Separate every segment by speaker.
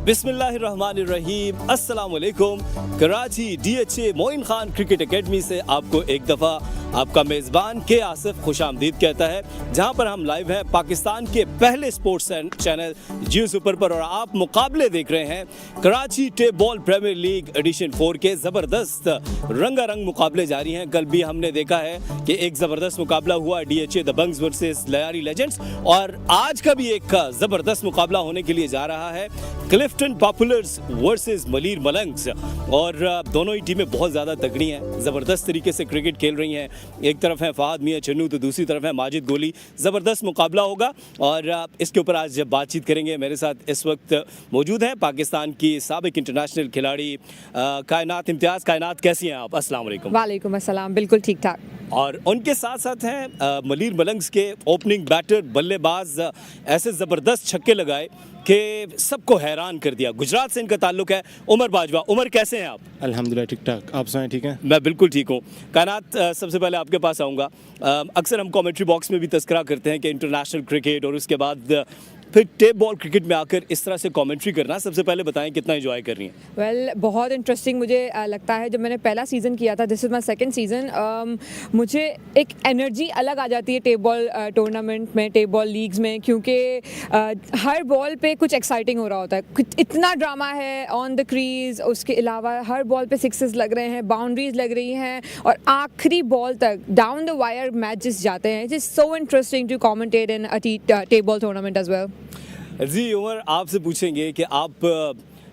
Speaker 1: बिस्मिल्लाहिर्रहमानिर्रहीम, अस्सलाम वालेकुम। Karachi DHA Moin Khan cricket academy से आपको एक दफ़ा आपका मेज़बान के आसिफ खुशामदीद कहता है, जहां पर हम लाइव हैं पाकिस्तान के पहले स्पोर्ट्स चैनल जियो सुपर पर और आप मुकाबले देख रहे हैं Karachi tape ball premier league edition 4 के ज़बरदस्त रंगारंग मुकाबले जारी हैं। कल भी हमने देखा है कि एक ज़बरदस्त मुकाबला हुआ DHA Dabanggs versus Lyari legends, और आज का भी एक ज़बरदस्त मुकाबला होने के लिए जा रहा है क्लिफ्टन पॉपुलर्स वर्सेस मलीर मलंग्स। और दोनों ही टीमें बहुत ज़्यादा तगड़ी हैं, ज़बरदस्त तरीके से क्रिकेट खेल रही हैं। एक तरफ है फहद मियां चन्नू तो दूसरी तरफ है माजिद गोली। ज़बरदस्त मुकाबला होगा और इसके ऊपर आज जब बातचीत करेंगे मेरे साथ इस वक्त मौजूद हैं पाकिस्तान की साबिक इंटरनेशनल खिलाड़ी कायनात इम्तियाज़। कायनात, कैसी हैं आप? अस्सलाम वालेकुम।
Speaker 2: वालेकुम अस्सलाम, बिल्कुल ठीक ठाक।
Speaker 1: और उनके साथ साथ हैं मलीर मलंग्स के ओपनिंग बैटर बल्लेबाज, ऐसे ज़बरदस्त छक्के लगाए कि सबको हैरान कर दिया। गुजरात से इनका ताल्लुक है। उमर बाजवा, उमर कैसे हैं आप?
Speaker 3: अल्हम्दुलिल्लाह ठीक ठाक, आप सुनाएं? ठीक हैं,
Speaker 1: मैं बिल्कुल ठीक हूँ। कायनात, सबसे पहले आपके पास आऊँगा। अक्सर हम कमेंट्री बॉक्स में भी तस्करा करते हैं कि इंटरनेशनल क्रिकेट और उसके बाद फिर टेप बॉल क्रिकेट में आकर इस तरह से कमेंट्री करना, सबसे पहले बताएं कितना एंजॉय कर रही हैं?
Speaker 2: वेल, बहुत इंटरेस्टिंग मुझे लगता है। जब मैंने पहला सीज़न किया था, this is my second season, मुझे एक एनर्जी अलग आ जाती है टेप बॉल टूर्नामेंट में, टेप बॉल लीग्स में, क्योंकि हर बॉल पे कुछ एक्साइटिंग हो रहा होता है। इतना ड्रामा है ऑन द क्रीज, उसके अलावा हर बॉल पे सिक्सेस लग रहे हैं, बाउंड्रीज लग रही हैं और आखिरी बॉल तक डाउन द वायर मैचेस जाते हैं। It is so interesting to commentate in a tape ball tournament as well.
Speaker 1: जी उमर, आपसे पूछेंगे कि आप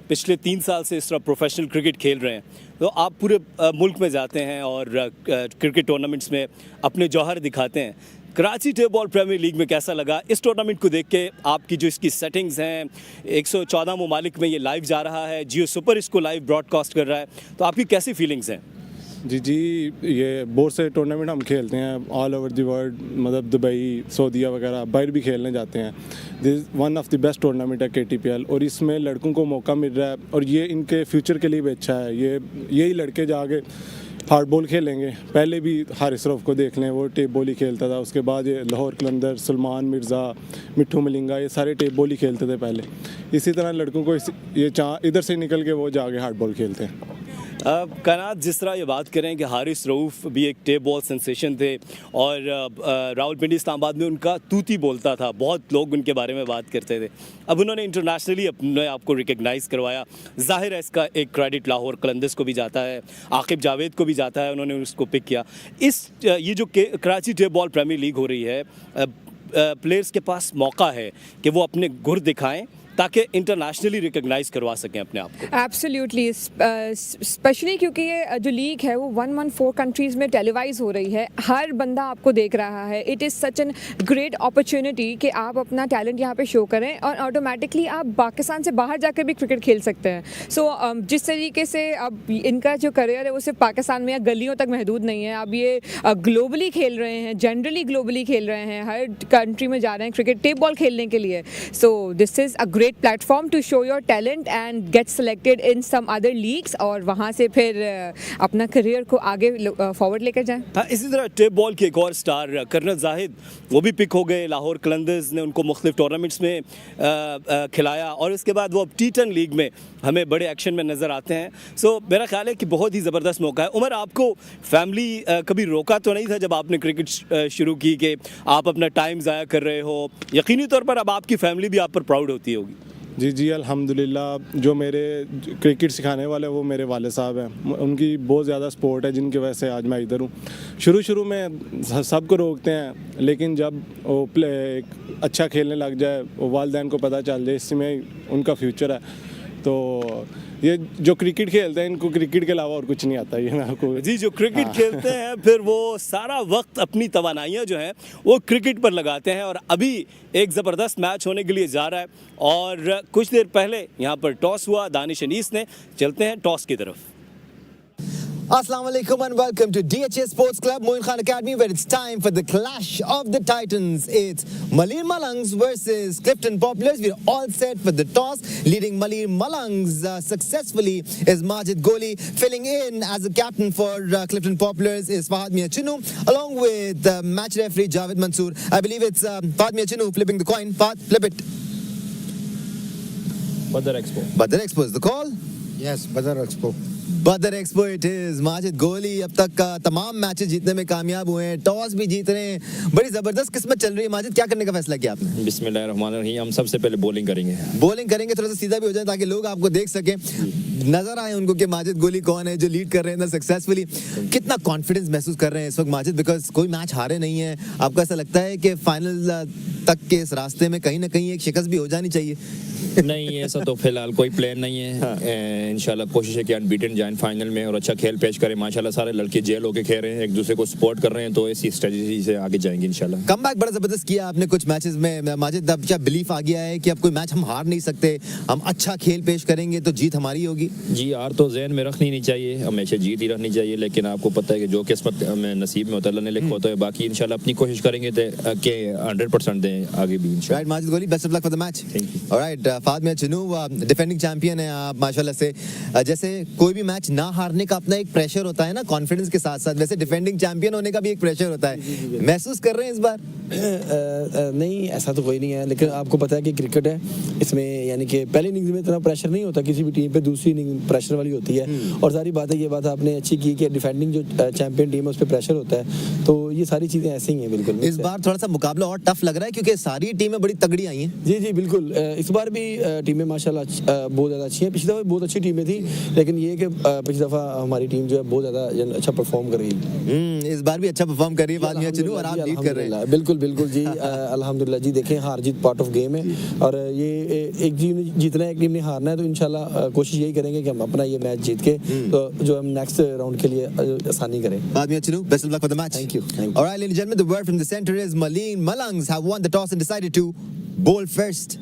Speaker 1: पिछले 3 साल से इस तरह प्रोफेशनल क्रिकेट खेल रहे हैं, तो आप पूरे मुल्क में जाते हैं और क्रिकेट टूर्नामेंट्स में अपने जौहर दिखाते हैं। Karachi tape ball premier league में कैसा लगा इस टूर्नामेंट को देख के? आपकी जो इसकी सेटिंग्स हैं, 114 ममालिक में ये लाइव जा रहा है, जियो सुपर इसको लाइव ब्रॉडकास्ट कर रहा है, तो आपकी कैसी फीलिंग्स हैं?
Speaker 3: जी, ये बहुत से टूर्नामेंट हम खेलते हैं ऑल ओवर द वर्ल्ड, मतलब दुबई, सऊदीया वगैरह, बाहर भी खेलने जाते हैं। This one of the best tournament है KTPL, और इसमें लड़कों को मौका मिल रहा है और ये इनके फ्यूचर के लिए भी अच्छा है। यही लड़के जाके हार्ड बॉल खेलेंगे। पहले भी हारिस रऊफ को देख लें, वो टेप बॉल ही खेलता था। उसके बाद ये लाहौर कलंदर, सलमान मिर्ज़ा, मिट्ठू मलिंगा, ये सारे टेप बॉल ही खेलते थे पहले। इसी तरह लड़कों को इधर से निकल के वो जाके हार्ड बॉल खेलते हैं।
Speaker 1: कायनात, जिस तरह ये बात करें कि हारिस रऊफ भी एक टेप बॉल सेंसेशन थे और रावलपिंडी इस्लामाबाद में उनका तूती बोलता था, बहुत लोग उनके बारे में बात करते थे। अब उन्होंने इंटरनेशनली अपने आपको रिकग्नाइज़ करवाया, जाहिर है इसका एक क्रेडिट लाहौर कलंदर्स को भी जाता है, आकिब जावेद को भी जाता है, उन्होंने उसको पिक किया। ये जो Karachi tape ball premier league हो रही है, प्लेयर्स के पास मौका है कि वो अपने गुर दिखाएं ताकि इंटरनेशनली रिकग्नाइज करवा सकें अपने आप को।
Speaker 2: एब्सोल्युटली, स्पेशली क्योंकि ये जो लीग है वो 114 कंट्रीज़ में टेलीवाइज हो रही है, हर बंदा आपको देख रहा है। It is such an great opportunity कि आप अपना टैलेंट यहाँ पे शो करें और ऑटोमेटिकली आप पाकिस्तान से बाहर जाकर भी क्रिकेट खेल सकते हैं। सो जिस तरीके से अब इनका जो करियर है वो सिर्फ पाकिस्तान में या गलियों तक महदूद नहीं है, अब ये ग्लोबली खेल रहे हैं, जनरली ग्लोबली खेल रहे हैं, हर कंट्री में जा रहे हैं क्रिकेट टेप बॉल खेलने के लिए। So this is a great platform to show your talent and get selected in some other leagues, और वहाँ से फिर अपना करियर को आगे फॉरवर्ड लेकर जाएं।
Speaker 1: हाँ, इसी तरह टेप बॉल के एक और स्टार कर्नल जाहिद, वो भी पिक हो गए। लाहौर कलंदर्स ने उनको मुख्तलिफ टूर्नामेंट्स में खिलाया और इसके बाद वो अब T10 लीग में हमें बड़े एक्शन में नज़र आते हैं। सो मेरा ख्याल है कि बहुत ही ज़बरदस्त मौका है। उमर, आपको फैमिली कभी रोका तो नहीं था जब आपने क्रिकेट शुरू की कि आप अपना टाइम ज़ाया कर रहे हो? यकीनी तौर पर अब आपकी फैमिली भी आप पर प्राउड होती होगी।
Speaker 3: जी, अल्हम्दुलिल्लाह, जो मेरे क्रिकेट सिखाने वाले हैं वो मेरे वाले साहब हैं, उनकी बहुत ज़्यादा सपोर्ट है जिनकी वजह से आज मैं इधर हूँ। शुरू में सबको रोकते हैं, लेकिन जब वो एक अच्छा खेलने लग जाए, वो वालिदैन को पता चल जाए इसमें उनका फ्यूचर है, तो ये जो क्रिकेट खेलते हैं इनको क्रिकेट के अलावा और कुछ नहीं आता। ये मैं आपको
Speaker 1: जी, जो क्रिकेट खेलते हैं फिर वो सारा वक्त अपनी तवानाइयाँ जो हैं वो क्रिकेट पर लगाते हैं। और अभी एक ज़बरदस्त मैच होने के लिए जा रहा है और कुछ देर पहले यहाँ पर टॉस हुआ दानिश अनीस ने। चलते हैं टॉस की तरफ।
Speaker 4: Assalamu alaikum and welcome to DHA Sports Club Moin Khan Academy, where it's time for the clash of the titans. It's Malir Malangs versus Clifton Populars. We're all set for the toss. Leading Malir Malangs successfully is Majid Goli. Filling in as a captain for Clifton Populars is Fahad Mian Chinu, along with match referee Javed Mansoor. I believe it's Fahad Mian Chinu flipping the coin. Fahad, flip it.
Speaker 1: Badar Expo.
Speaker 4: Badar Expo is the call.
Speaker 5: Yes, Badar Expo.
Speaker 4: Badar Expo it is. Majid गोली अब तक का तमाम matches जीतने में कामयाब हुए हैं, टॉस भी जीत रहे हैं, बड़ी जबरदस्त किस्मत चल रही है। माजिद क्या करने का फैसला किया आपने?
Speaker 6: बिस्मिल्लाहिर्रहमानिर्रहीम, हम सबसे पहले बॉलिंग करेंगे।
Speaker 4: बॉलिंग करेंगे, थोड़ा सा सीधा भी हो जाए ताकि लोग आपको देख सकें, नजर आए उनको कि माजिद गोली कौन है जो लीड कर रहे हैं सक्सेसफुली। कितना कॉन्फिडेंस महसूस कर रहे हैं इस वक्त माजिद, बिकॉज कोई मैच हारे नहीं है। आपको ऐसा लगता है कि फाइनल तक के इस रास्ते में कहीं ना कहीं एक शिकस्त भी हो जानी चाहिए?
Speaker 6: नहीं, ऐसा तो फिलहाल कोई प्लान नहीं है। इंशाल्लाह कोशिश है कि अनबीटन जाएं फाइनल में और अच्छा खेल पेश करें। माशाल्लाह सारे लड़के जेल होके खेल रहे हैं, एक दूसरे को सपोर्ट कर रहे हैं, तो इसी स्ट्रेटजी से आगे जाएंगे इंशाल्लाह।
Speaker 4: कमबैक बड़ा जबरदस्त किया आपने कुछ मैचेस में माजिद। अब क्या बिलीफ आ गया है कि अब कोई मैच हम हार नहीं सकते, हम अच्छा खेल पेश करेंगे तो जीत हमारी होगी?
Speaker 6: जी, हार तो ज़हन में रखनी नहीं चाहिए, हमेशा जीत ही रखनी चाहिए। लेकिन आपको पता है कि जो किस्मत में नसीब में होता है, अल्लाह ने लिखा होता है। बाकी इंशाल्लाह अपनी कोशिश करेंगे कि 100% दें आगे भी इंशाल्लाह।
Speaker 4: राइट माजिद गोली, best of luck for the match.
Speaker 6: Thank you.
Speaker 4: Alright Fatima Chanu, defending champion है आप माशाल्लाह से। जैसे कोई भी मैच ना हारने का अपना एक प्रेशर होता है ना, कॉन्फिडेंस के साथ साथ, वैसे डिफेंडिंग चैंपियन होने का भी एक प्रेशर होता है, महसूस कर रहे हैं इस बार?
Speaker 7: नहीं, ऐसा तो कोई नहीं है, लेकिन आपको पता है कि क्रिकेट है, इसमें यानी कि पहली इनिंग्स में इतना प्रेशर नहीं होता किसी भी टीम पे, दूसरी इनिंग प्रेशर वाली होती है। और सारी बात है, ये बात आपने अच्छी की कि डिफेंडिंग जो चैंपियन टीम है उस पर प्रेशर होता है, तो ये सारी चीज़ें ऐसी ही हैं बिल्कुल।
Speaker 4: इस बार थोड़ा सा मुकाबला और टफ लग रहा है क्योंकि सारी टीमें बड़ी तगड़ी आई हैं।
Speaker 7: जी जी बिल्कुल, इस बार भी टीमें माशाल्लाह बहुत ज़्यादा अच्छी हैं। पिछली दफ़ा बहुत अच्छी टीमें थी, लेकिन ये कि पिछली दफ़ा हमारी टीम जो है बहुत ज़्यादा अच्छा परफॉर्म कर रही है।
Speaker 4: इस बार भी अच्छा परफॉर्म कर रही है फातिमा चनू और आप लीड कर रहे हैं।
Speaker 7: बिल्कुल बिल्कुल जी, अल्हम्दुलिल्लाह जी। देखें, हार जीत पार्ट ऑफ गेम है, और ये एक टीम ने जीतना है, एक टीम ने हारना है, तो इंशाल्लाह कोशिश यही करेंगे कि हम अपना ये मैच जीत के तो जो हम नेक्स्ट राउंड के लिए आसानी करें।
Speaker 4: Fatima Chanu, best of luck for the match.
Speaker 7: Thank you.
Speaker 4: Alright, ladies and gentlemen, the word from the center is Malir Malangs have won the toss and decided to bowl first.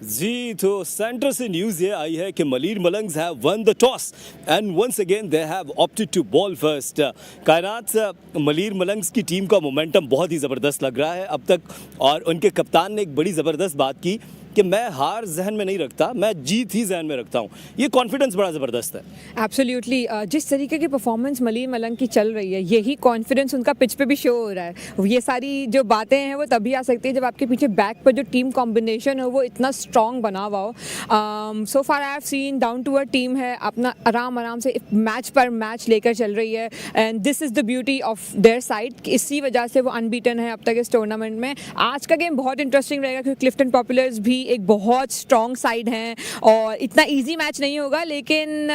Speaker 1: जी, तो centre से news ये आई है कि Malir Malangs have won the toss and once again they have opted to bowl first. Kainat, Malir मलंग्स की team का momentum बहुत ही ज़बरदस्त लग रहा है अब तक, और उनके कप्तान ने एक बड़ी ज़बरदस्त बात की कि मैं हार जहन में नहीं रखता, मैं जीत ही जहन में रखता हूँ। ये कॉन्फिडेंस बड़ा ज़बरदस्त है।
Speaker 2: एब्सोल्युटली, जिस तरीके की परफॉर्मेंस मलीर मलंग की चल रही है, यही कॉन्फिडेंस उनका पिच पे भी शो हो रहा है। ये सारी जो बातें हैं वो तभी आ सकती है जब आपके पीछे बैक पर जो टीम कॉम्बिनेशन हो वो इतना स्ट्रॉन्ग बना हुआ हो। So far I have seen down to earth team है, अपना आराम से मैच पर मैच लेकर चल रही है, and this is the beauty of their side. इसी वजह से वो अनबीटन है अब तक इस टूर्नामेंट में। आज का गेम बहुत इंटरेस्टिंग रहेगा क्योंकि क्लिफ्टन पॉपुलर्स भी एक बहुत स्ट्रॉन्ग साइड हैं और इतना इजी मैच नहीं होगा, लेकिन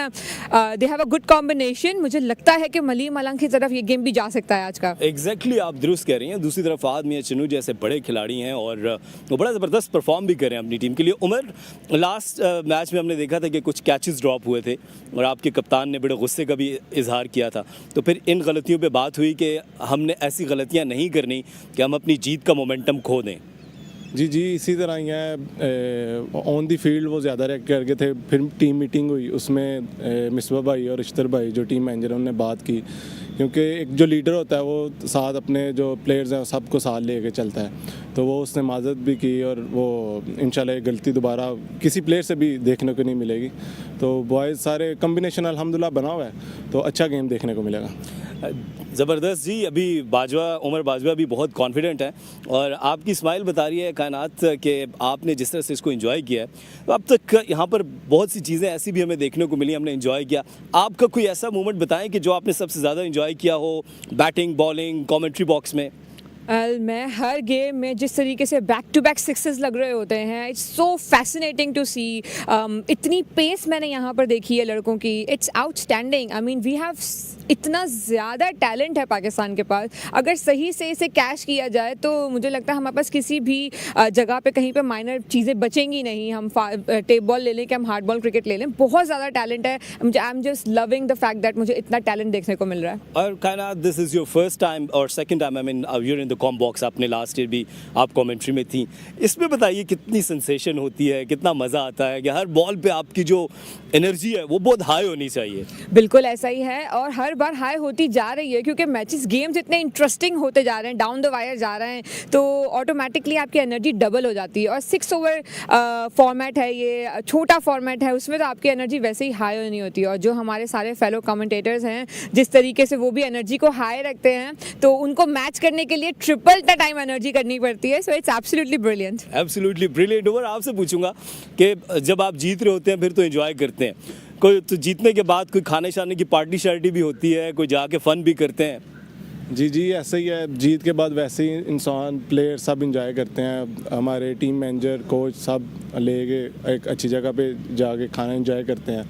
Speaker 2: they have a good combination. मुझे लगता है कि मलीर मलंग की तरफ ये गेम भी जा सकता है आज का।
Speaker 1: एग्जैक्टली, आप दुरुस्त कह रही हैं। दूसरी तरफ फातिमा चनू जैसे बड़े खिलाड़ी हैं और वो बड़ा ज़बरदस्त परफॉर्म भी कर रहे हैं अपनी टीम के लिए। उमर, लास्ट मैच में हमने देखा था कि कुछ कैचेस ड्रॉप हुए थे और आपके कप्तान ने बड़े गुस्से का भी इजहार किया था, तो फिर इन गलतियों पे बात हुई कि हमने ऐसी गलतियां नहीं करनी कि हम अपनी जीत का मोमेंटम खो दें।
Speaker 3: जी जी, इसी तरह ही है। ऑन दी फील्ड वो ज़्यादा रिएक्ट कर गए थे, फिर टीम मीटिंग हुई, उसमें मिसबा भाई और इश्तर भाई जो टीम मैनेजर उन्होंने बात की, क्योंकि एक जो लीडर होता है वो साथ अपने जो प्लेयर्स हैं सबको साथ लेके चलता है, तो वो उसने माजरत भी की और वो इंशाल्लाह ये गलती दोबारा किसी प्लेयर से भी देखने को नहीं मिलेगी। तो बॉयज़ सारे कम्बिनेशन अल्हम्दुलिल्लाह बना हुआ है, तो अच्छा गेम देखने को मिलेगा।
Speaker 1: ज़बरदस्त जी। अभी उमर बाजवा भी बहुत कॉन्फिडेंट है और आपकी स्माइल बता रही है कायनात कि आपने जिस तरह से इसको एंजॉय किया है, तो अब तक यहाँ पर बहुत सी चीज़ें ऐसी भी हमें देखने को मिली, हमने एंजॉय किया। आपका कोई ऐसा मोमेंट बताएं कि जो आपने सबसे ज़्यादा एंजॉय किया हो, बैटिंग, बॉलिंग, कमेंट्री बॉक्स में?
Speaker 2: मैं हर गेम में जिस तरीके से बैक टू बैक सिक्सेस लग रहे होते हैं, it's so fascinating to see. इतनी पेस मैंने यहाँ पर देखी है लड़कों की, it's outstanding. I mean we have इतना ज़्यादा टैलेंट है पाकिस्तान के पास, अगर सही से इसे कैश किया जाए तो मुझे लगता है हमारे पास किसी भी जगह पे कहीं पे माइनर चीज़ें बचेंगी नहीं। हम टेप बॉल ले लें कि हम हार्ड बॉल क्रिकेट ले लें, बहुत ज़्यादा टैलेंट है। I am just loving the fact that मुझे इतना टैलेंट देखने को मिल रहा है।
Speaker 1: और Kainat, this is your first time और second time, I mean you're in the com box. आपने लास्ट ईयर भी आप कमेंट्री में थी, इसमें बताइए कितनी सेंसेशन होती है, कितना मज़ा आता है कि हर बॉल पे आपकी जो एनर्जी है वो बहुत हाई होनी चाहिए।
Speaker 2: बिल्कुल ऐसा ही है और हर बार हाई होती जा रही है क्योंकि मैचेस गेम्स इतने इंटरेस्टिंग होते जा रहे हैं, डाउन द वायर जा रहे हैं, तो ऑटोमेटिकली आपकी एनर्जी डबल हो जाती है। और 6 ओवर फॉर्मेट है, ये छोटा फॉर्मेट है, उसमें तो आपकी एनर्जी वैसे ही हाई होनी होती है। और जो हमारे सारे फेलो कमेंटेटर्स हैं, जिस तरीके से वो भी एनर्जी को हाई रखते हैं, तो उनको मैच करने के लिए ट्रिपल द टाइम एनर्जी करनी पड़ती है. So it's absolutely brilliant.
Speaker 1: Absolutely brilliant. Umar, आपसे पूछूंगा कि जब आप जीत रहे होते हैं फिर तो एंजॉय करते हैं, कोई तो जीतने के बाद कोई खाने शाने की पार्टी शार्टी भी होती है, कोई जाके फन भी करते हैं?
Speaker 3: जी ऐसा ही है. जीत के बाद वैसे ही इंसान प्लेयर सब इंजॉय करते हैं. हमारे टीम मैनेजर कोच सब लेके एक अच्छी जगह पे जाके खाना इंजॉय करते हैं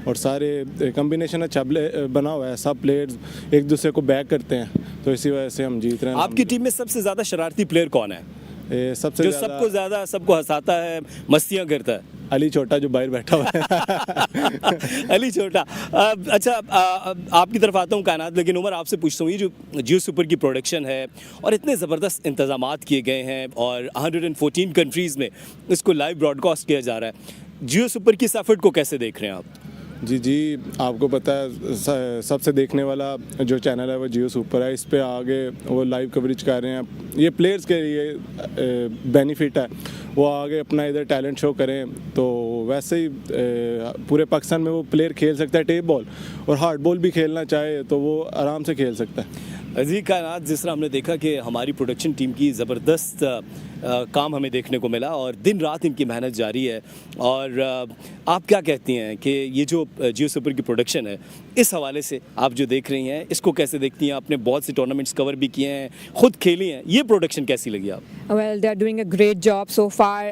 Speaker 3: और सारे कम्बिनेशन अच्छा बना हुआ है. सब प्लेयर्स एक दूसरे को बैक करते हैं, तो इसी वजह से हम जीत रहे हैं.
Speaker 1: आपकी टीम में सबसे ज़्यादा शरारती प्लेयर कौन है?
Speaker 3: सबसे
Speaker 1: जो सबको ज़्यादा सबको हंसाता है, मस्तियाँ करता है?
Speaker 3: अली छोटा जो बाहर बैठा हुआ है.
Speaker 1: अली छोटा. अच्छा, आपकी तरफ आता हूँ कायनात, लेकिन उमर आपसे पूछता हूँ, ये जो जियो सुपर की प्रोडक्शन है और इतने ज़बरदस्त इंतजामात किए गए हैं और 114 कंट्रीज़ में इसको लाइव ब्रॉडकास्ट किया जा रहा है, जियो सुपर की इस एफर्ट को कैसे देख रहे हैं आप?
Speaker 3: जी आपको पता है सबसे देखने वाला जो चैनल है वो जियो सुपर है. इस पे आगे वो लाइव कवरेज कर रहे हैं. ये प्लेयर्स के लिए बेनिफिट है, वो आगे अपना इधर टैलेंट शो करें. तो वैसे ही पूरे पाकिस्तान में वो प्लेयर खेल सकता है टेप बॉल, और हार्ड बॉल भी खेलना चाहे तो वो आराम से खेल सकता है.
Speaker 1: जी कायनात, जिस तरह हमने देखा कि हमारी प्रोडक्शन टीम की ज़बरदस्त काम हमें देखने को मिला और दिन रात इनकी मेहनत जारी है. और आप क्या कहती हैं कि ये जो जियो सुपर की प्रोडक्शन है, इस हवाले से आप जो देख रही हैं इसको कैसे देखती हैं? आपने बहुत से टूर्नामेंट्स कवर भी किए हैं, खुद खेली हैं, ये प्रोडक्शन कैसी लगी आप?
Speaker 2: Well, they are doing a great job so far.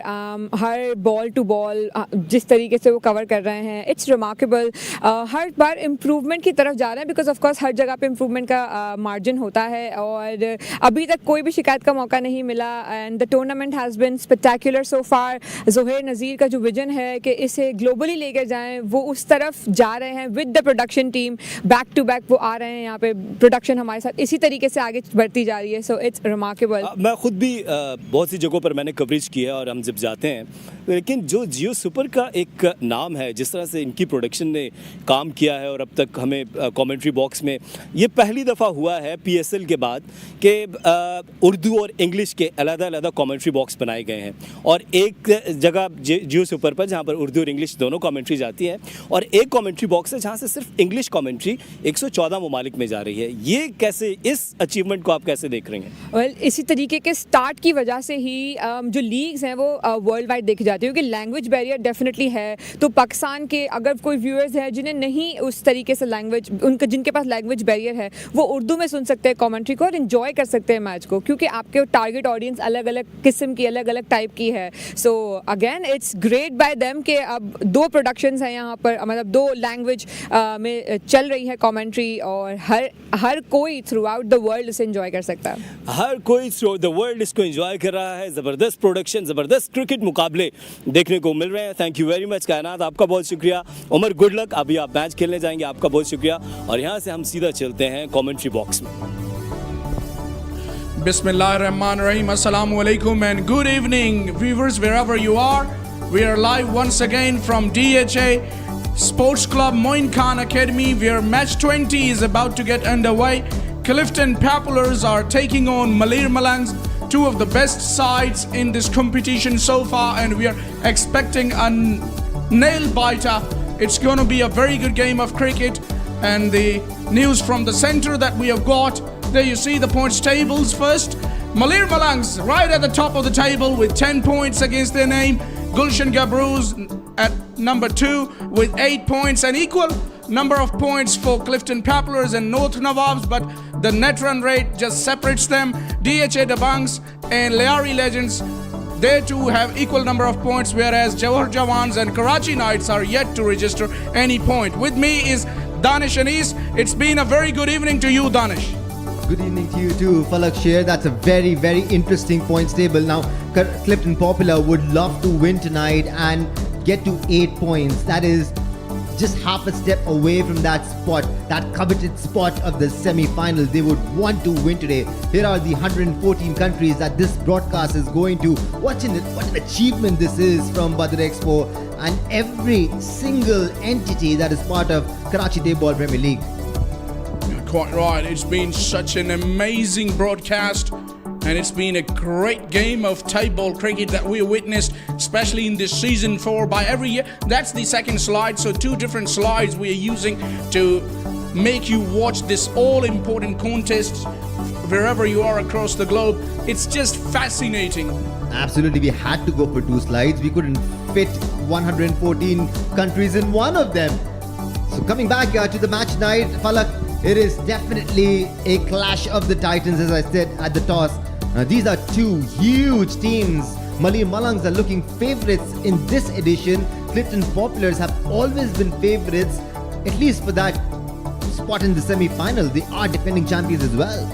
Speaker 2: हर बॉल टू बॉल जिस तरीके से वो कवर कर रहे हैं, इट्स रिमार्केबल. हर बार इम्प्रूवमेंट की तरफ जा रहे हैं, बिकॉज ऑफ कोर्स हर जगह पे इम्प्रूवमेंट का मार्जिन होता है और अभी तक कोई भी शिकायत का मौका नहीं मिला. And the tournament has been spectacular so far. Zuhair Nazir का जो विजन है कि इसे ग्लोबली लेकर जाएं, वो उस तरफ जा रहे हैं with the production team. Back to back वो आ रहे हैं यहाँ पे. प्रोडक्शन हमारे साथ इसी तरीके से आगे बढ़ती जा रही है. So it's remarkable.
Speaker 1: मैं खुद भी बहुत सी जगहों पर मैंने कवरेज की है और हम जब जाते हैं, लेकिन जो जियो सुपर का एक नाम है, जिस तरह से इनकी प्रोडक्शन ने काम किया है और अब तक हमें कमेंट्री बॉक्स में ये पहली दफ़ा हुआ है PSL के बाद कि उर्दू और इंग्लिश के अलग-अलग कमेंट्री बॉक्स बनाए गए हैं. और एक जगह जियो सुपर पर जहाँ पर उर्दू और इंग्लिश दोनों कमेंट्री जाती है, और एक कमेंट्री बॉक्स है जहाँ से सिर्फ इंग्लिश कमेंट्री 114 ममालिक में जा रही है. ये कैसे, इस अचीवमेंट को आप कैसे देख रहे हैं?
Speaker 2: वेल, इसी तरीके के स्टार्ट की वजह से ही जो लीग्स हैं वो वर्ल्ड वाइड देखी जाती है, क्योंकि लैंग्वेज बैरियर डेफिनेटली है. तो पाकिस्तान के अगर कोई व्यूअर्स हैं जिन्हें नहीं उस तरीके से लैंग्वेज, उनका जिनके पास लैंग्वेज बैरियर है, वो उर्दू में सुन सकते हैं कमेंट्री को और इन्जॉय कर सकते हैं मैच को, क्योंकि आपके टारगेट ऑडियंस अलग अलग किस्म की, अलग अलग टाइप की है. So again it's great bye them कि अब दो प्रोडक्शंस हैं यहाँ पर, मतलब दो लैंग्वेज में चल रही है कमेंट्री, और हर कोई थ्रू आउट द वर्ल्ड इसे एंजॉय कर सकता है.
Speaker 1: हर कोई थ्रू द वर्ल्ड इसको एंजॉय कर रहा है. ज़बरदस्त प्रोडक्शन, ज़बरदस्त क्रिकेट मुकाबले देखने को मिल रहे हैं. थैंक यू वेरी मच कायनात, आपका बहुत शुक्रिया. Umar, good luck. अभी आप मैच खेलने जाएंगे, आपका बहुत शुक्रिया. और यहाँ से हम सीधा चलते हैं कमेंट्री बॉक्स में.
Speaker 5: Bismillahirrahmanirrahim. Assalamu alaikum and good evening, viewers, wherever you are. We are live once again from DHA Sports Club Moin Academy, where match 20 is about to get underway. Clifton Populars are taking on Malir Malangs, two of the best sides in this competition so far, and we are expecting a nail biter. It's going to be a very good game of cricket. And the news from the center that we have got, there you see the points tables first. Malir Malangs right at the top of the table with 10 points against their name. Gulshan Gabroos at number 2 with 8 points, and equal number of points for Clifton Populars and North Nawabs, but the net run rate just separates them. DHA Dabangs and Leari Legends, they too have equal number of points, whereas Jawhar Jawans and Karachi Knights are yet to register any point. With me is Danish Anis. It's been a very good evening to you, Danish.
Speaker 4: Good evening to you too, Falak Sher. That's a very, very interesting points table. Now, Clifton Popular would love to win tonight and get to 8 points. That is just half a step away from that spot, that coveted spot of the semi-final. They would want to win today. Here are the 114 countries that this broadcast is going to. What an achievement this is from Badar Expo and every single entity that is part of Karachi Ball Premier League.
Speaker 5: Quite right. It's been such an amazing broadcast, and it's been a great game of table cricket that we witnessed, especially in this season 4 by every year. That's the second slide, so 2 different slides we are using to make you watch this all important contest wherever you are across the globe. It's just fascinating.
Speaker 8: Absolutely, we had to go for 2 slides. We couldn't fit 114 countries in one of them. So coming back to the match night, Falak, it is definitely a clash of the titans, as I said at the toss. These are 2 huge teams. Malir Malangs are looking favorites in this edition. Clifton Populars have always been favorites, at least for that spot in the semi-final. They are defending champions as well.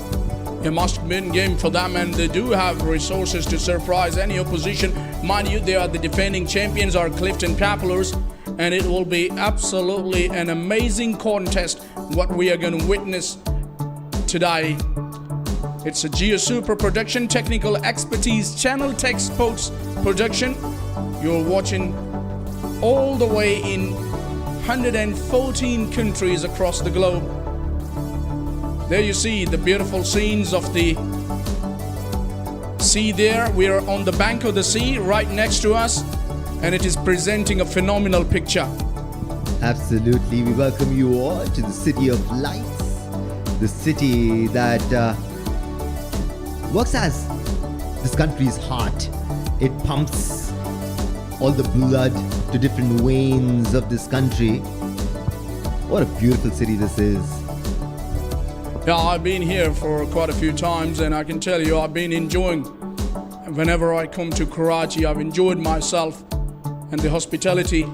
Speaker 5: A must-win game for them, and they do have resources to surprise any opposition. Mind you, they are the defending champions, our Clifton Populars, and it will be absolutely an amazing contest what we are going to witness today. It's a Geo Super production, technical expertise, Channel Tech Sports production. You're watching all the way in 114 countries across the globe. There you see the beautiful scenes of the sea there. We are on the bank of the sea right next to us, and it is presenting a phenomenal picture.
Speaker 8: Absolutely, we welcome you all to the City of Lights, the city that works as this country's heart. It pumps all the blood to different veins of this country. What a beautiful city this is.
Speaker 5: Yeah, I've been here for quite a few times, and I can tell you I've been enjoying. Whenever I come to Karachi, I've enjoyed myself, and the hospitality,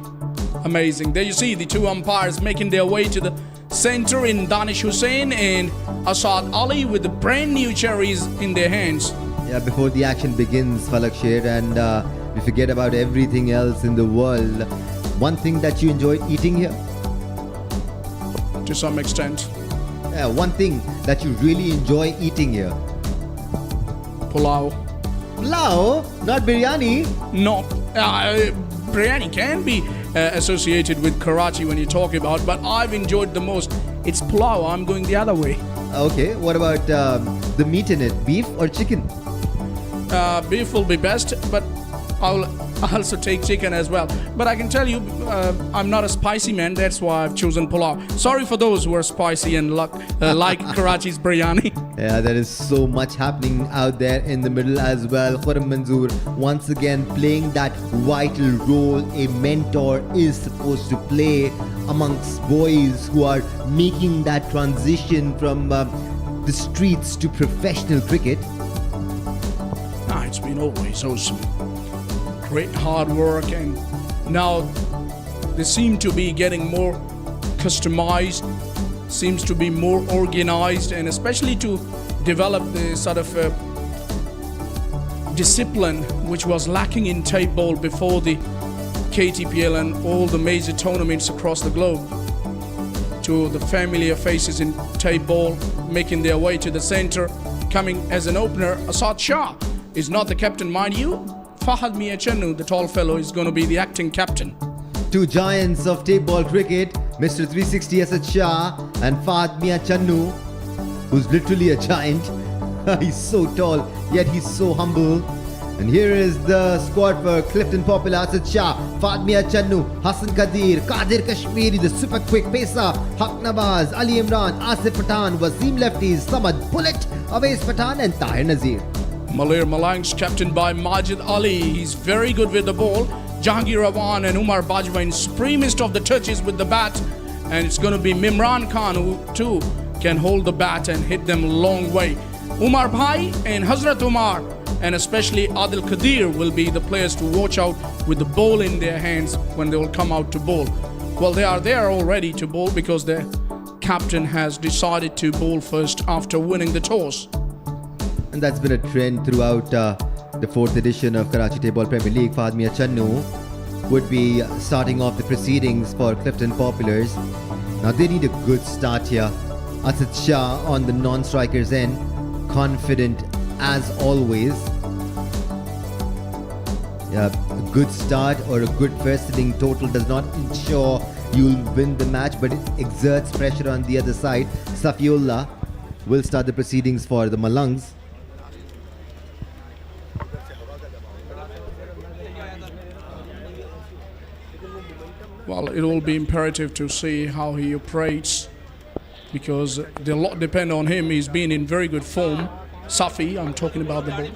Speaker 5: amazing. There you see the 2 umpires making their way to the center in Danish Hussain and Asad Ali with the brand new cherries in their hands.
Speaker 8: Yeah, before the action begins, Falak Sher, and we forget about everything else in the world. One thing that you enjoy eating here?
Speaker 5: To some extent.
Speaker 8: Yeah, one thing that you really enjoy eating here?
Speaker 5: Pulao.
Speaker 8: Pulao, not biryani.
Speaker 5: No, biryani can be associated with Karachi when you talk about, but I've enjoyed the most. It's pulao. I'm going the other way.
Speaker 8: Okay, what about the meat in it? Beef or chicken?
Speaker 5: Beef will be best, but I'll also take chicken as well. But I can tell you, I'm not a spicy man. That's why I've chosen pulao. Sorry for those who are spicy and like Karachi's biryani.
Speaker 8: Yeah, there is so much happening out there in the middle as well. Khurram Manzoor once again playing that vital role a mentor is supposed to play amongst boys who are making that transition from the streets to professional cricket.
Speaker 5: It's been always awesome. Great hard work, and now they seem to be getting more customized, seems to be more organized, and especially to develop the sort of discipline which was lacking in tape ball before the KTPL and all the major tournaments across the globe. To the familiar faces in tape ball making their way to the center, coming as an opener, Asad Shah is not the captain, mind you. Fahad Mia Channu, the tall fellow, is going to be the acting captain.
Speaker 8: 2 giants of tape ball cricket, Mr. 360 Asad Shah and Fahad Mia Channu, who's literally a giant. He's so tall, yet he's so humble. And here is the squad for Clifton Popular: Asad Shah, Fahad Mia Channu, Hassan Qadir Kashmiri, the super quick pacer, Haq Nawaz, Ali Imran, Asif Pathan, Wasim Lefties, Samad Bullet, Awais Pathan and Tahir Nazir.
Speaker 5: Malir Malangs, captained by Majid Ali. He's very good with the ball. Jahangir Rawan and Umar Bajwa, supremest of the touches with the bat. And it's going to be Mimran Khan, who too can hold the bat and hit them a long way. Umar Bhai and Hazrat Umar, and especially Adil Qadir, will be the players to watch out with the ball in their hands when they will come out to bowl. Well, they are there all ready to bowl because their captain has decided to bowl first after winning the toss.
Speaker 8: And that's been a trend throughout the 4th edition of Karachi Table Premier League. Fahad Mia Channu would be starting off the proceedings for Clifton Populars. Now they need a good start here. Asad Shah on the non-strikers end, confident as always. Yeah, a good start or a good first inning total does not ensure you'll win the match, but it exerts pressure on the other side. Safiullah will start the proceedings for the Malangs.
Speaker 5: Well, it will be imperative to see how he operates because a lot depend on him. He's been in very good form. Safi, I'm talking about the ball.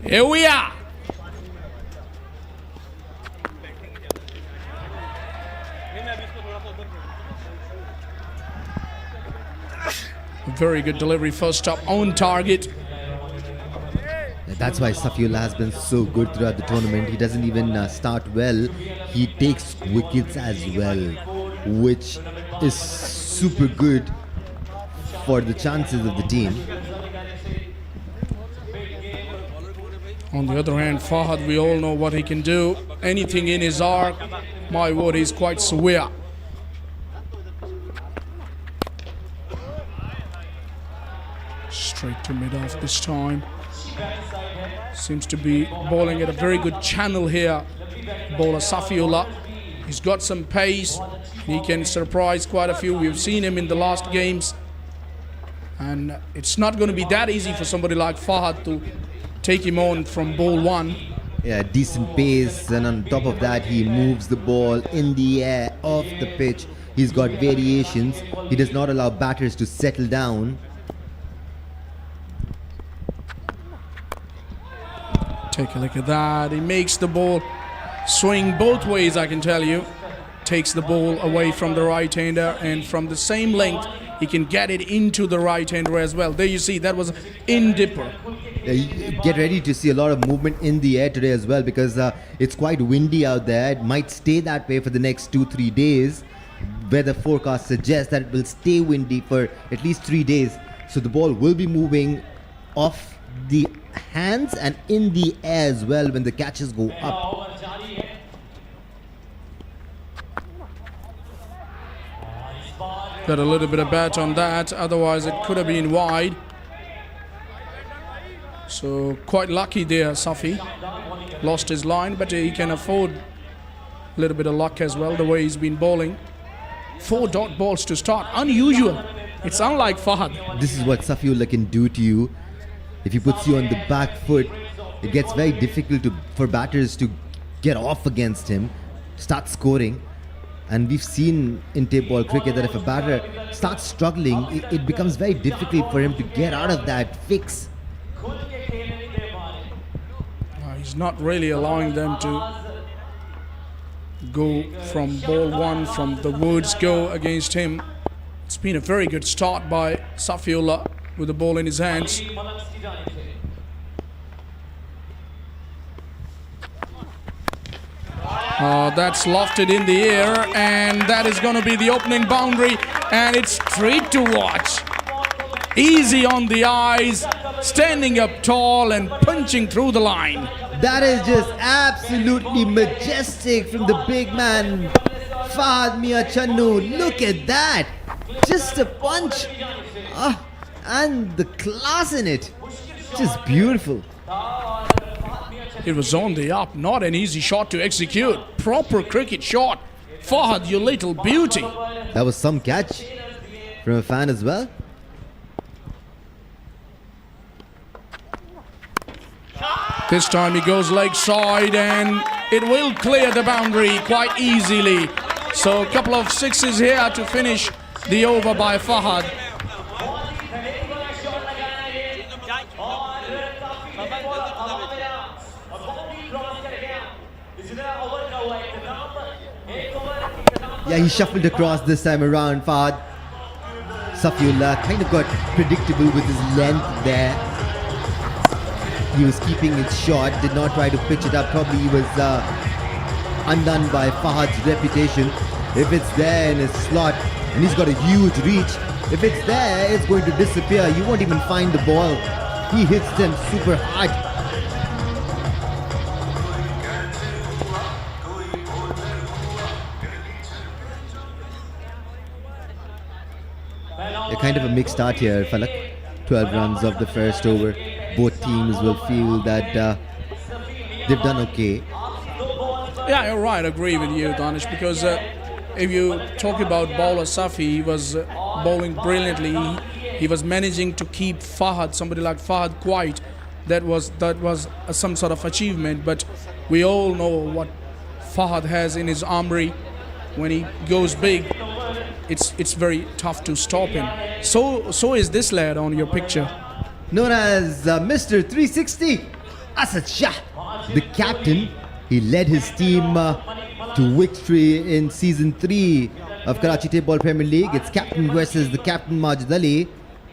Speaker 5: Here we are. Very good delivery, first up on target.
Speaker 8: That's why Safiullah has been so good throughout the tournament. He doesn't even start well. He takes wickets as well, which is super good for the chances of the team.
Speaker 5: On the other hand, Fahad, we all know what he can do. Anything in his arc, my word, he's quite severe. Straight to mid-off this time. Seems to be bowling at a very good channel here. Bowler Safiullah. He's got some pace. He can surprise quite a few. We've seen him in the last games. And it's not going to be that easy for somebody like Fahad to take him on from ball one.
Speaker 8: Yeah, decent pace, and on top of that, he moves the ball in the air, off the pitch. He's got variations. He does not allow batters to settle down.
Speaker 5: Take a look at that. He makes the ball swing both ways, I can tell you. Takes the ball away from the right-hander, and from the same length, he can get it into the right-hander as well. There you see, that was in dipper.
Speaker 8: Get ready to see a lot of movement in the air today as well, because it's quite windy out there. It might stay that way for the next 2-3 days. Weather forecast suggests that it will stay windy for at least 3 days. So the ball will be moving off the hands and in the air as well when the catches go up.
Speaker 5: Got a little bit of bat on that, otherwise it could have been wide. So quite lucky there, Safi. Lost his line, but he can afford a little bit of luck as well, the way he's been bowling. 4 dot balls to start, unusual. It's unlike Fahad.
Speaker 8: This is what Safiullah can do to you. If he puts you on the back foot, it gets very difficult for batters to get off against him, start scoring. And we've seen in tape ball cricket that if a batter starts struggling, it becomes very difficult for him to get out of that fix.
Speaker 5: He's not really allowing them to go from ball one, from the Woods go against him. It's been a very good start by Safiullah with the ball in his hands. That's lofted in the air, and that is going to be the opening boundary, and it's straight to watch. Easy on the eyes, standing up tall and punching through the line.
Speaker 8: That is just absolutely majestic from the big man, Fahad Mia Channu. Look at that. Just a punch. And the class in it. Just beautiful.
Speaker 5: It was on the up, not an easy shot to execute. Proper cricket shot. Fahad, you little beauty.
Speaker 8: That was some catch from a fan as well.
Speaker 5: This time he goes leg side, and it will clear the boundary quite easily. So a couple of sixes here to finish the over by Fahad.
Speaker 8: Yeah, he shuffled across this time around, Fahad. Safiullah kind of got predictable with his length there. He was keeping it short, did not try to pitch it up. Probably he was undone by Fahad's reputation. If it's there in his slot, and he's got a huge reach, if it's there, it's going to disappear. You won't even find the ball. He hits them super hard. A kind of a mixed start here, Falak. 12 runs of the first over, both teams will feel that they've done okay.
Speaker 5: Yeah, you're right. I agree with you, Danish, because if you talk about bowler Safi, he was bowling brilliantly. He was managing to keep Fahad, somebody like Fahad, quiet. That was some sort of achievement. But we all know what Fahad has in his armory. When he goes big, it's very tough to stop him. So is this lad on your picture.
Speaker 8: Known as Mr. 360, Asad Shah, the captain. He led his team to victory in season 3 of Karachi Table Premier League. It's captain versus the captain. Majid Ali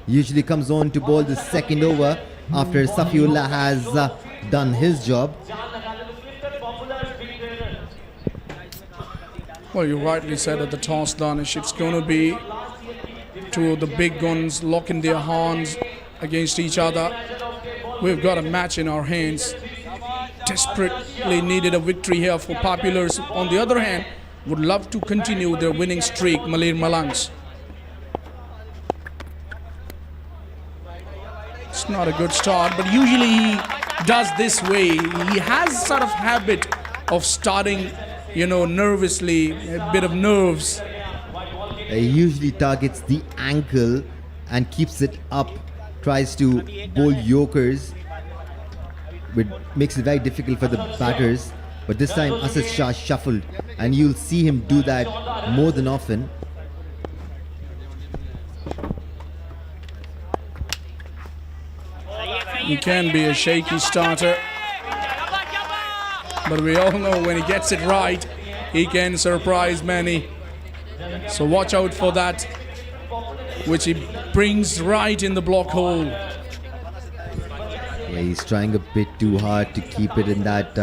Speaker 8: usually comes on to bowl the second over after Safiullah has done his job.
Speaker 5: Well, you rightly said at the toss, Danish, it's going to be two of the big guns locking their horns against each other. We've got a match in our hands. Desperately needed a victory here for Populars. On the other hand, would love to continue their winning streak, Malir Malangs. It's not a good start, but usually he does this way. He has sort of habit of starting, nervously, a bit of nerves.
Speaker 8: He usually targets the ankle and keeps it up, tries to bowl yokers, which makes it very difficult for the batters. But this time Asad Shah shuffled, and you'll see him do that more than often.
Speaker 5: He can be a shaky starter, but we all know when he gets it right, he can surprise many. So watch out for that, which he brings right in the block hole.
Speaker 8: Yeah, he's trying a bit too hard to keep it in that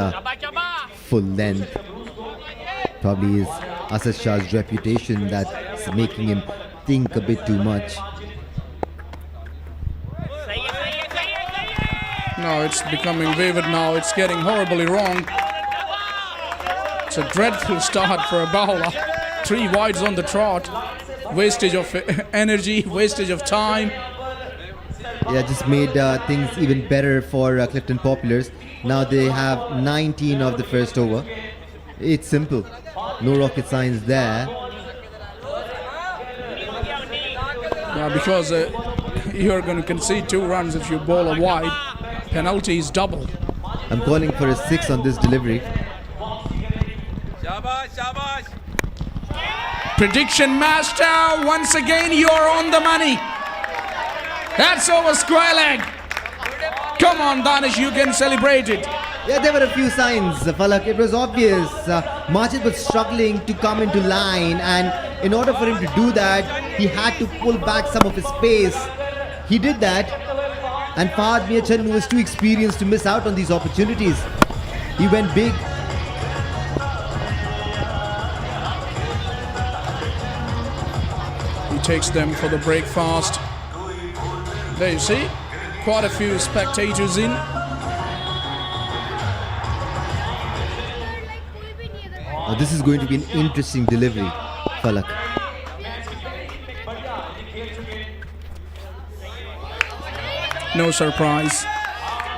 Speaker 8: full length. Probably is Asad Shah's reputation that's making him think a bit too much.
Speaker 5: No, it's becoming vivid now. It's getting horribly wrong. It's a dreadful start for a bowler. 3 wides on the trot. Wastage of energy, wastage of time.
Speaker 8: Yeah, just made things even better for Clifton Populars. Now they have 19 of the first over. It's simple. No rocket science there.
Speaker 5: Yeah, because you're going to concede 2 runs if you bowl a wide. Penalty is double.
Speaker 8: I'm calling for a 6 on this delivery.
Speaker 5: Prediction master, once again you're on the money. That's over square leg. Come on, Danish, you can celebrate it.
Speaker 8: Yeah, there were a few signs, Falak. It was obvious. Majid was struggling to come into line, and in order for him to do that, he had to pull back some of his pace. He did that, and Fahad Miachan was too experienced to miss out on these opportunities. He went big.
Speaker 5: He takes them for the breakfast. There you see, quite a few spectators in.
Speaker 8: This is going to be an interesting delivery, Falak.
Speaker 5: No surprise.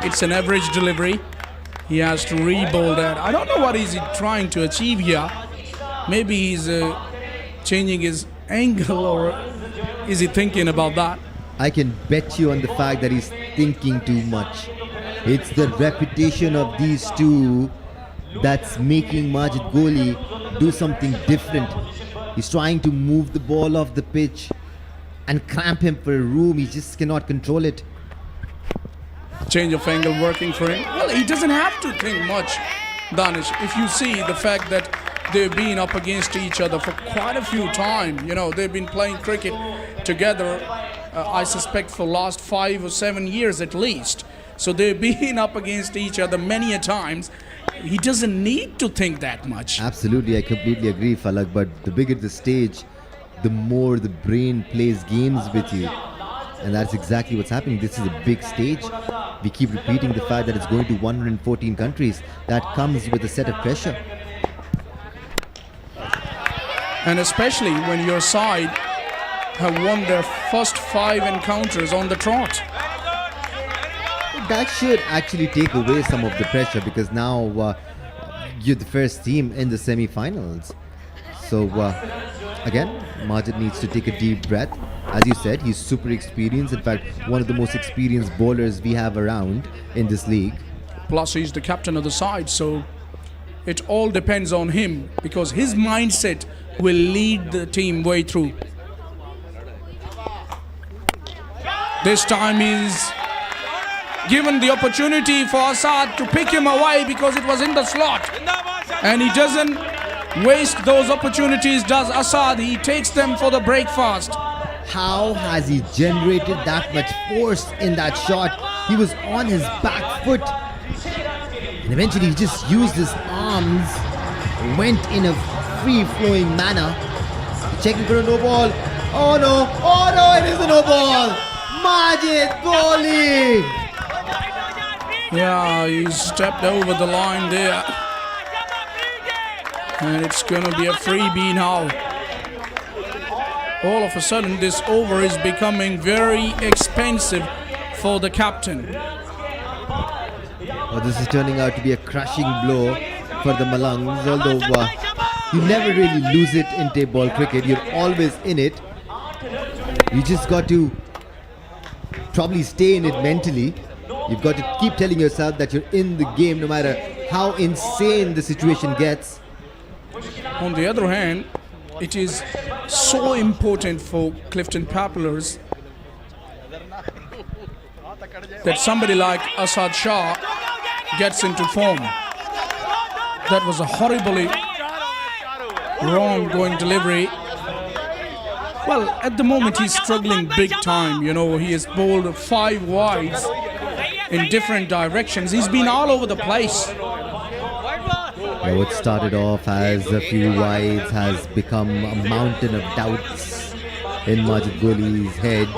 Speaker 5: It's an average delivery. He has to re-bowl that. I don't know what he's trying to achieve here. Maybe he's changing his angle, or is he thinking about that?
Speaker 8: I can bet you on the fact that he's thinking too much. It's the reputation of these two that's making Majid Goli do something different. He's trying to move the ball off the pitch and cramp him for a room. He just cannot control it.
Speaker 5: Change of angle working for him. Well, he doesn't have to think much, Danish. If you see the fact that they've been up against each other for quite a few times. They've been playing cricket together, I suspect, for last 5 or 7 years at least. So they've been up against each other many a times. He doesn't need to think that much.
Speaker 8: Absolutely, I completely agree, Falak. But the bigger the stage, the more the brain plays games with you. And that's exactly what's happening. This is a big stage. We keep repeating the fact that it's going to 114 countries. That comes with a set of pressure.
Speaker 5: And especially when your side have won their first 5 encounters on the trot.
Speaker 8: That should actually take away some of the pressure because now you're the first team in the semi-finals. So again, Majid needs to take a deep breath. As you said, he's super experienced. In fact, one of the most experienced bowlers we have around in this league.
Speaker 5: Plus, he's the captain of the side, so it all depends on him because his mindset will lead the team way through. This time he's given the opportunity for Asad to pick him away because it was in the slot. And he doesn't waste those opportunities, does Asad. He takes them for the breakfast.
Speaker 8: How has he generated that much force in that shot? He was on his back foot. And eventually he just used his arms, went in a free-flowing manner. Checking for a no ball. Oh no, it is a no ball. Majid goalie.
Speaker 5: Yeah, he stepped over the line there. And it's going to be a freebie now. All of a sudden, this over is becoming very expensive for the captain.
Speaker 8: Oh, this is turning out to be a crushing blow for the Malangs. Although you never really lose it in tape ball cricket. You're always in it. You just got to probably stay in it mentally. You've got to keep telling yourself that you're in the game no matter how insane the situation gets.
Speaker 5: On the other hand, it is so important for Clifton Populars that somebody like Asad Shah gets into form. That was a horribly wrong going delivery. Well, at the moment he's struggling big time. You know, he has bowled 5 wides in different directions. He's been all over the place.
Speaker 8: What started off as a few wides has become a mountain of doubts in Majid Goli's head.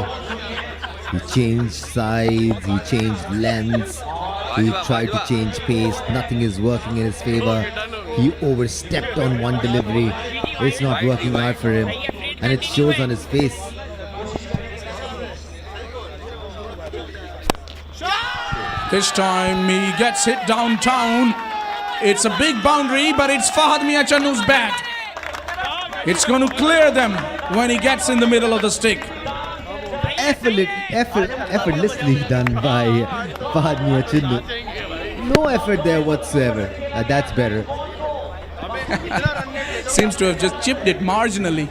Speaker 8: He changed sides, he changed lengths, he tried to change pace. Nothing is working in his favor. He overstepped on one delivery. It's not working out for him, and it shows on his face.
Speaker 5: This time he gets hit downtown. It's a big boundary, but it's Fahad Miachanu's bat. It's going to clear them when he gets in the middle of the stick.
Speaker 8: Effortlessly done by Fahad Miachanu. No effort there whatsoever. That's better.
Speaker 5: Seems to have just chipped it marginally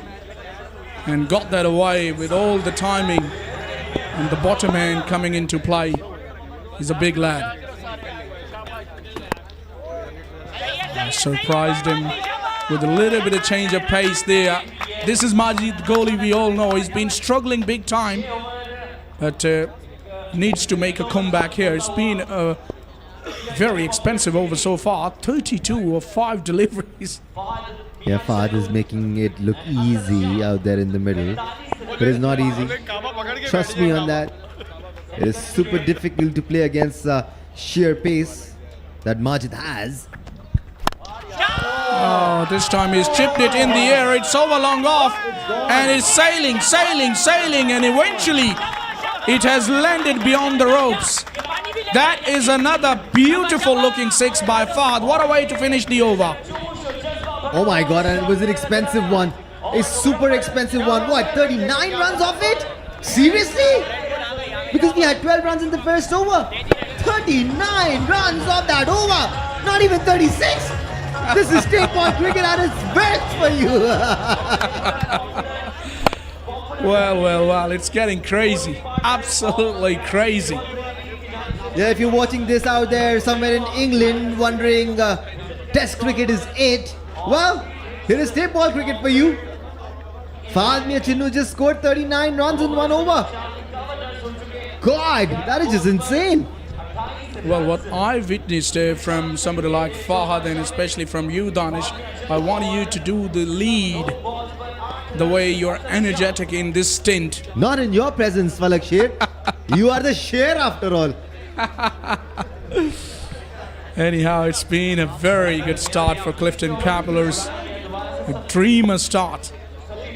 Speaker 5: and got that away with all the timing and the bottom hand coming into play. He's a big lad. Surprised him with a little bit of change of pace there. This is Majid Goli, we all know. He's been struggling big time, but needs to make a comeback here. It's been a very expensive over so far. 32 of 5 deliveries.
Speaker 8: Yeah, Fahad is making it look easy out there in the middle, but it's not easy. Trust me on that. It is super difficult to play against sheer pace that Majid has.
Speaker 5: Oh, this time he's chipped it in the air. It's over long off, and it's sailing, and eventually it has landed beyond the ropes. That is another beautiful looking 6 by Fahad. What a way to finish the over.
Speaker 8: Oh my god, and it was an expensive one. A super expensive one. What, 39 runs off it? Seriously? Because we had 12 runs in the first over. 39 runs off that over. Not even 36. This is tape ball cricket at its best for you.
Speaker 5: Well, it's getting crazy. Absolutely crazy.
Speaker 8: Yeah, if you're watching this out there somewhere in England wondering Test cricket is it, well, here is tape ball cricket for you. Fahad Miachinu just scored 39 runs in 1 over. God, that is just insane.
Speaker 5: Well, what I witnessed from somebody like Fahad and especially from you, Danish, I want you to do the lead the way you're energetic in this stint.
Speaker 8: Not in your presence, Falak Sher. You are the Sher after all.
Speaker 5: Anyhow, it's been a very good start for Clifton Capitals. A dreamer start.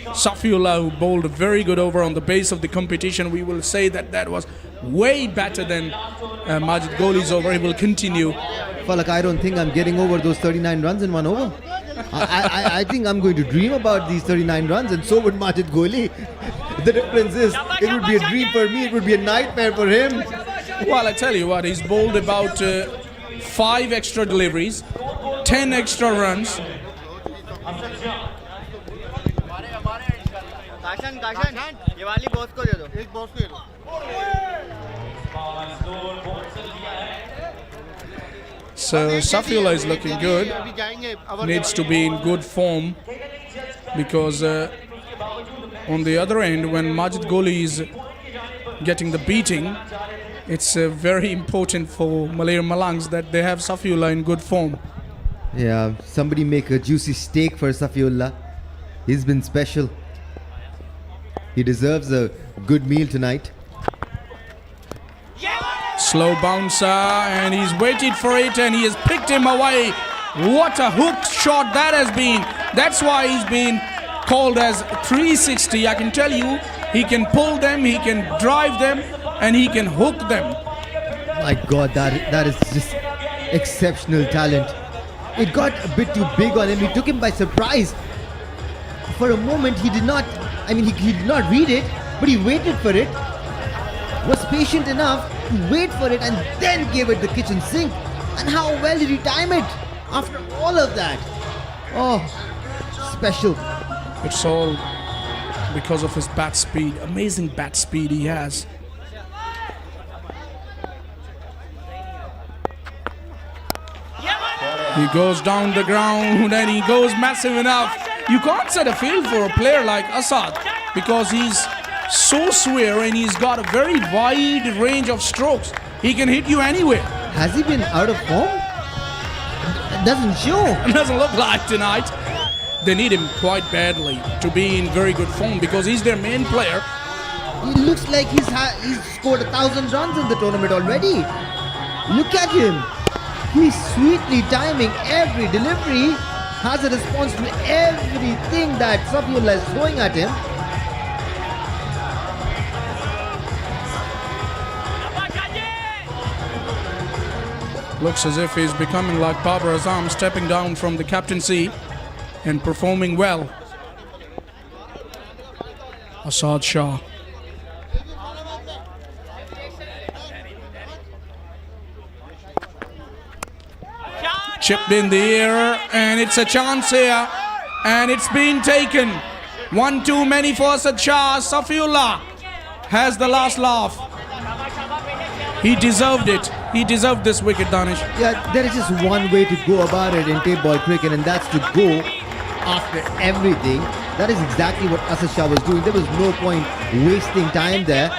Speaker 5: Safiullah, who bowled a very good over on the base of the competition. We will say that that was way better than Majid Gholi's over. He will continue.
Speaker 8: Falak, I don't think I'm getting over those 39 runs in one over. I think I'm going to dream about these 39 runs, and so would Majid Gholi. The difference is, it would be a dream for me, it would be a nightmare for him.
Speaker 5: Well, I tell you what, he's bowled about 5 extra deliveries, 10 extra runs. So Safiullah is looking good. Needs to be in good form, because on the other end, when Majid Gholi is getting the beating, it's very important for Malir Malangs that they have Safiullah in good form.
Speaker 8: Yeah, somebody make a juicy steak for Safiullah. He's been special. He deserves a good meal tonight.
Speaker 5: Slow bouncer, and he's waited for it, and he has picked him away. What a hook shot that has been. That's why he's been called as 360. I can tell you, he can pull them, he can drive them, and he can hook them.
Speaker 8: My God, that is just exceptional talent. It got a bit too big on him. He took him by surprise. For a moment, he did not read it, but he waited for it, was patient enough to wait for it, and then gave it the kitchen sink. And how well did he time it after all of that? Oh, special.
Speaker 5: It's all because of his bat speed. Amazing bat speed he has. He goes down the ground and he goes massive enough. You can't set a field for a player like Asad, because he's so square and he's got a very wide range of strokes. He can hit you anywhere.
Speaker 8: Has he been out of form? It doesn't show.
Speaker 5: It doesn't look like tonight. They need him quite badly to be in very good form, because he's their main player.
Speaker 8: He looks like he's scored 1,000 runs in the tournament already. Look at him. He's sweetly timing every delivery, has a response to everything that Safiullah is throwing at him.
Speaker 5: Looks as if he's becoming like Babar Azam, stepping down from the captaincy and performing well. Asad Shah. Chipped in the air, and it's a chance here, and it's been taken. One too many for Asad Shah. Safiullah has the last laugh. He deserved it. He deserved this wicket, Danish.
Speaker 8: Yeah, there is just one way to go about it in tape ball cricket, and that's to go after everything. That is exactly what Asad Shah was doing. There was no point wasting time there.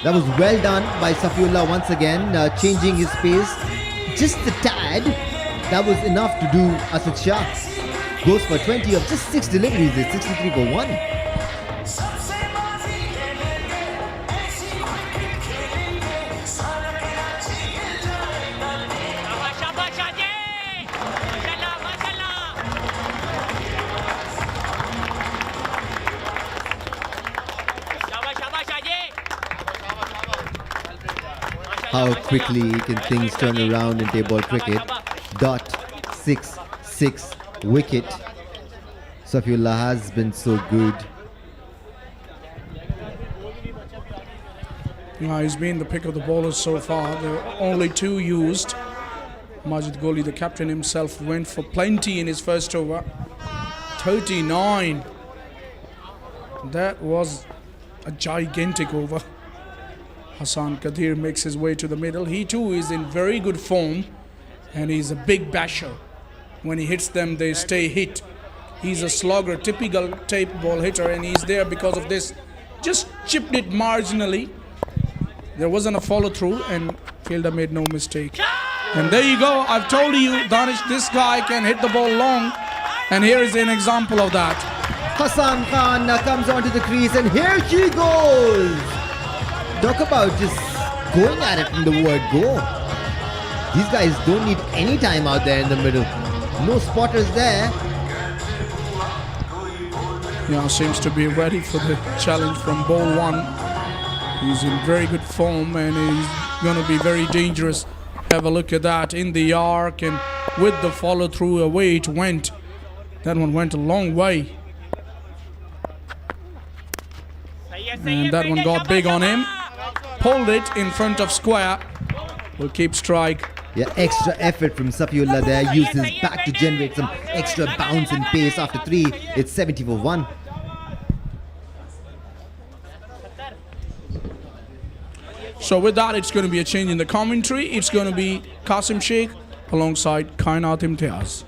Speaker 8: That was well done by Safiullah once again, changing his pace just a tad. That was enough to do Asad Shah. Goes for 20 of just 6 deliveries. It's 63 for 1. How quickly can things turn around in table cricket. .66 wicket. Safiullah has been so good.
Speaker 5: Yeah, he's been the pick of the bowlers so far. There are only 2 used. Majid Gholi, the captain himself, went for plenty in his first over. 39. That was a gigantic over. Hassan Kadir makes his way to the middle. He too is in very good form, and he's a big basher. When he hits them, they stay hit. He's a slogger, typical tape ball hitter, and he's there because of this. Just chipped it marginally. There wasn't a follow through, and fielder made no mistake. And there you go. I've told you, Danish, this guy can hit the ball long, and here is an example of that.
Speaker 8: Hassan Khan comes onto the crease, and here she goes. Talk about just going at it from the word go. These guys don't need any time out there in the middle. No spotters there.
Speaker 5: seems to be ready for the challenge from ball one. He's in very good form and he's going to be very dangerous. Have a look at that in the arc and with the follow through, away it went. That one went a long way. And that one got big on him. Pulled it in front of square. Will keep strike.
Speaker 8: Yeah, extra effort from Safiullah there. Used his back to generate some extra bounce and pace after 3. It's 70 for 1.
Speaker 5: So with that, it's going to be a change in the commentary. It's going to be Qasim Sheikh alongside Kainat Imtiaz.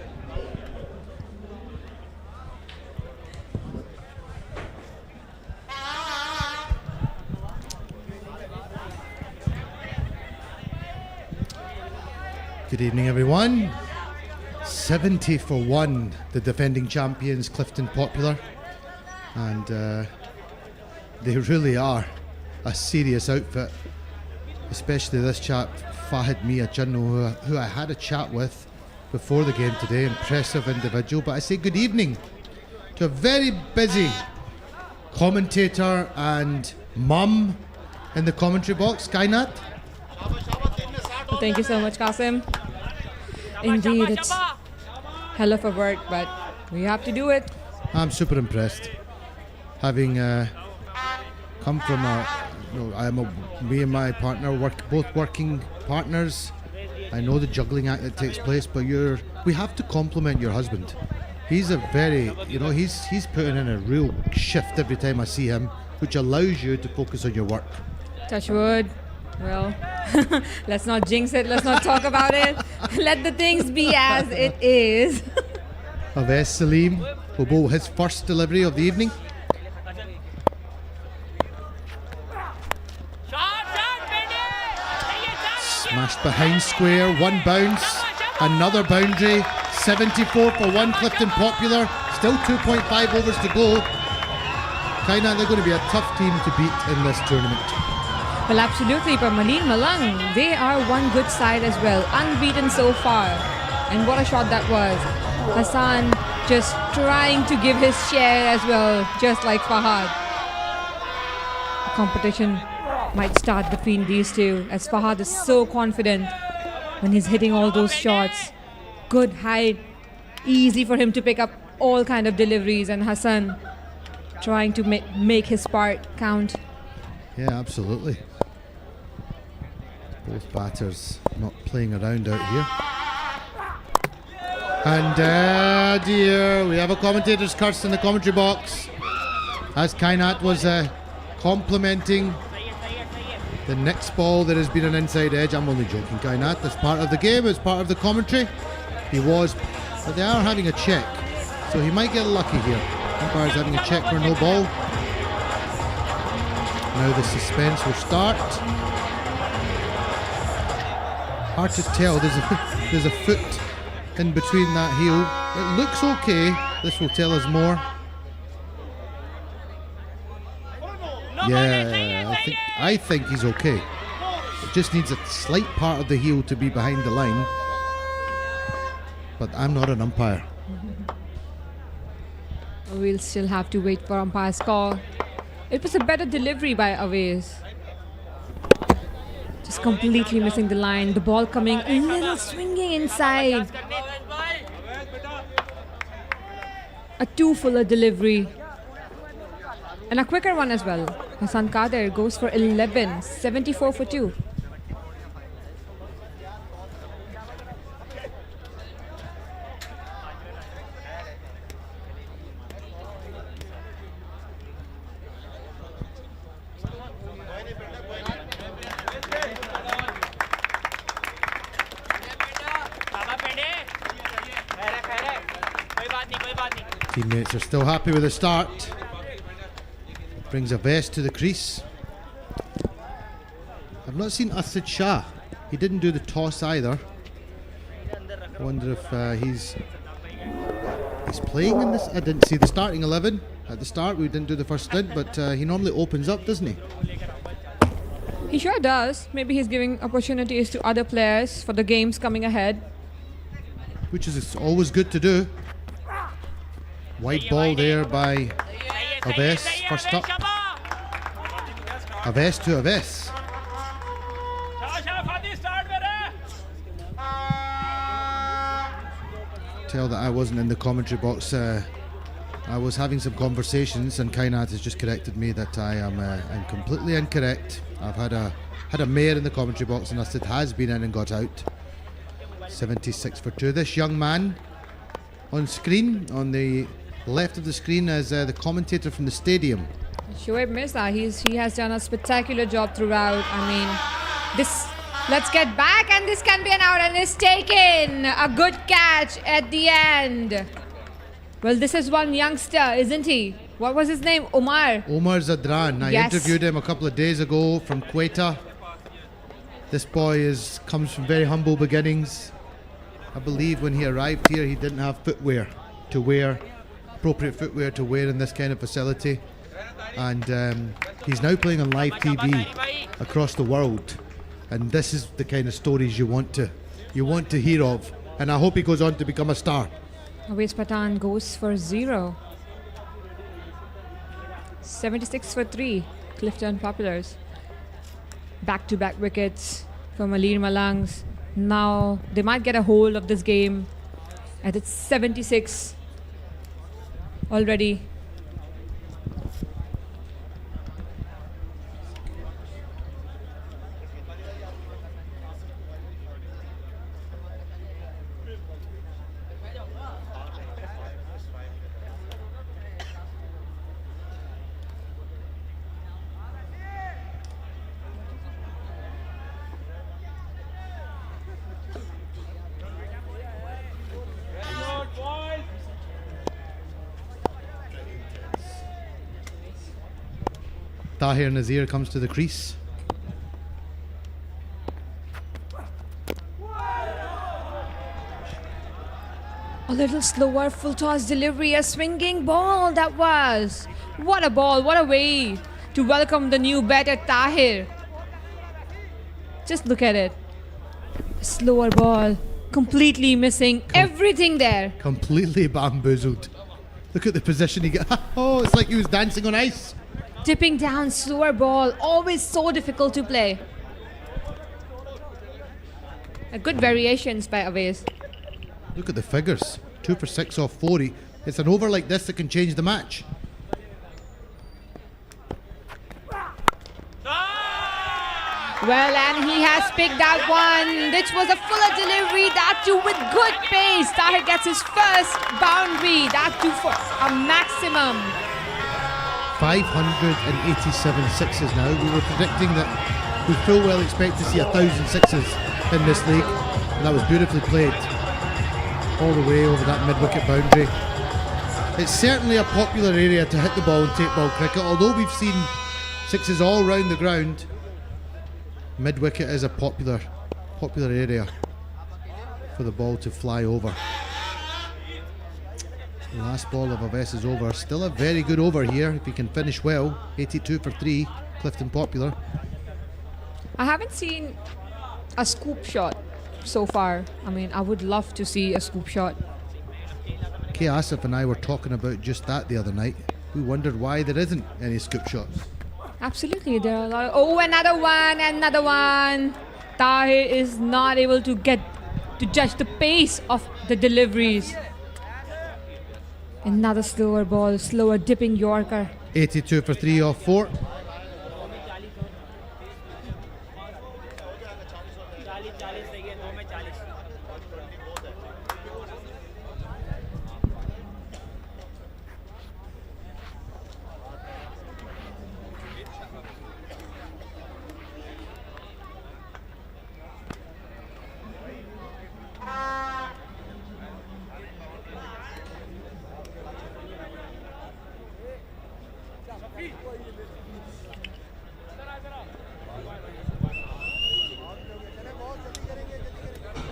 Speaker 9: Good evening, everyone. 70 for 1, the defending champions, Clifton Popular. And they really are a serious outfit, especially this chap, Fahad Mia Janno, who I had a chat with before the game today. Impressive individual. But I say good evening to a very busy commentator and mum in the commentary box, Kainat.
Speaker 2: Well, thank you so much, Qasim. Indeed, it's hell of a work, but we have to do it.
Speaker 9: I'm super impressed. Having come from me and my partner both working partners. I know the juggling act that takes place, but we have to compliment your husband. He's a very, he's putting in a real shift every time I see him, which allows you to focus on your work.
Speaker 2: Touch wood. Well, let's not jinx it. Let's not talk about it. Let the things be as it is.
Speaker 9: Aves Salim will bowl his first delivery of the evening. Smashed behind square, one bounce, another boundary. 74 for 1, Clifton Popular. Still 2.5 overs to go. Kinda, they're going to be a tough team to beat in this tournament.
Speaker 2: Well, absolutely, but Malir Malangs, they are one good side as well, unbeaten so far. And what a shot that was. Hassan just trying to give his share as well, just like Fahad. The competition might start between these two, as Fahad is so confident when he's hitting all those shots. Good height, easy for him to pick up all kind of deliveries, and Hassan trying to make his part count.
Speaker 9: Yeah, absolutely. Both batters not playing around out here. And dear, we have a commentator's curse in the commentary box, as Kainat was complimenting the next ball. There has been an inside edge. I'm only joking, Kainat. That's part of the game, it's part of the commentary. He was, but they are having a check, so he might get lucky here. Umpire's having a check for no ball. Now the suspense will start. Hard to tell. There's a foot in between that heel. It looks okay. This will tell us more. Yeah, I think he's okay. It just needs a slight part of the heel to be behind the line. But I'm not an umpire.
Speaker 2: We'll still have to wait for umpire's call. It was a better delivery by Aves. Just completely missing the line. The ball coming a little swinging inside. A two-fuller delivery. And a quicker one as well. Hassan Kader goes for 11, 74 for 2.
Speaker 9: Teammates are still happy with the start. Brings a vest to the crease. I've not seen Asad Shah. He didn't do the toss either. I wonder if he's playing in this. I didn't see the starting 11 at the start. We didn't do the first stint, but he normally opens up, doesn't he?
Speaker 2: He sure does. Maybe he's giving opportunities to other players for the games coming ahead.
Speaker 9: Which is always good to do. Wide ball there by Aves. First up. Aves to Aves. Tell that I wasn't in the commentary box. I was having some conversations, and Kainat has just corrected me that I'm completely incorrect. I've had a mare in the commentary box, and I said has been in and got out. 76 for 2. This young man on screen, on the left of the screen, is the commentator from the stadium.
Speaker 2: Shoaib Mirza, he has done a spectacular job throughout. I mean, this. Let's get back, and this can be an out, and it's taken. A good catch at the end. Well, this is one youngster, isn't he? What was his name? Omar
Speaker 9: Zadran. I interviewed him a couple of days ago from Quetta. This boy comes from very humble beginnings. I believe when he arrived here, he didn't have footwear to wear, appropriate footwear to wear in this kind of facility. And he's now playing on live TV across the world. And this is the kind of stories you want to hear of. And I hope he goes on to become a star.
Speaker 2: Awais Pathan goes for 0. 76 for 3. Clifton Populars. Back-to-back wickets for Malir Malangs. Now they might get a hold of this game. And it's 76 already.
Speaker 9: Tahir Nazir comes to the crease.
Speaker 2: A little slower, full toss delivery, a swinging ball that was. What a ball, what a way to welcome the new batter Tahir. Just look at it. Slower ball, completely missing everything there.
Speaker 9: Completely bamboozled. Look at the position he got. Oh, it's like he was dancing on ice.
Speaker 2: Tipping down, slower ball, always so difficult to play. Good variations by Awais.
Speaker 9: Look at the figures. 2 for 6 off 40. It's an over like this that can change the match.
Speaker 2: Well, and he has picked that one, which was a fuller delivery, that too with good pace. Tahir gets his first boundary, that too for a maximum.
Speaker 9: 587 sixes now. We were predicting that we full well expect to see 1,000 sixes in this league, and that was beautifully played all the way over that mid-wicket boundary. It's certainly a popular area to hit the ball in tape ball cricket, although we've seen sixes all round the ground. Mid-wicket is a popular area for the ball to fly over. The last ball of Aves is over. Still a very good over here if he can finish well. 82 for 3, Clifton Popular.
Speaker 2: I haven't seen a scoop shot so far. I mean, I would love to see a scoop shot.
Speaker 9: K. Asif and I were talking about just that the other night. We wondered why there isn't any scoop shots.
Speaker 2: Absolutely, there are a lot of... Oh, another one. Tahir is not able to get to judge the pace of the deliveries. Another slower ball, slower dipping Yorker.
Speaker 9: 82 for 3 off 4.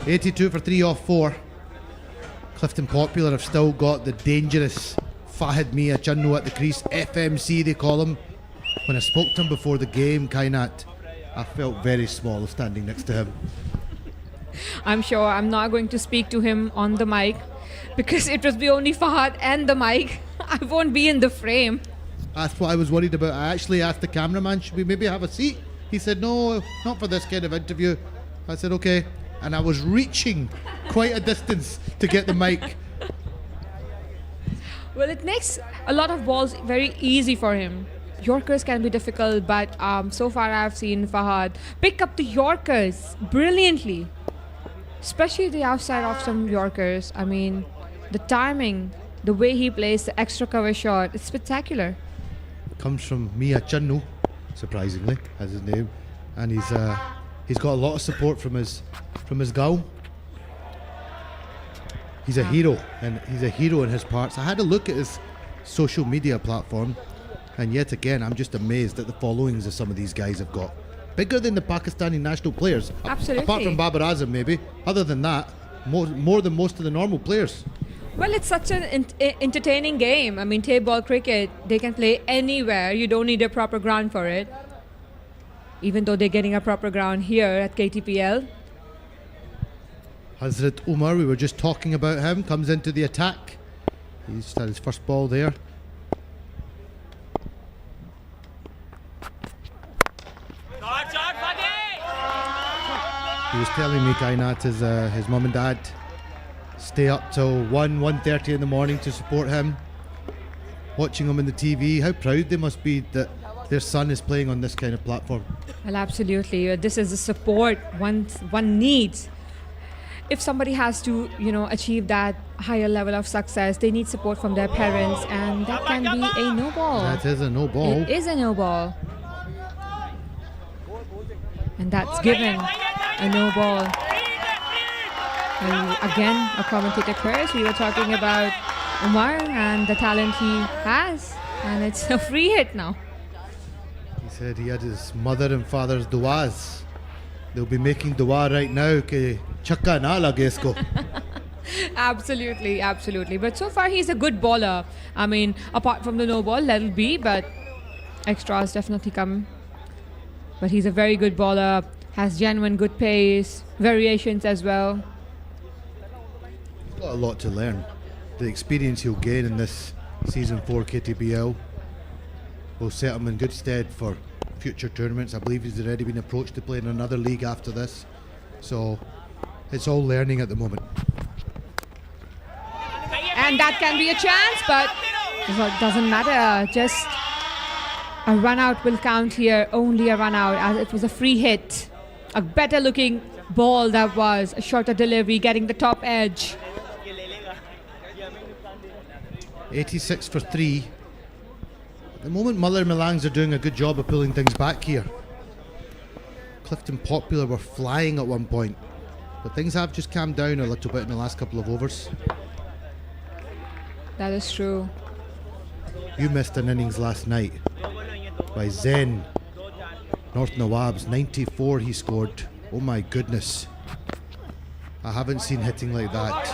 Speaker 9: .82 for 3 off 4. Clifton Popular have still got the dangerous Fahid Mia Channo at the crease. FMC they call him. When I spoke to him before the game, Kainat, I felt very small standing next to him.
Speaker 2: I'm sure I'm not going to speak to him on the mic. because it was be only Fahad and the mic. I won't be in the frame.
Speaker 9: That's what I was worried about. I actually asked the cameraman, should we maybe have a seat? He said, no, not for this kind of interview. I said, okay. And I was reaching quite a distance to get the mic.
Speaker 2: Well, it makes a lot of balls very easy for him. Yorkers can be difficult, but so far I've seen Fahad pick up the Yorkers brilliantly. Especially the outside of some Yorkers. I mean, the timing, the way he plays the extra cover shot, it's spectacular.
Speaker 9: Comes from Mia Channu, surprisingly, as his name. And he's got a lot of support from his gal. He's a hero, and he's a hero in his parts. I had a look at his social media platform, and yet again, I'm just amazed at the followings that some of these guys have got. Bigger than the Pakistani national players.
Speaker 2: Absolutely.
Speaker 9: Apart from Badar Expo maybe. Other than that, more than most of the normal players.
Speaker 2: Well, it's such an entertaining game. I mean, tape ball cricket, they can play anywhere. You don't need a proper ground for it. Even though they're getting a proper ground here at KTPL.
Speaker 9: Hazrat Umar, we were just talking about him, comes into the attack. He's had his first ball there. He was telling me, Kainat, his mum and dad stay up till 1:30 in the morning to support him, watching him on the TV. How proud they must be that their son is playing on this kind of platform.
Speaker 2: Well, absolutely. This is the support one needs. If somebody has to, achieve that higher level of success, they need support from their parents, and that can be a no ball.
Speaker 9: That is a no ball.
Speaker 2: It is a no ball. And that's given a no ball. And again, a commentator curse. We were talking about Umar and the talent he has, and it's a free hit now.
Speaker 9: He said he had his mother and father's duas. They'll be making dua right now ke chakka na lage isko.
Speaker 2: Absolutely, absolutely. But so far he's a good bowler. I mean, apart from the no ball, let it be, but extras definitely come. But he's a very good bowler, has genuine good pace, variations as well.
Speaker 9: He's got a lot to learn. The experience he'll gain in this season 4 KTPL will set him in good stead for future tournaments. I believe he's already been approached to play in another league after this. So it's all learning at the moment.
Speaker 2: And that can be a chance, but it doesn't matter. Just a run out will count here, only a run out, as it was a free hit. A better looking ball that was, a shorter delivery, getting the top edge.
Speaker 9: 86 for 3. At the moment, Malir Malangs are doing a good job of pulling things back here. Clifton Popular were flying at one point, but things have just calmed down a little bit in the last couple of overs.
Speaker 2: That is true.
Speaker 9: You missed an innings last night by Zen. North Nawab's 94 he scored. Oh my goodness. I haven't seen hitting like that.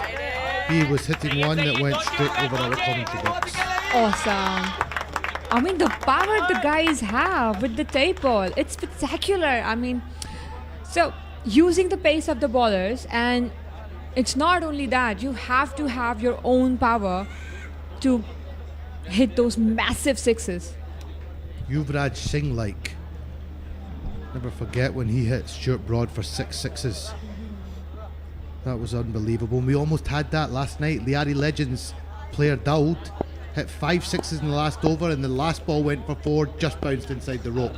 Speaker 9: He was hitting one that went straight over our commentary box.
Speaker 2: Awesome. I mean, the power the guys have with the tape ball, it's spectacular. I mean, so using the pace of the bowlers, and it's not only that, you have to have your own power to hit those massive sixes.
Speaker 9: Yuvraj Singh like. Never forget when he hit Stuart Broad for 6 sixes. That was unbelievable. And we almost had that last night. Liari Legends player Daoud hit 5 sixes in the last over, and the last ball went for 4, just bounced inside the rope.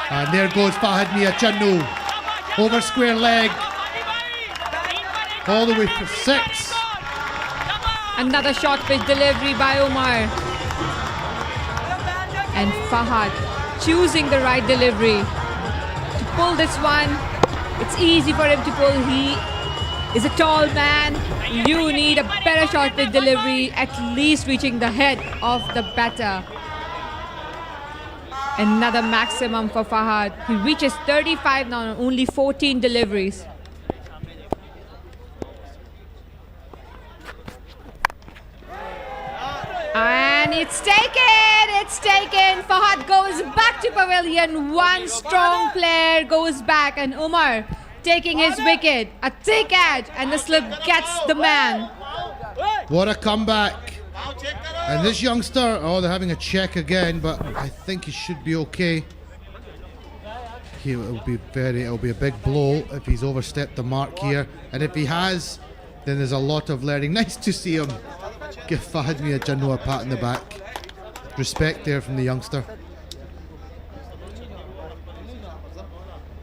Speaker 9: And there goes Fahad Mia Channu. Over square leg. All the way for 6.
Speaker 2: Another short pitch delivery by Omar. And Fahad choosing the right delivery to pull this one. It's easy for him to pull. He is a tall man. You need a better short pitch delivery, at least reaching the head of the batter. Another maximum for Fahad. He reaches 35 now, only 14 deliveries. And it's taken. Fahad goes back to pavilion. One strong player goes back, and Umar taking his wicket. A thick edge, and the slip gets the man.
Speaker 9: What a comeback. And this youngster, oh, they're having a check again, but I think he should be okay. It'll be a big blow if he's overstepped the mark here. And if he has, then there's a lot of learning. Nice to see him give Fahad Mia Jannu a pat in the back. Respect there from the youngster.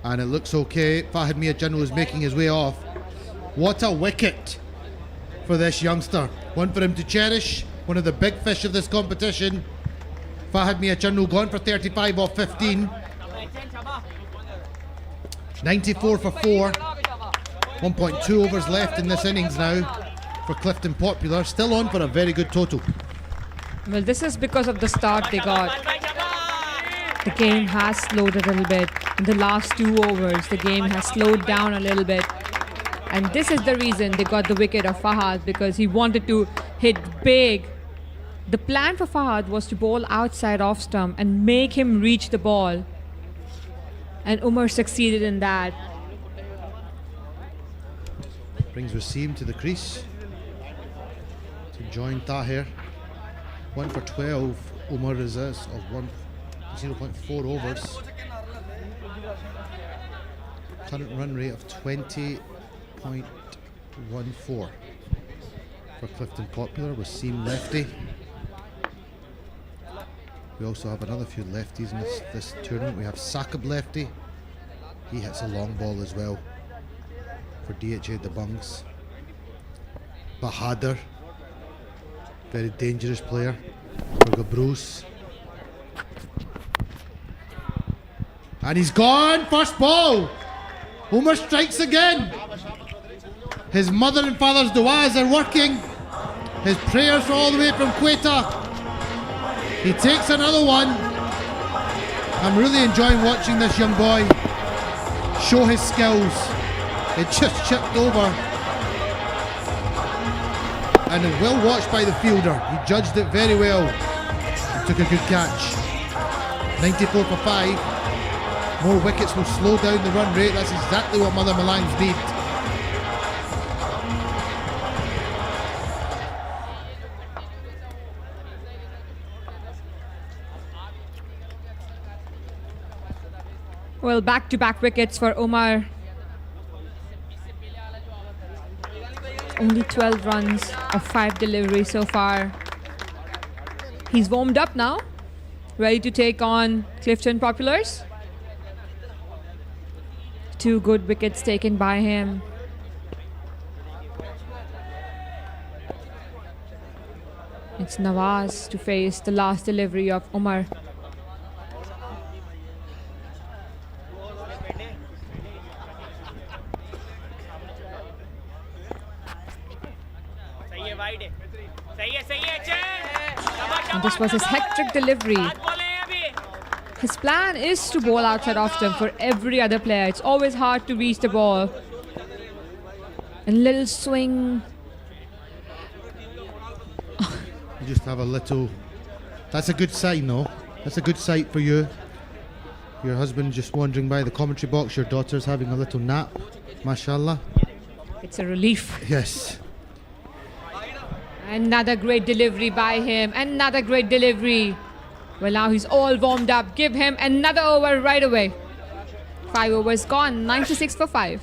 Speaker 9: And it looks okay. Fahad Mia Jannu is making his way off. What a wicket for this youngster. One for him to cherish. One of the big fish of this competition. Fahad Mia Jannu gone for 35 off 15. 94 for 4. 1.2 overs left in this innings now for Clifton Popular. Still on for a very good total.
Speaker 2: Well, this is because of the start they got. The game has slowed a little bit. In the last 2 overs, the game has slowed down a little bit. And this is the reason they got the wicket of Fahad, because he wanted to hit big. The plan for Fahad was to bowl outside off stump and make him reach the ball. And Umar succeeded in that.
Speaker 9: Brings Wasim to the crease to join Tahir. 1 for 12. Umar is of 0.4 overs. Current run rate of 20.14 for Clifton Popular. Wasim lefty. We also have another few lefties in this tournament. We have Sakab lefty. He hits a long ball as well for DHA the Bungs. Bahadur, very dangerous player for Gabroos. And he's gone, first ball. Umar strikes again. His mother and father's du'as are working. His prayers are all the way from Quetta. He takes another one. I'm really enjoying watching this young boy show his skills. It just chipped over. And well watched by the fielder. He judged it very well. He took a good catch. 94 for 5. More wickets will slow down the run rate. That's exactly what Malir Malangs need.
Speaker 2: Well, back-to-back wickets for Umar. Only 12 runs of 5 deliveries so far. He's warmed up now, ready to take on Clifton Populars. 2 good wickets taken by him. It's Nawaz to face the last delivery of Umar. And this was his hectic delivery. His plan is to bowl outside off stump for every other player. It's always hard to reach the ball. A little swing.
Speaker 9: You just have a little. That's a good sign, though. That's a good sight for you. Your husband just wandering by the commentary box. Your daughter's having a little nap. MashaAllah.
Speaker 2: It's a relief.
Speaker 9: Yes.
Speaker 2: Another great delivery by him. Another great delivery. Well, now he's all warmed up. Give him another over right away. 5 overs gone. 96 for 5.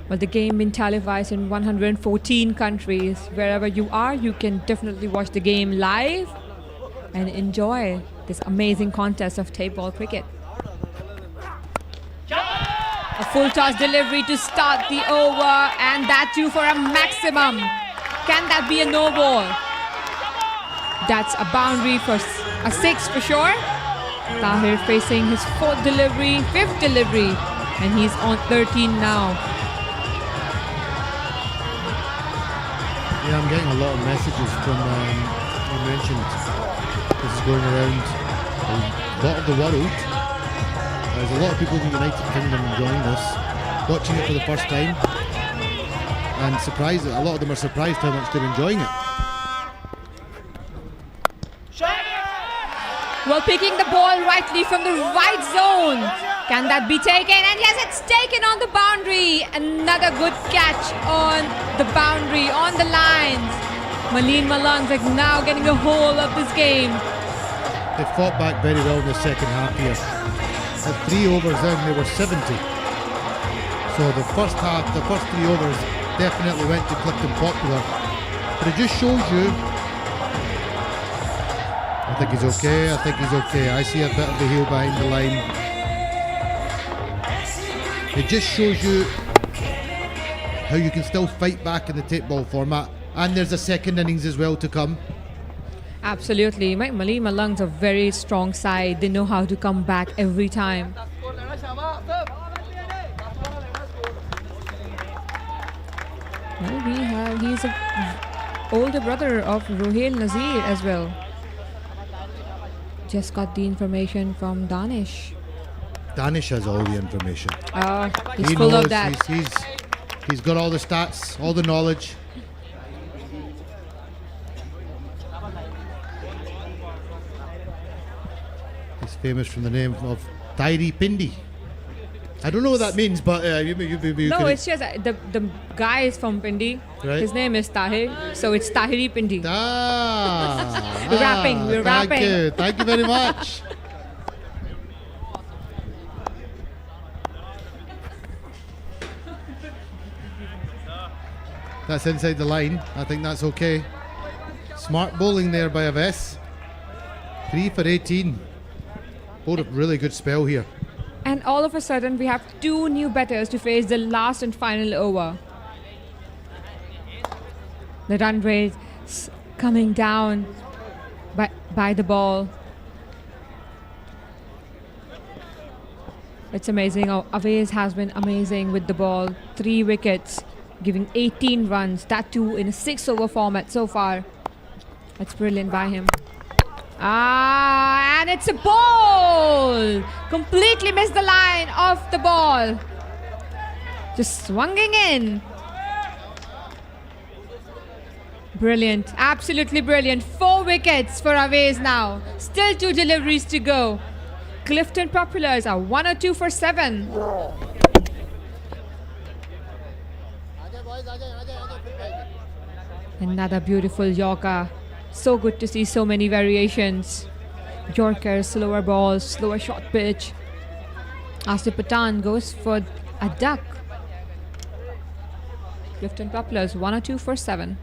Speaker 2: Well, the game been televised in 114 countries. Wherever you are, you can definitely watch the game live and enjoy. this amazing contest of tape ball cricket. A full toss delivery to start the over, and that too for a maximum. Can that be a no ball? That's a boundary for a 6 for sure. Tahir facing his 4th delivery, 5th delivery, and he's on 13 now.
Speaker 9: Yeah, I'm getting a lot of messages from, you mentioned, this is going around a lot of the world. There's a lot of people in the United Kingdom enjoying this, watching it for the first time, and surprised, a lot of them are surprised how much they're enjoying it.
Speaker 2: Well, picking the ball rightly from the right zone. Can that be taken? And yes, it's taken on the boundary. Another good catch on the boundary, on the lines. Malir Malangs is now getting a hold of this game.
Speaker 9: They fought back very well in the second half here. At 3 overs in, they were 70. So the first half, the first 3 overs definitely went to Clifton Popular. But it just shows you, I think he's okay, I think he's okay. I see a bit of the heel behind the line. It just shows you how you can still fight back in the tape ball format. And there's a second innings as well to come.
Speaker 2: Absolutely. Malir Malangs a very strong side. They know how to come back every time. Well, he's an older brother of Rohil Nazir as well. Just got the information from Danish.
Speaker 9: Danish has all the information.
Speaker 2: He's
Speaker 9: He
Speaker 2: full
Speaker 9: knows,
Speaker 2: of that.
Speaker 9: He's got all the stats, all the knowledge. He's famous from the name of Tahiri Pindi. I don't know what that means, but you
Speaker 2: No, it's just the guy is from Pindi.
Speaker 9: Right.
Speaker 2: His name is Tahir, so it's Tahiri Pindi.
Speaker 9: We're
Speaker 2: rapping, we're rapping.
Speaker 9: Thank you very much. That's inside the line. I think that's okay. Smart bowling there by Aves. 3 for 18. Bowled a really good spell here.
Speaker 2: And all of a sudden, we have 2 new batters to face the last and final over. The run rate coming down by the ball. It's amazing. Aves has been amazing with the ball. 3 wickets, giving 18 runs. That too in a 6-over format so far. That's brilliant by him. And it's a ball! Completely missed the line of the ball. Just swinging in. Brilliant, absolutely brilliant. 4 wickets for Aves now. Still 2 deliveries to go. Clifton Populars are 102 for 7. Another beautiful Yorker. So good to see so many variations. Yorker, slower balls, slower short pitch. Asif Patan goes for a duck. Clifton Populars 102 for 7.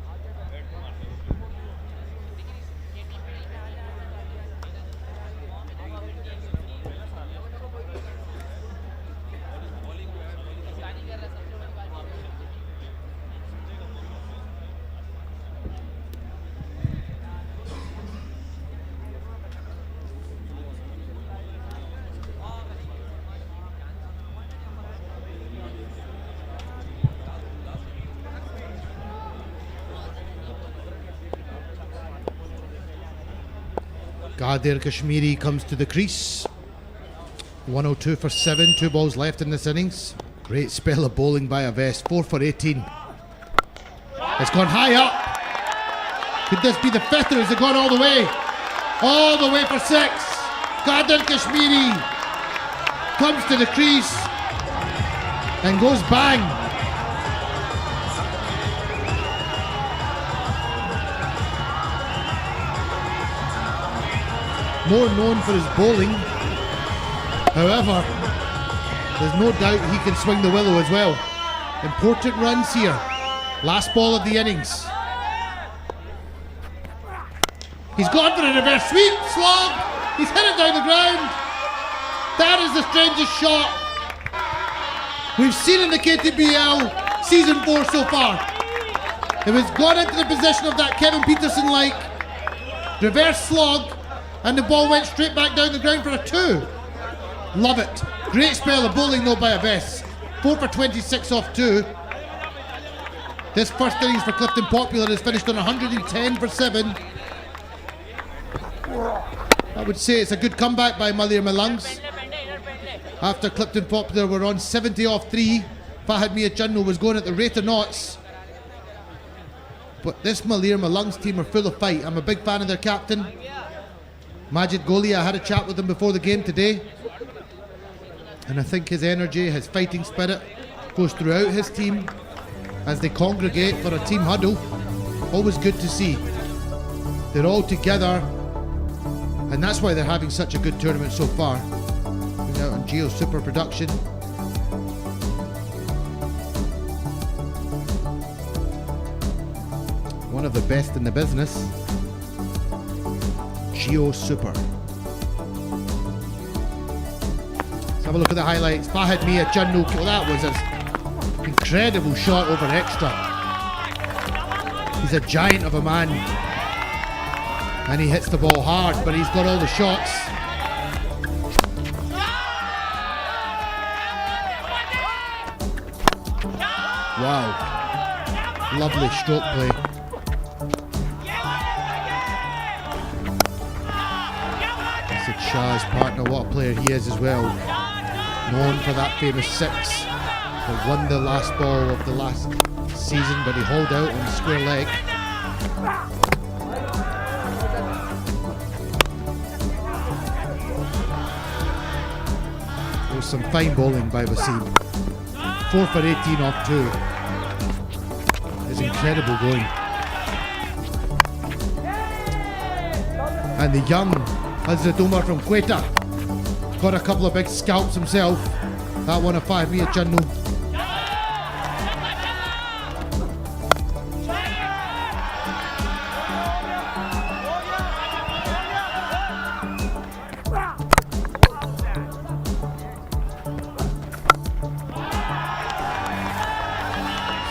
Speaker 9: Badar Kashmiri comes to the crease. 102 for 7, 2 balls left in this innings. Great spell of bowling by Aves, 4 for 18. It's gone high up. Could this be the 5th, or has it gone all the way? All the way for 6. Badar Kashmiri comes to the crease and goes bang. More known for his bowling. However, there's no doubt he can swing the willow as well. Important runs here. Last ball of the innings. He's gone for a reverse sweep. Slog. He's hit it down the ground. That is the strangest shot we've seen in the KTPL season 4 so far. It was gone into the position of that Kevin Peterson-like reverse slog, and the ball went straight back down the ground for a 2. Love it. Great spell of bowling though by Abbas. 4 for 26 off 2. This first innings for Clifton Popular is finished on 110 for 7. I would say it's a good comeback by Malir Malangs. After Clifton Popular were on 70 off 3, Fahad Mia Channu was going at the rate of knots. But this Malir Malangs team are full of fight. I'm a big fan of their captain, Majid Goli. I had a chat with him before the game today, and I think his energy, his fighting spirit goes throughout his team as they congregate for a team huddle. Always good to see. They're all together, and that's why they're having such a good tournament so far. We're out on Geo Super production. One of the best in the business, Geo Super. Let's have a look at the highlights. Fahad Mia Channu, well, that was an incredible shot over extra. He's a giant of a man, and he hits the ball hard, but he's got all the shots. Wow, lovely stroke play. Shah's partner, what a player he is as well. Known for that famous 6 that won the last ball of the last season, but he hauled out on the square leg. There was some fine bowling by Wasim. 4 for 18 off 2. It's incredible going. And the young Hazrat Umar from Quetta got a couple of big scalps himself. That one of 5 Mia Channu.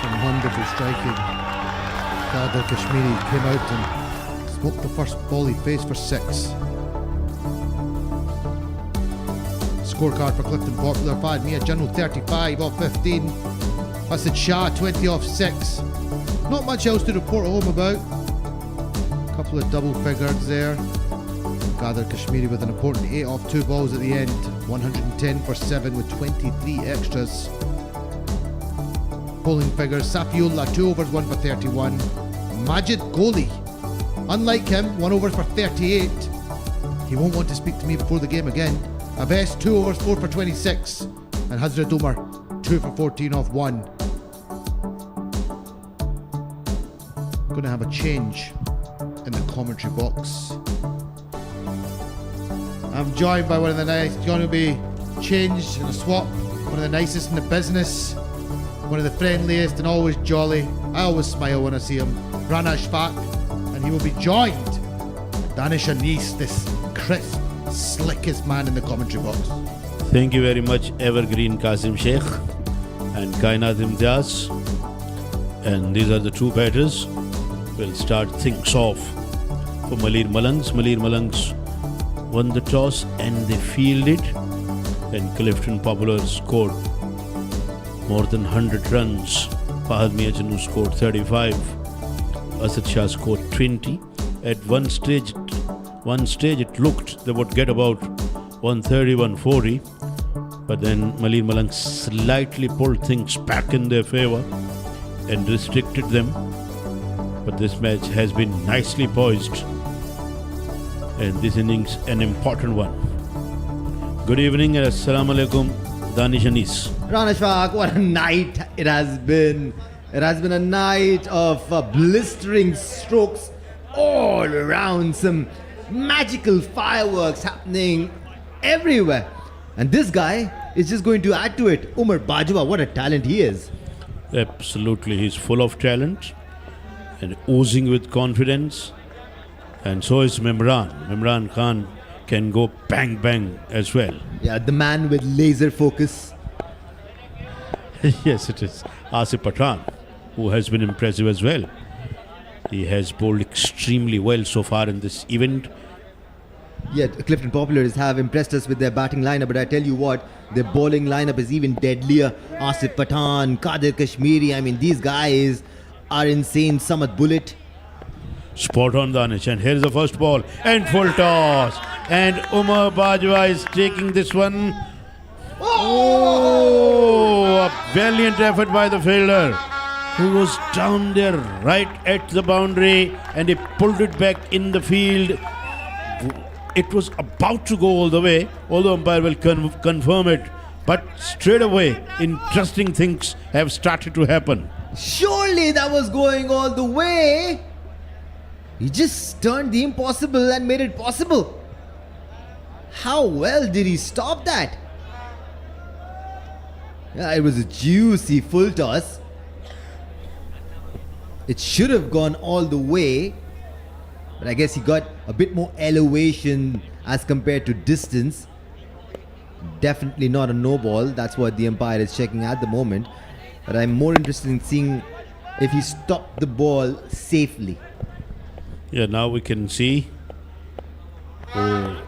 Speaker 9: Some wonderful striking. Badar Kashmiri came out and smoked the first ball he faced for 6. Scorecard for Clifton Popular, Fahad Mia Channu 35 off 15. Asad Shah 20 off 6. Not much else to report home about. A couple of double figures there. Badar Kashmiri with an important 8 off 2 balls at the end. 110 for 7 with 23 extras. Bowling figures, Safiullah 2 overs 1 for 31. Majid Goli, unlike him, 1 over for 38. He won't want to speak to me before the game again. Abbas 2 overs 4 for 26, and Hazrat Umar 2 for 14 off 1. Going to have a change in the commentary box. I'm joined by one of the nice, going to be changed in a swap, one of the nicest in the business, one of the friendliest and always jolly. I always smile when I see him. Rana Ashfaq, and he will be joined by Danish Anis, this crisp, slickest man in the commentary box.
Speaker 10: Thank you very much, Evergreen Qasim Sheikh and Kainat Imtiaz. And these are the two batters. We'll start things off for Malir Malangs. Malir Malangs won the toss and they fielded, and Clifton Popular scored more than 100 runs. Fahad Mia Channu scored 35. Asad Shah scored 20. At one stage it looked they would get about 130, 140, but then Malir Malangs slightly pulled things back in their favor and restricted them. But this match has been nicely poised, and this innings an important one. Good evening and Assalamu Alaikum, Danish Anis.
Speaker 8: Rana Ashfaq, what a night it has been. It has been a night of blistering strokes all around, some magical fireworks happening everywhere. And this guy is just going to add to it. Umar Bajwa, what a talent he is.
Speaker 10: Absolutely, he's full of talent and oozing with confidence. And so is Memran Khan, can go bang bang as well.
Speaker 8: Yeah, the man with laser focus.
Speaker 10: Yes, it is Asif Pathan, who has been impressive as well. He has bowled extremely well so far in this event.
Speaker 8: Yeah, Clifton Populars have impressed us with their batting lineup, but I tell you what, their bowling lineup is even deadlier. Asif Pathan, Qadir Kashmiri, I mean, these guys are insane. Samad Bullet.
Speaker 10: Spot on, Danish. And here's the first ball. And full toss. And Umar Bajwa is taking this one. Oh, a valiant effort by the fielder, who was down there right at the boundary, and he pulled it back in the field. It was about to go all the way, although umpire will confirm it. But straight away, interesting things have started to happen.
Speaker 8: Surely that was going all the way. He just turned the impossible and made it possible. How well did he stop that? Yeah, it was a juicy full toss. It should have gone all the way, but I guess he got a bit more elevation as compared to distance. Definitely not a no ball. That's what the umpire is checking at the moment. But I'm more interested in seeing if he stopped the ball safely.
Speaker 10: Yeah, now we can see. Oh,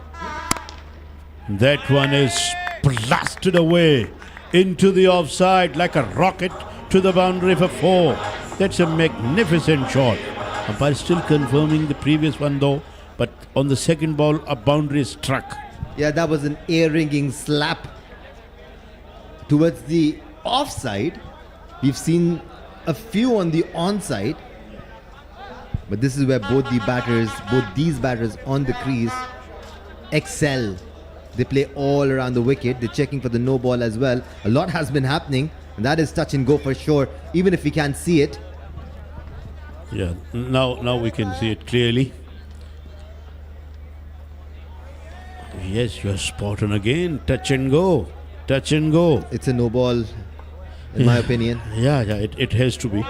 Speaker 10: that one is blasted away into the offside like a rocket to the boundary for 4. That's a magnificent shot. Umpire still confirming the previous one though, but on the second ball a boundary is struck.
Speaker 8: Yeah, that was an ear-ringing slap towards the offside. We've seen a few on the onside, but this is where both these batters on the crease excel. They play all around the wicket. They're checking for the no ball as well. A lot has been happening, and that is touch and go for sure, even if we can't see it.
Speaker 10: Yeah, now we can see it clearly. Yes, you're spot on again. Touch and go. Touch and go.
Speaker 8: It's a no ball, in my opinion.
Speaker 10: Yeah, it has to be.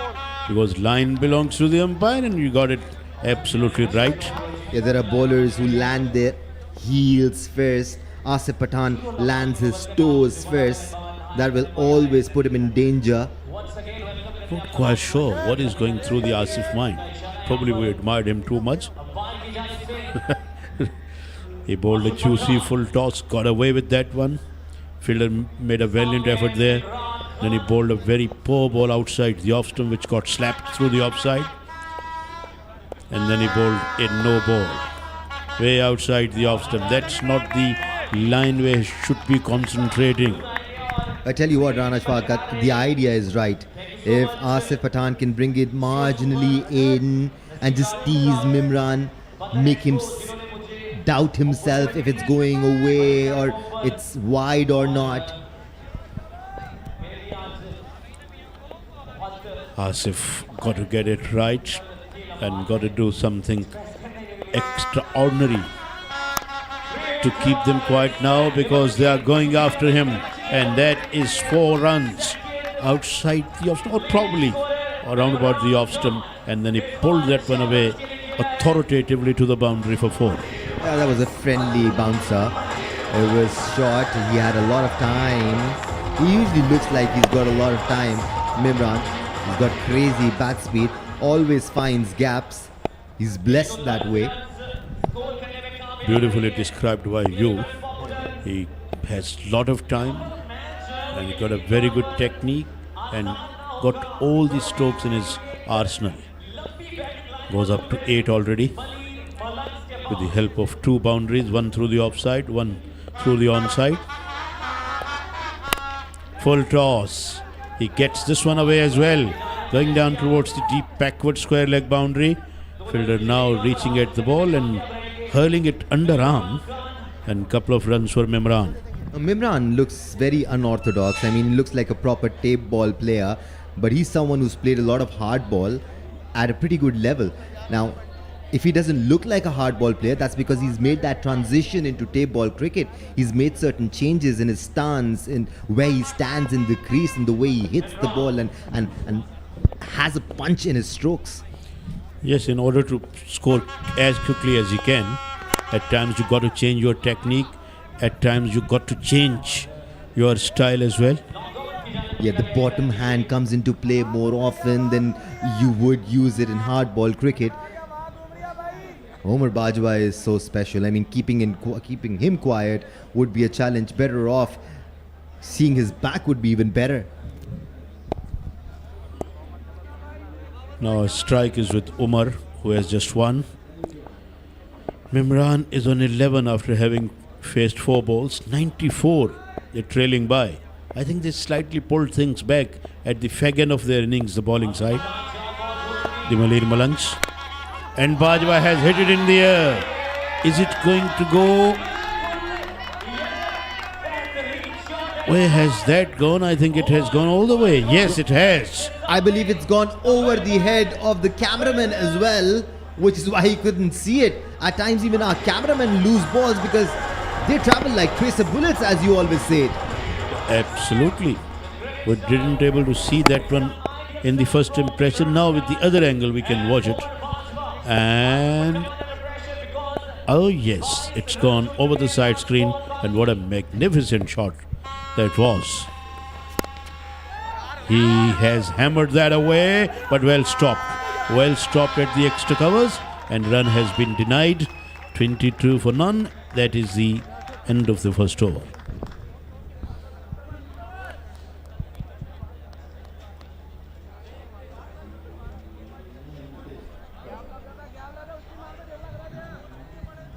Speaker 10: Because line belongs to the umpire, and you got it absolutely right.
Speaker 8: Yeah, there are bowlers who land their heels first. Asif Pathan lands his toes first. That will always put him in danger.
Speaker 10: Not quite sure what is going through the Asif mind. Probably we admired him too much. He bowled a juicy full toss, got away with that one. Fielder made a valiant effort there. Then he bowled a very poor ball outside the off stump, which got slapped through the offside. And then he bowled a no ball, way outside the off stump. That's not the line where he should be concentrating.
Speaker 8: I tell you what, Rana Shwakat, the idea is right. If Asif Pathan can bring it marginally in and just tease Mimran, make him doubt himself if it's going away or it's wide or not.
Speaker 10: Asif got to get it right and got to do something extraordinary to keep them quiet now, because they are going after him, and that is 4 runs outside the off stump, or probably around about the off stump, and then he pulled that one away authoritatively to the boundary for 4.
Speaker 8: Yeah, that was a friendly bouncer. It was short. He had a lot of time. He usually looks like he's got a lot of time. Mimran, he's got crazy bat speed. Always finds gaps. He's blessed that way.
Speaker 10: Beautifully described by you. He has a lot of time, and he got a very good technique and got all the strokes in his arsenal. Goes up to 8 already with the help of 2 boundaries, one through the offside, one through the onside. Full toss. He gets this one away as well, going down towards the deep backward square leg boundary. Fielder now reaching at the ball and hurling it underarm, and couple of runs for Mimran.
Speaker 8: Mimran looks very unorthodox. I mean, he looks like a proper tape ball player, but he's someone who's played a lot of hard ball at a pretty good level. Now, if he doesn't look like a hard ball player, that's because he's made that transition into tape ball cricket. He's made certain changes in his stance, in where he stands in the crease, and the way he hits the ball, and has a punch in his strokes.
Speaker 10: Yes, in order to score as quickly as he can, At times you got to change your technique. At times you got to change your style as well.
Speaker 8: Yeah, the bottom hand comes into play more often than you would use it in hardball cricket. Omar Bajwa is so special. I mean, keeping him quiet would be a challenge. Better off seeing his back would be even better.
Speaker 10: Now a strike is with Umar, who has just won. Mimran is on 11 after having faced 4 balls. 94, they're trailing by. I think they slightly pulled things back at the fag end of their innings, the bowling side. The Malir Malangs. And Bajwa has hit it in the air. Is it going to go? Where has that gone? I think it has gone all the way. Yes, it has.
Speaker 8: I believe it's gone over the head of the cameraman as well, which is why he couldn't see it. At times even our cameramen lose balls because they travel like tracer bullets, as you always say it.
Speaker 10: Absolutely. We didn't able to see that one in the first impression. Now with the other angle we can watch it. And oh yes, it's gone over the side screen, and what a magnificent shot that was. He has hammered that away, but well stopped. Well stopped at the extra covers, and run has been denied. 22 for none. That is the end of the first over.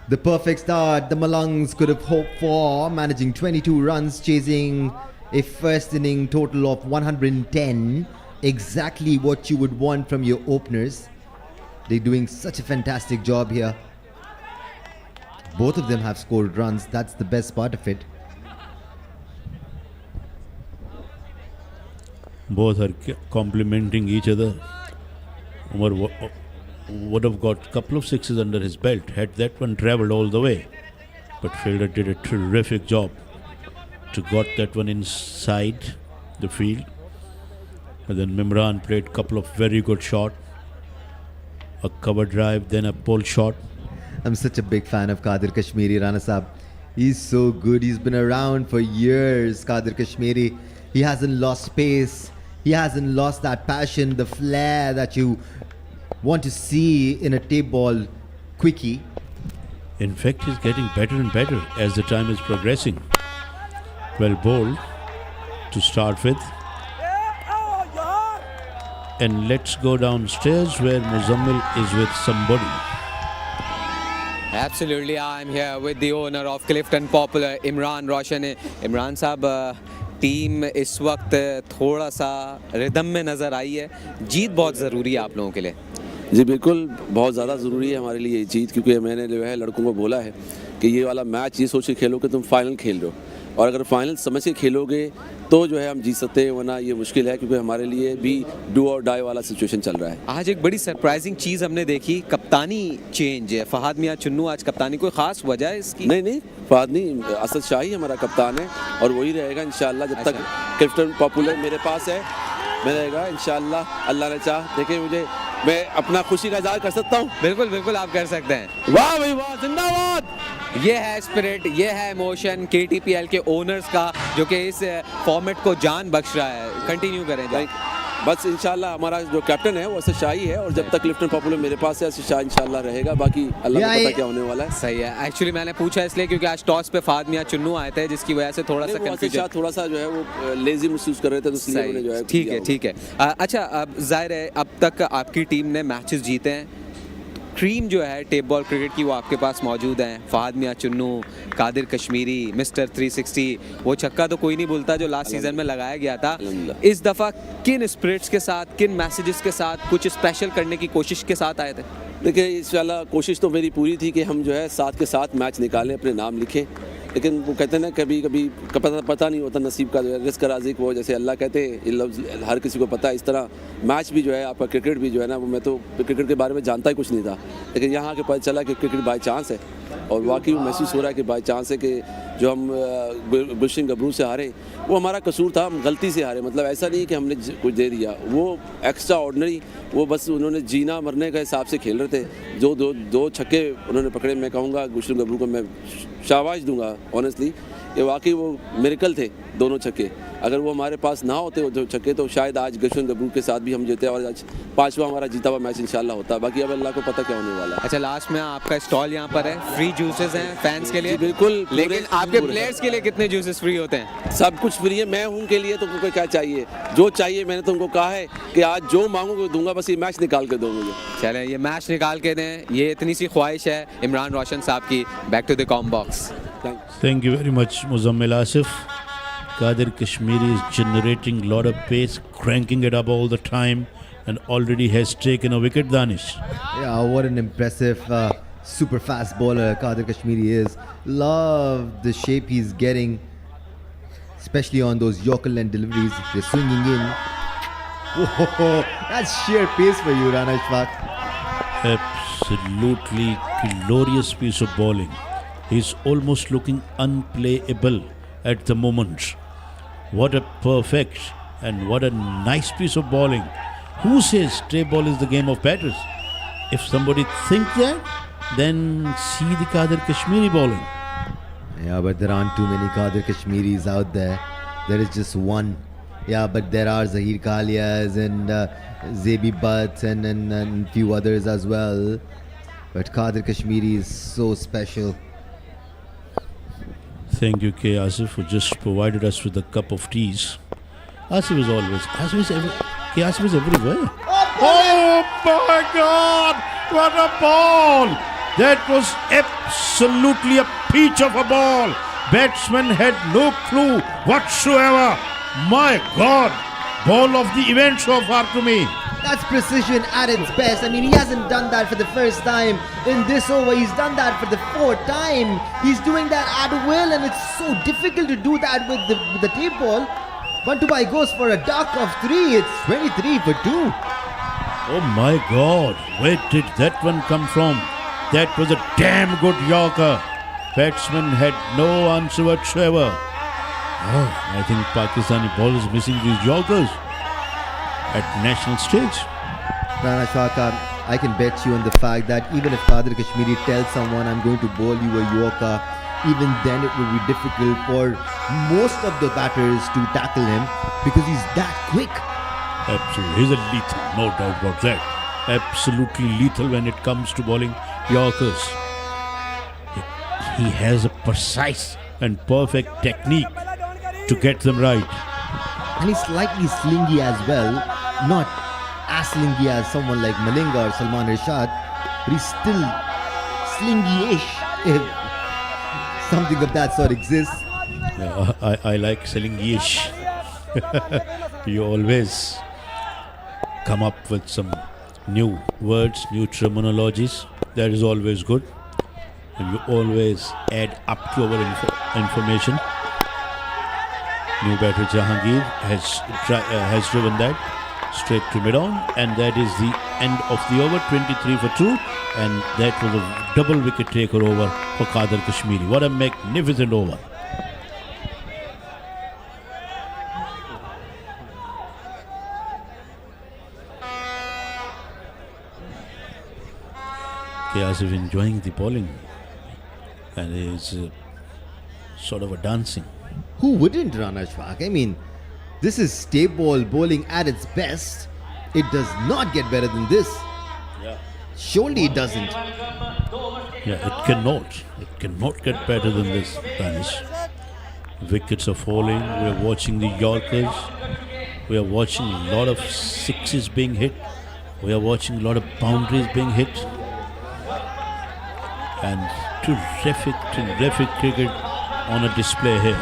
Speaker 8: The perfect start the Malangs could have hoped for, managing 22 runs, chasing a first inning total of 110. Exactly what you would want from your openers. They're doing such a fantastic job here. Both of them have scored runs. That's the best part of it.
Speaker 10: Both are complementing each other. Umar would have got a couple of sixes under his belt had that one travelled all the way. But fielder did a terrific job to got that one inside the field. And then Mimran played a couple of very good shots. A cover drive, then a pull shot.
Speaker 8: I'm such a big fan of Qadir Kashmiri, Rana Saab. He's so good. He's been around for years, Qadir Kashmiri. He hasn't lost pace. He hasn't lost that passion, the flair that you want to see in a tape ball quickie.
Speaker 10: In fact, he's getting better and better as the time is progressing. Well bowled to start with. And let's go downstairs where Muzammil is with somebody.
Speaker 11: Absolutely, I'm here with the owner of Clifton Popular, Imran Roshan. Imran साहब, team इस वक्त थोड़ा सा rhythm में नज़र आई है. जीत बहुत ज़रूरी है आप लोगों के लिए.
Speaker 12: जी बिल्कुल, बहुत ज़्यादा ज़रूरी है हमारे लिए ये जीत, क्योंकि मैंने जो है लड़कों को बोला है कि ये वाला मैच ये सोच के खेलो कि तुम फाइनल खेल रहे हो, और अगर फाइनल समझ के खेलोगे तो जो है हम जीत सकते हैं, वरना ये मुश्किल है क्योंकि हमारे लिए भी डू और डाई वाला सिचुएशन चल रहा है.
Speaker 11: आज एक बड़ी सरप्राइजिंग चीज़ हमने देखी, कप्तानी चेंज है. फहाद मियां चुन्नू आज कप्तानी, कोई ख़ास वजह है इसकी?
Speaker 12: नहीं, फहाद नहीं, असद शाही हमारा कप्तान है और वही रहेगा इंशाल्लाह जब तक क्लिफ्टन पॉपुलर मेरे पास है. मैं रहेगा इंशाल्लाह, अल्लाह ने चाह. देखिए मैं अपना खुशी का इज़हार कर सकता हूँ.
Speaker 11: बिल्कुल बिल्कुल आप कर सकते हैं.
Speaker 12: वाह भाई वाह, जिंदाबाद.
Speaker 11: ये है स्पिरिट, ये है इमोशन KTPL के ओनर्स का, जो कि इस फॉर्मेट को जान बख्श रहा है. कंटिन्यू करें
Speaker 12: बस इंशाल्लाह. हमारा जो कैप्टन है वो असद शाही है, और जब तक क्लिफ्टन पॉपुलर मेरे पास है असद शाह इंशाल्लाह रहेगा. बाकी अल्लाह को पता क्या होने वाला है.
Speaker 11: सही है. एक्चुअली मैंने पूछा इसलिए क्योंकि आज टॉस पे फहाद मियां चुन्नू आए थे, जिसकी वजह से थोड़ा सा कंफ्यूजन,
Speaker 12: थोड़ा सा जो है वो लेजी महसूस कर रहे थे, तो इसलिए उन्होंने जो है.
Speaker 11: ठीक है. अच्छा, अब जाहिर है अब तक आपकी टीम ने मैचेस जीते हैं. क्रीम जो है टेप बॉल क्रिकेट की वो आपके पास मौजूद है. फहाद मियां चुन्नू, कादिर कश्मीरी, मिस्टर 360, वो छक्का तो कोई नहीं भूलता जो लास्ट सीजन में लगाया गया था. इस दफ़ा किन स्पिरिट्स के साथ, किन मैसेजेस के साथ, कुछ स्पेशल करने की कोशिश के साथ आए थे?
Speaker 12: देखिए इंशाल्लाह कोशिश तो मेरी पूरी थी कि हम जो है साथ के साथ मैच निकालें, अपने नाम लिखें. लेकिन वो कहते हैं ना कभी कभी पता नहीं होता नसीब का, जो है रिस्क राज़िक, वो जैसे अल्लाह कहते हैं ये लफ्ज़ हर किसी को पता है. इस तरह मैच भी जो है आपका क्रिकेट भी जो है ना, वो मैं तो क्रिकेट के बारे में जानता ही कुछ नहीं था, लेकिन यहाँ आके पता चला कि क्रिकेट बाई चांस है, और वाकई महसूस हो रहा है कि बाई चांस है कि जो हम गुलशन गबरू से हारे, वो हमारा कसूर था, हम गलती से हारे। मतलब ऐसा नहीं कि हमने कुछ दे दिया, वो एक्स्ट्रा ऑर्डिनरी, वो बस उन्होंने जीना मरने के हिसाब से खेल रहे थे। जो दो छक्के उन्होंने पकड़े, मैं कहूँगा गुलशन गबरू को मैं शाबाश दूंगा ऑनेस्टली, कि वाकई वो मिरेकल थे दोनों छक्के। अगर वो हमारे पास ना होते वो छक्के तो शायद आज गुलशन गबरू के साथ भी हम जीते और आज 5वां हमारा जीता हुआ मैच इंशाल्लाह होता। बाकी अब अल्लाह को पता क्या होने वाला है।
Speaker 11: अच्छा, लास्ट में आपका स्टॉल यहाँ पर है, फ्री जूसेस हैं फैंस के लिए?
Speaker 12: बिल्कुल,
Speaker 11: लेकिन आपके प्लेयर्स के लिए कितने जूसेस फ्री होते हैं?
Speaker 12: सब कुछ फ्री है। मैं हूँ के लिए तो तुमको क्या चाहिए, जो चाहिए मैंने तुमको कहा है कि आज जो मांगोगे दूंगा, बस ये मैच निकाल के दो मुझे।
Speaker 11: चले, ये मैच निकाल के दें, ये इतनी सी ख्वाहिश है इमरान रोशन साहब की। Back to the com box.
Speaker 10: Thank you very much, Muzammil Asif. Kadir Kashmiri is generating a lot of pace, cranking it up all the time, and already has taken a wicket, Danish.
Speaker 8: Yeah, what an impressive, super fast bowler Kadir Kashmiri is. Love the shape he's getting, especially on those Yorker length deliveries. They're swinging in. Whoa, that's sheer pace for you, Rana Ishfaq.
Speaker 10: Absolutely glorious piece of bowling. He's almost looking unplayable at the moment. What a perfect and what a nice piece of bowling. Who says stray ball is the game of batters? If somebody thinks that, then see the Kadir Kashmiri bowling.
Speaker 8: Yeah, but there aren't too many Kadir Kashmiris out there. There is just one. Yeah, but there are Zahir Kalias and Zebi Butts and few others as well. But Kadir Kashmiri is so special.
Speaker 10: Thank you, K. Asif, for just provided us with a cup of teas. Asif is always, K. Asif is everywhere. Oh my God! What a ball! That was absolutely a peach of a ball. Batsman had no clue whatsoever. My God! Ball of the event so far to me.
Speaker 8: That's precision at its best. I mean, he hasn't done that for the first time in this over. He's done that for the 4th time. He's doing that at will, and it's so difficult to do that with the tape ball. Bantubai goes for a duck of 3. It's 23 for 2.
Speaker 10: Oh my God! Where did that one come from? That was a damn good Yorker. Batsman had no answer whatsoever. Oh, I think Pakistani bowlers missing these Yorkers at national stage.
Speaker 8: Rana Shaka, I can bet you on the fact that even if Kadir Kashmiri tells someone I'm going to bowl you a Yorker, even then it will be difficult for most of the batters to tackle him because he's that quick.
Speaker 10: Absolutely, he's a lethal, no doubt about that. Absolutely lethal when it comes to bowling Yorkers. He has a precise and perfect technique to get them right.
Speaker 8: And he's slightly slingy as well. Not as slingy as someone like Malinga or Salman Irshad, but he's still slingy-ish if something of that sort exists.
Speaker 10: Yeah, I like slingy-ish. You always come up with some new words, new terminologies. That is always good. And you always add up to our information. New batter Jahangir has driven that straight to mid-on, and that is the end of the over. 23 for 2, and that was a double wicket taker over for Kadir Kashmiri. What a magnificent over. Asif enjoying the bowling, and is sort of a dancing.
Speaker 8: Who wouldn't, Rana Shfaq? I mean, this is stay ball bowling at its best. It does not get better than this.
Speaker 10: Yeah.
Speaker 8: Surely it doesn't.
Speaker 10: Yeah, it cannot. It cannot get better than this, Danish. Wickets are falling. We are watching the Yorkers. We are watching a lot of sixes being hit. We are watching a lot of boundaries being hit. And terrific cricket on a display here.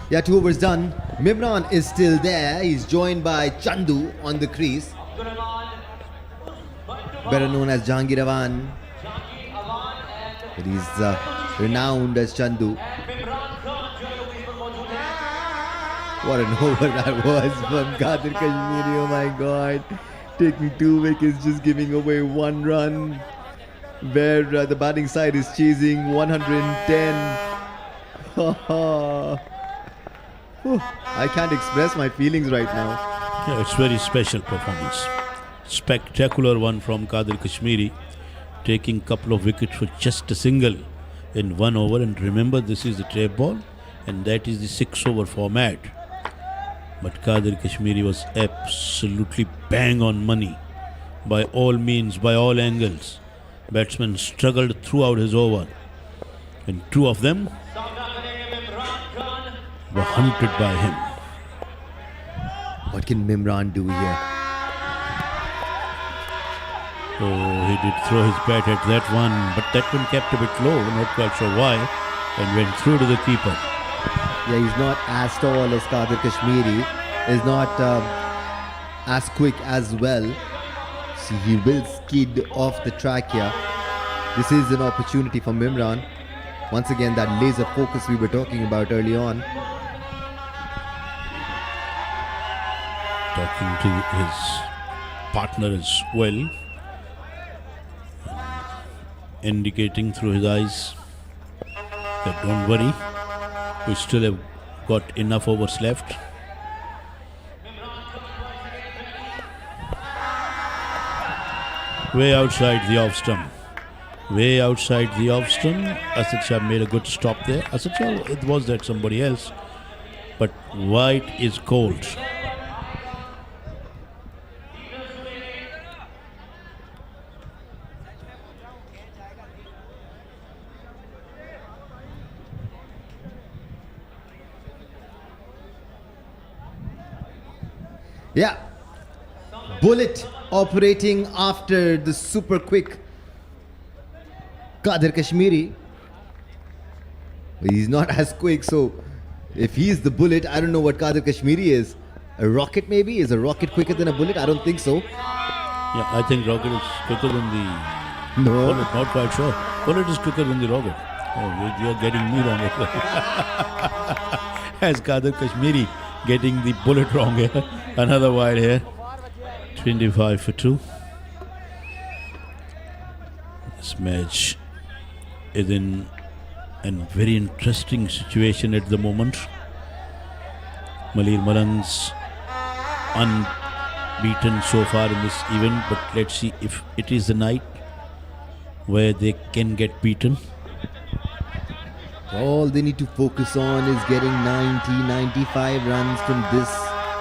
Speaker 8: Yeah, 2 overs done. Mimran is still there. He's joined by Chandu on the crease, better known as Jahangir Awan. But he's renowned as Chandu. What an over that was from Kadir Kashmiri, oh my God. taking 2 wickets, just giving away 1 run, where the batting side is chasing 110. I can't express my feelings right now.
Speaker 10: Yeah, it's very special performance. Spectacular one from Kadir Kashmiri, taking couple of wickets for just a single in 1 over. And remember, this is the tape ball, and that is the 6 over format. But Kadir Kashmiri was absolutely bang on money. By all means, by all angles. Batsman struggled throughout his over. And 2 of them were hunted by him.
Speaker 8: What can Mimran do here?
Speaker 10: Oh, he did throw his bat at that one, but that one kept a bit low, not quite sure why, and went through to the keeper.
Speaker 8: Yeah, he's not as tall as Kadir Kashmiri, is not as quick as well. See, he will skid off the track here. This is an opportunity for Mimran. Once again, that laser focus we were talking about early on.
Speaker 10: Talking to his partner as well, indicating through his eyes that don't worry, we still have got enough overs left. Way outside the off stump. Way outside the off stump. Asad Shah made a good stop there. Asad Shah, it was that somebody else. But white is cold.
Speaker 8: Yeah, bullet operating after the super quick Kadir Kashmiri. He's not as quick, so if he's the bullet, I don't know what Kadir Kashmiri is. A rocket maybe? Is a rocket quicker than a bullet? I don't think so.
Speaker 10: Yeah, I think rocket is quicker than the
Speaker 8: No.
Speaker 10: bullet, not quite sure. Bullet is quicker than the rocket. Oh, you're getting me wrong. As Kadir Kashmiri getting the bullet wrong here. Another wide here. 25 for 2. This match is in a very interesting situation at the moment. Malir Malangs unbeaten so far in this event, but let's see if it is the night where they can get beaten.
Speaker 8: All they need to focus on is getting 90, 95 runs from this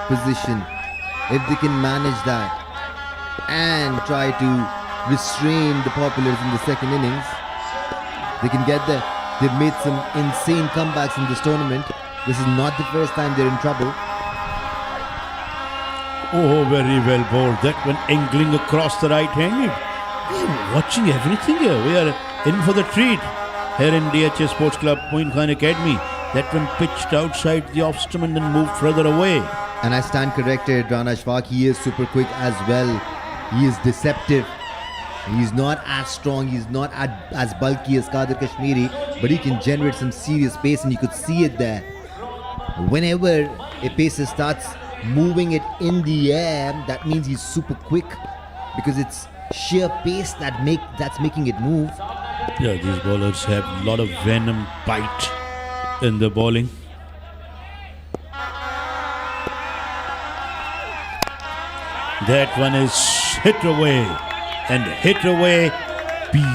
Speaker 8: position. If they can manage that and try to restrain the Populars in the second innings, they can get there. They've made some insane comebacks in this tournament. This is not the first time they're in trouble.
Speaker 10: Oh, very well bowled. That one angling across the right hand. We're watching everything here. We are in for the treat here in DHA Sports Club, Moin Khan Academy. That one pitched outside the off stump and then moved further away.
Speaker 8: And I stand corrected, Rana Ashfaq. He is super quick as well. He is deceptive. He's not as strong. He's not as bulky as Kadir Kashmiri, but he can generate some serious pace, and you could see it there. Whenever a pacer starts moving it in the air, that means he's super quick, because it's sheer pace that's making it move.
Speaker 10: Yeah, these bowlers have a lot of venom bite in the bowling. That one is hit away, and hit away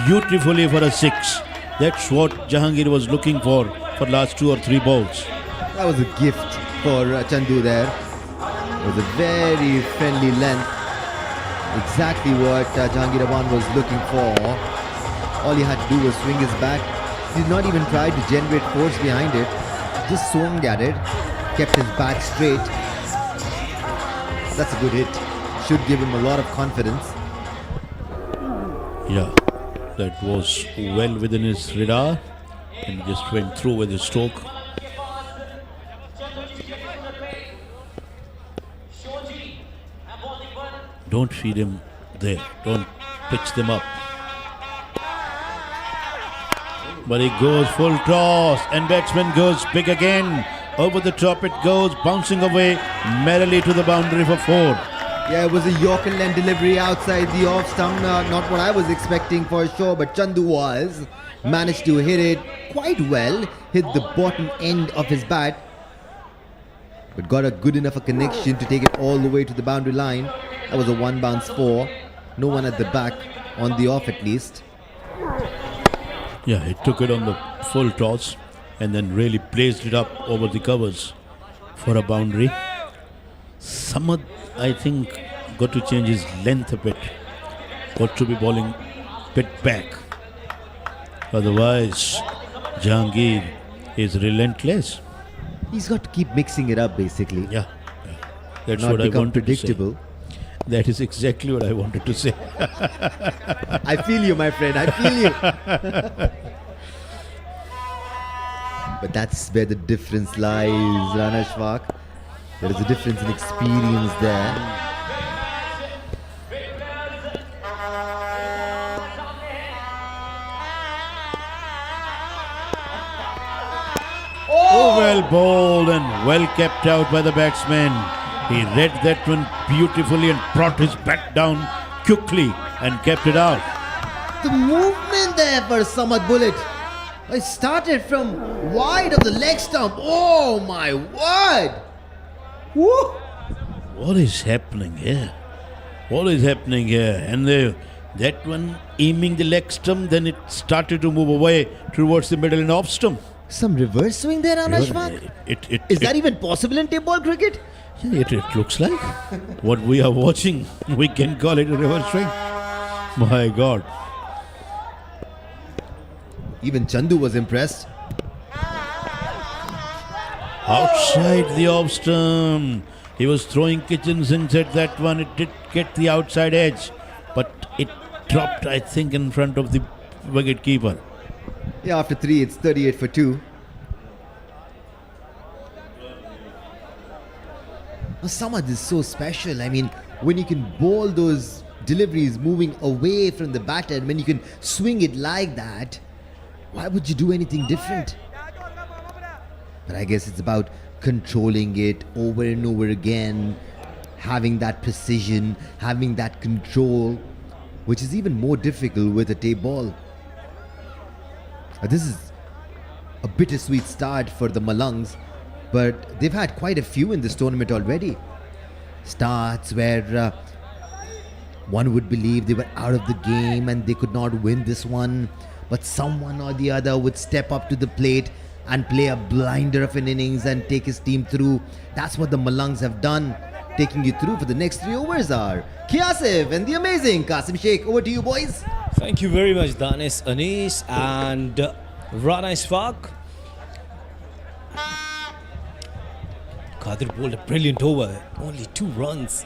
Speaker 10: beautifully for a 6. That's what Jahangir was looking for last 2 or 3 balls.
Speaker 8: That was a gift for Chandu there. It was a very friendly length. Exactly what Jahangir Awan was looking for. All he had to do was swing his bat. He did not even try to generate force behind it. Just swung at it. Kept his bat straight. That's a good hit. Should give him a lot of confidence.
Speaker 10: Yeah, that was well within his radar, and he just went through with his stroke. Don't feed him there. Don't pitch them up. But he goes full toss, and batsman goes big again. Over the top it goes, bouncing away merrily to the boundary for 4.
Speaker 8: Yeah, it was a York and Len delivery outside the off stump. Not what I was expecting for sure, but Chandu was. Managed to hit it quite well. Hit the bottom end of his bat. But got a good enough a connection to take it all the way to the boundary line. That was a one bounce four. No one at the back, on the off at least.
Speaker 10: Yeah, he took it on the full toss and then really placed it up over the covers for a boundary. Samad, I think, got to change his length a bit. Got to be bowling a bit back. Otherwise, Jahangir is relentless.
Speaker 8: He's got to keep mixing it up, basically.
Speaker 10: Yeah. That's
Speaker 8: Not
Speaker 10: what I
Speaker 8: become
Speaker 10: wanted to say.
Speaker 8: predictable.
Speaker 10: That is exactly what I wanted to say.
Speaker 8: I feel you, my friend. I feel you. But that's where the difference lies, Rana Ashfaq. There is a difference in experience there.
Speaker 10: Oh, well bowled and well kept out by the batsman. He read that one beautifully and brought his bat down quickly and kept it out.
Speaker 8: The movement there for Samad Bullet. It started from wide of the leg stump. Oh my word! Woo!
Speaker 10: What is happening here? What is happening here? And that one aiming the leg stump, then it started to move away towards the middle and off stump.
Speaker 8: Some reverse swing there, Anashfaq? Is that even possible in tape ball cricket?
Speaker 10: It looks like what we are watching. We can call it a reverse swing. My God.
Speaker 8: Even Chandu was impressed.
Speaker 10: Outside the off stump. He was throwing kitchen sinks at that one. It did get the outside edge, but it dropped, I think, in front of the wicket keeper.
Speaker 8: Yeah, after 3, it's 38 for 2. Samad is so special. I mean, when you can bowl those deliveries moving away from the batter, and when you can swing it like that, why would you do anything different? But I guess it's about controlling it over and over again, having that precision, having that control, which is even more difficult with a tape ball. This is a bittersweet start for the Malangs, but they've had quite a few in this tournament already. Starts where one would believe they were out of the game and they could not win this one, but someone or the other would step up to the plate and play a blinder of an innings and take his team through. That's what the Malangs have done. Taking you through for the next 3 overs are Kiasif and the amazing Qasim Sheikh. Over to you, boys.
Speaker 1: Thank you very much, Danis, Anis and Rana Ashfaq. Qadir bowled a brilliant over. Only 2 runs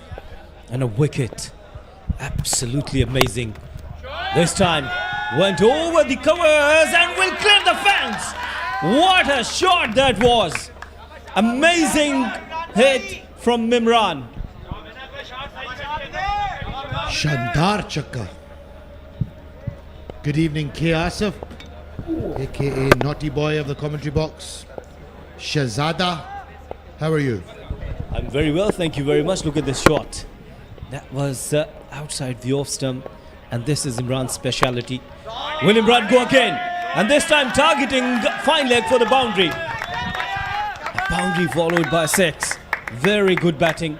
Speaker 1: and a wicket. Absolutely amazing. This time went over the covers and will clear the fence. What a shot that was. Amazing hit from Mimran.
Speaker 9: Shandar Chakka. Good evening, Kiasif, aka Naughty Boy of the commentary box. Shahzada, how are you?
Speaker 1: I'm very well, thank you very much. Look at this shot. That was outside the off stump, and this is Imran's speciality. Will Imran go again? And this time targeting fine leg for the boundary. A boundary followed by 6. Very good batting.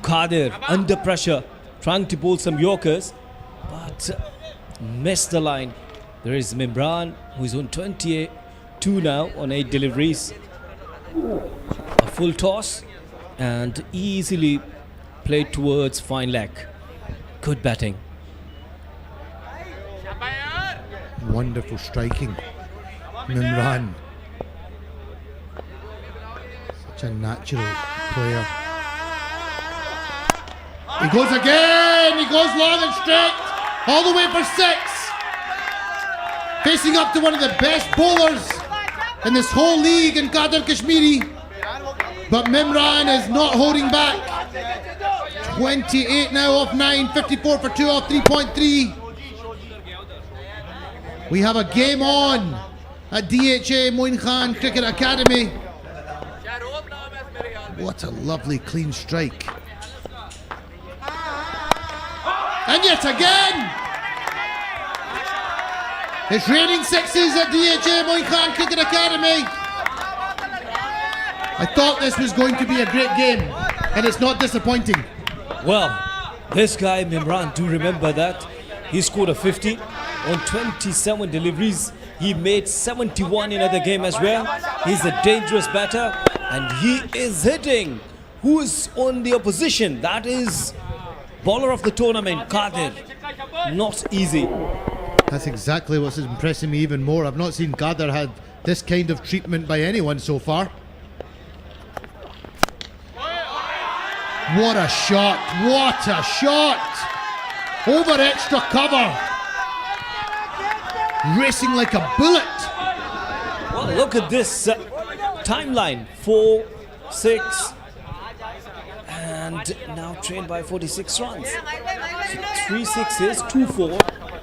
Speaker 1: Qadir under pressure, trying to bowl some Yorkers, but missed the line. There is Mimran, who is on 22 now on 8 deliveries. A full toss and easily played towards fine leg. Good batting.
Speaker 9: Wonderful striking. Mimran. Such a natural player. He goes again. He goes long and straight. All the way for 6. Facing up to one of the best bowlers in this whole league in Qatar Kashmiri. But Mimran is not holding back. 28 now off 9. 54 for 2 off 3.3. We have a game on at DHA Moin Khan Cricket Academy. What a lovely clean strike. And yet again, it's raining sixes at DHA Moin Cricket Academy. I thought this was going to be a great game, and it's not disappointing.
Speaker 1: Well, this guy Mimran, do remember that he scored a 50 on 27 deliveries. He made 71 in other game as well. He's a dangerous batter, and he is hitting. Who is on the opposition? That is bowler of the tournament, Qadir. Not easy.
Speaker 9: That's exactly what's impressing me even more. I've not seen Qadir had this kind of treatment by anyone so far. What a shot! What a shot! Over extra cover. Racing like a bullet.
Speaker 1: Well, look at this timeline. 4, 6, and now trained by 46 runs. So 3 sixes, 2 4,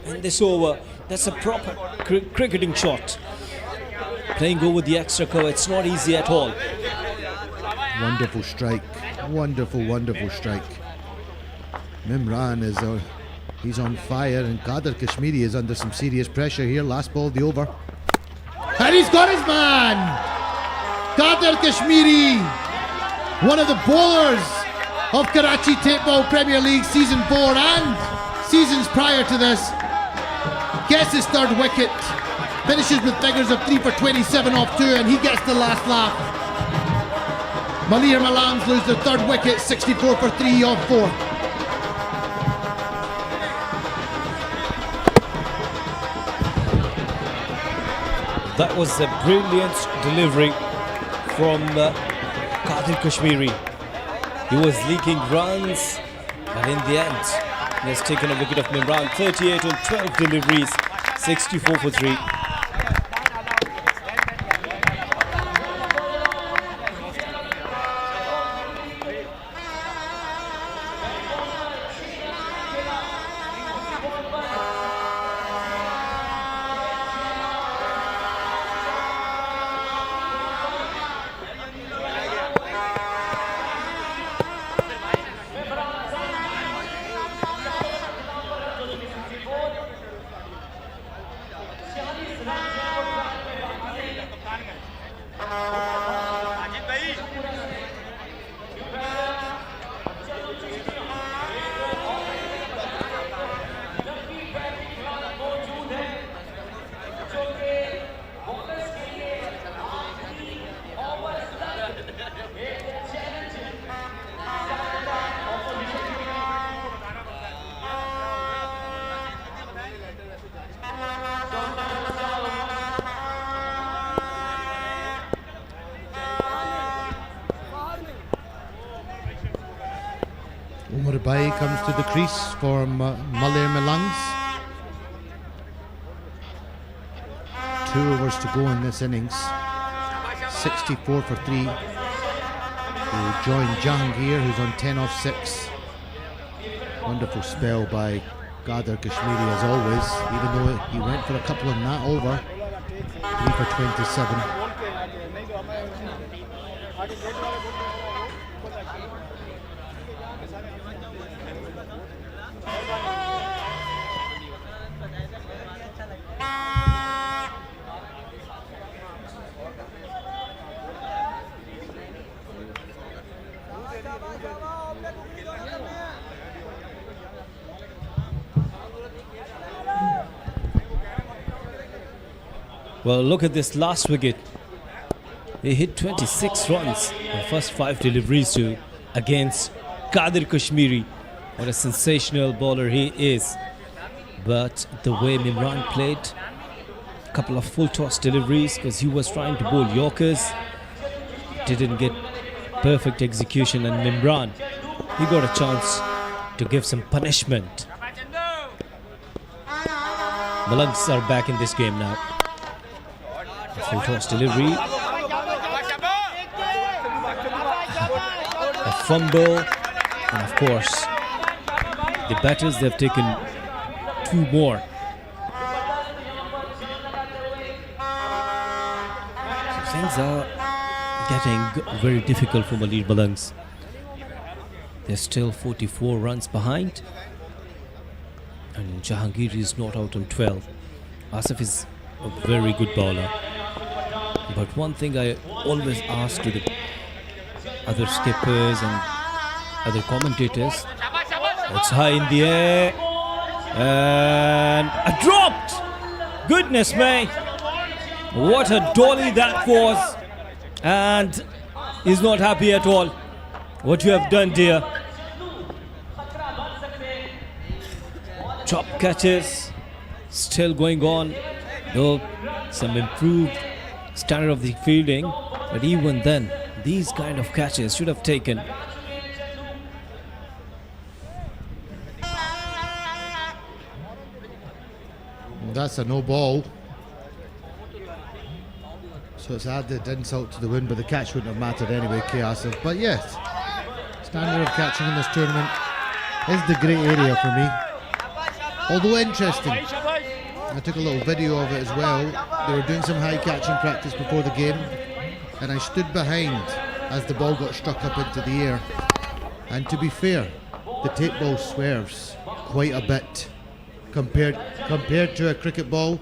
Speaker 1: and this over. That's a proper cricketing shot. Playing over the extra cover, it's not easy at all.
Speaker 9: Wonderful strike. Wonderful, wonderful strike. Mimran is he's on fire, and Qadir Kashmiri is under some serious pressure here. Last ball of the over. And he's got his man! Qadir Kashmiri, one of the bowlers of Karachi Tape Ball Premier League Season 4 and seasons prior to this. Gets his third wicket. Finishes with figures of 3 for 27 off 2, and he gets the last laugh. Malir Malangs lose their third wicket, 64 for 3 off 4.
Speaker 1: That was a brilliant delivery from Qadir Kashmiri. He was leaking runs, but in the end, he has taken a wicket of Mimran. 38 on 12 deliveries, 64 for 3.
Speaker 9: Umar Bai comes to the crease for Malir Malangs. 2 overs to go in this innings. 64 for 3. We'll join Jahangir, who's on 10 off 6. Wonderful spell by Qadir Kashmiri as always, even though he went for a couple in that over. 3 for 27.
Speaker 1: Well, look at this last wicket. He hit 26 runs in the first 5 deliveries to against Qadir Kashmiri. What a sensational bowler he is. But the way Mimran played, a couple of full toss deliveries because he was trying to bowl Yorkers. Didn't get perfect execution, and Mimran, he got a chance to give some punishment. Malangs are back in this game now. Full toss delivery. A fumble. And of course, the batters, they've taken 2 more. So things are getting very difficult for Malir Malangs. They're still 44 runs behind. and Jahangir is not out on 12. Asif is a very good bowler. But one thing I always ask to the other skippers and other commentators, it's high in the air and dropped. Goodness me, what a dolly that was, and he's not happy at all. What you have done, dear. Chop catches still going on, though some improved standard of the fielding, but even then these kind of catches should have taken.
Speaker 9: That's a no ball. So it's added insult to the win, but the catch wouldn't have mattered anyway, Asif. But yes, standard of catching in this tournament is the grey area for me. Although interesting, I took a little video of it as well. They were doing some high catching practice before the game, and I stood behind as the ball got struck up into the air. And to be fair, the tape ball swerves quite a bit compared to a cricket ball.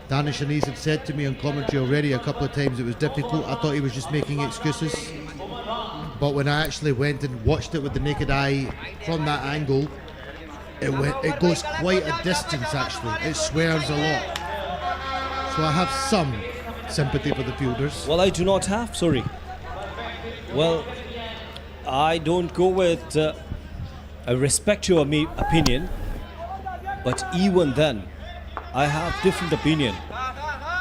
Speaker 9: Danish Anise had said to me on commentary already a couple of times it was difficult. I thought he was just making excuses. But when I actually went and watched it with the naked eye from that angle, it goes quite a distance actually. It swerves a lot. So I have some sympathy for the fielders.
Speaker 1: Well, I do not have, sorry. Well, I don't go with, I respect your opinion, but even then, I have different opinion.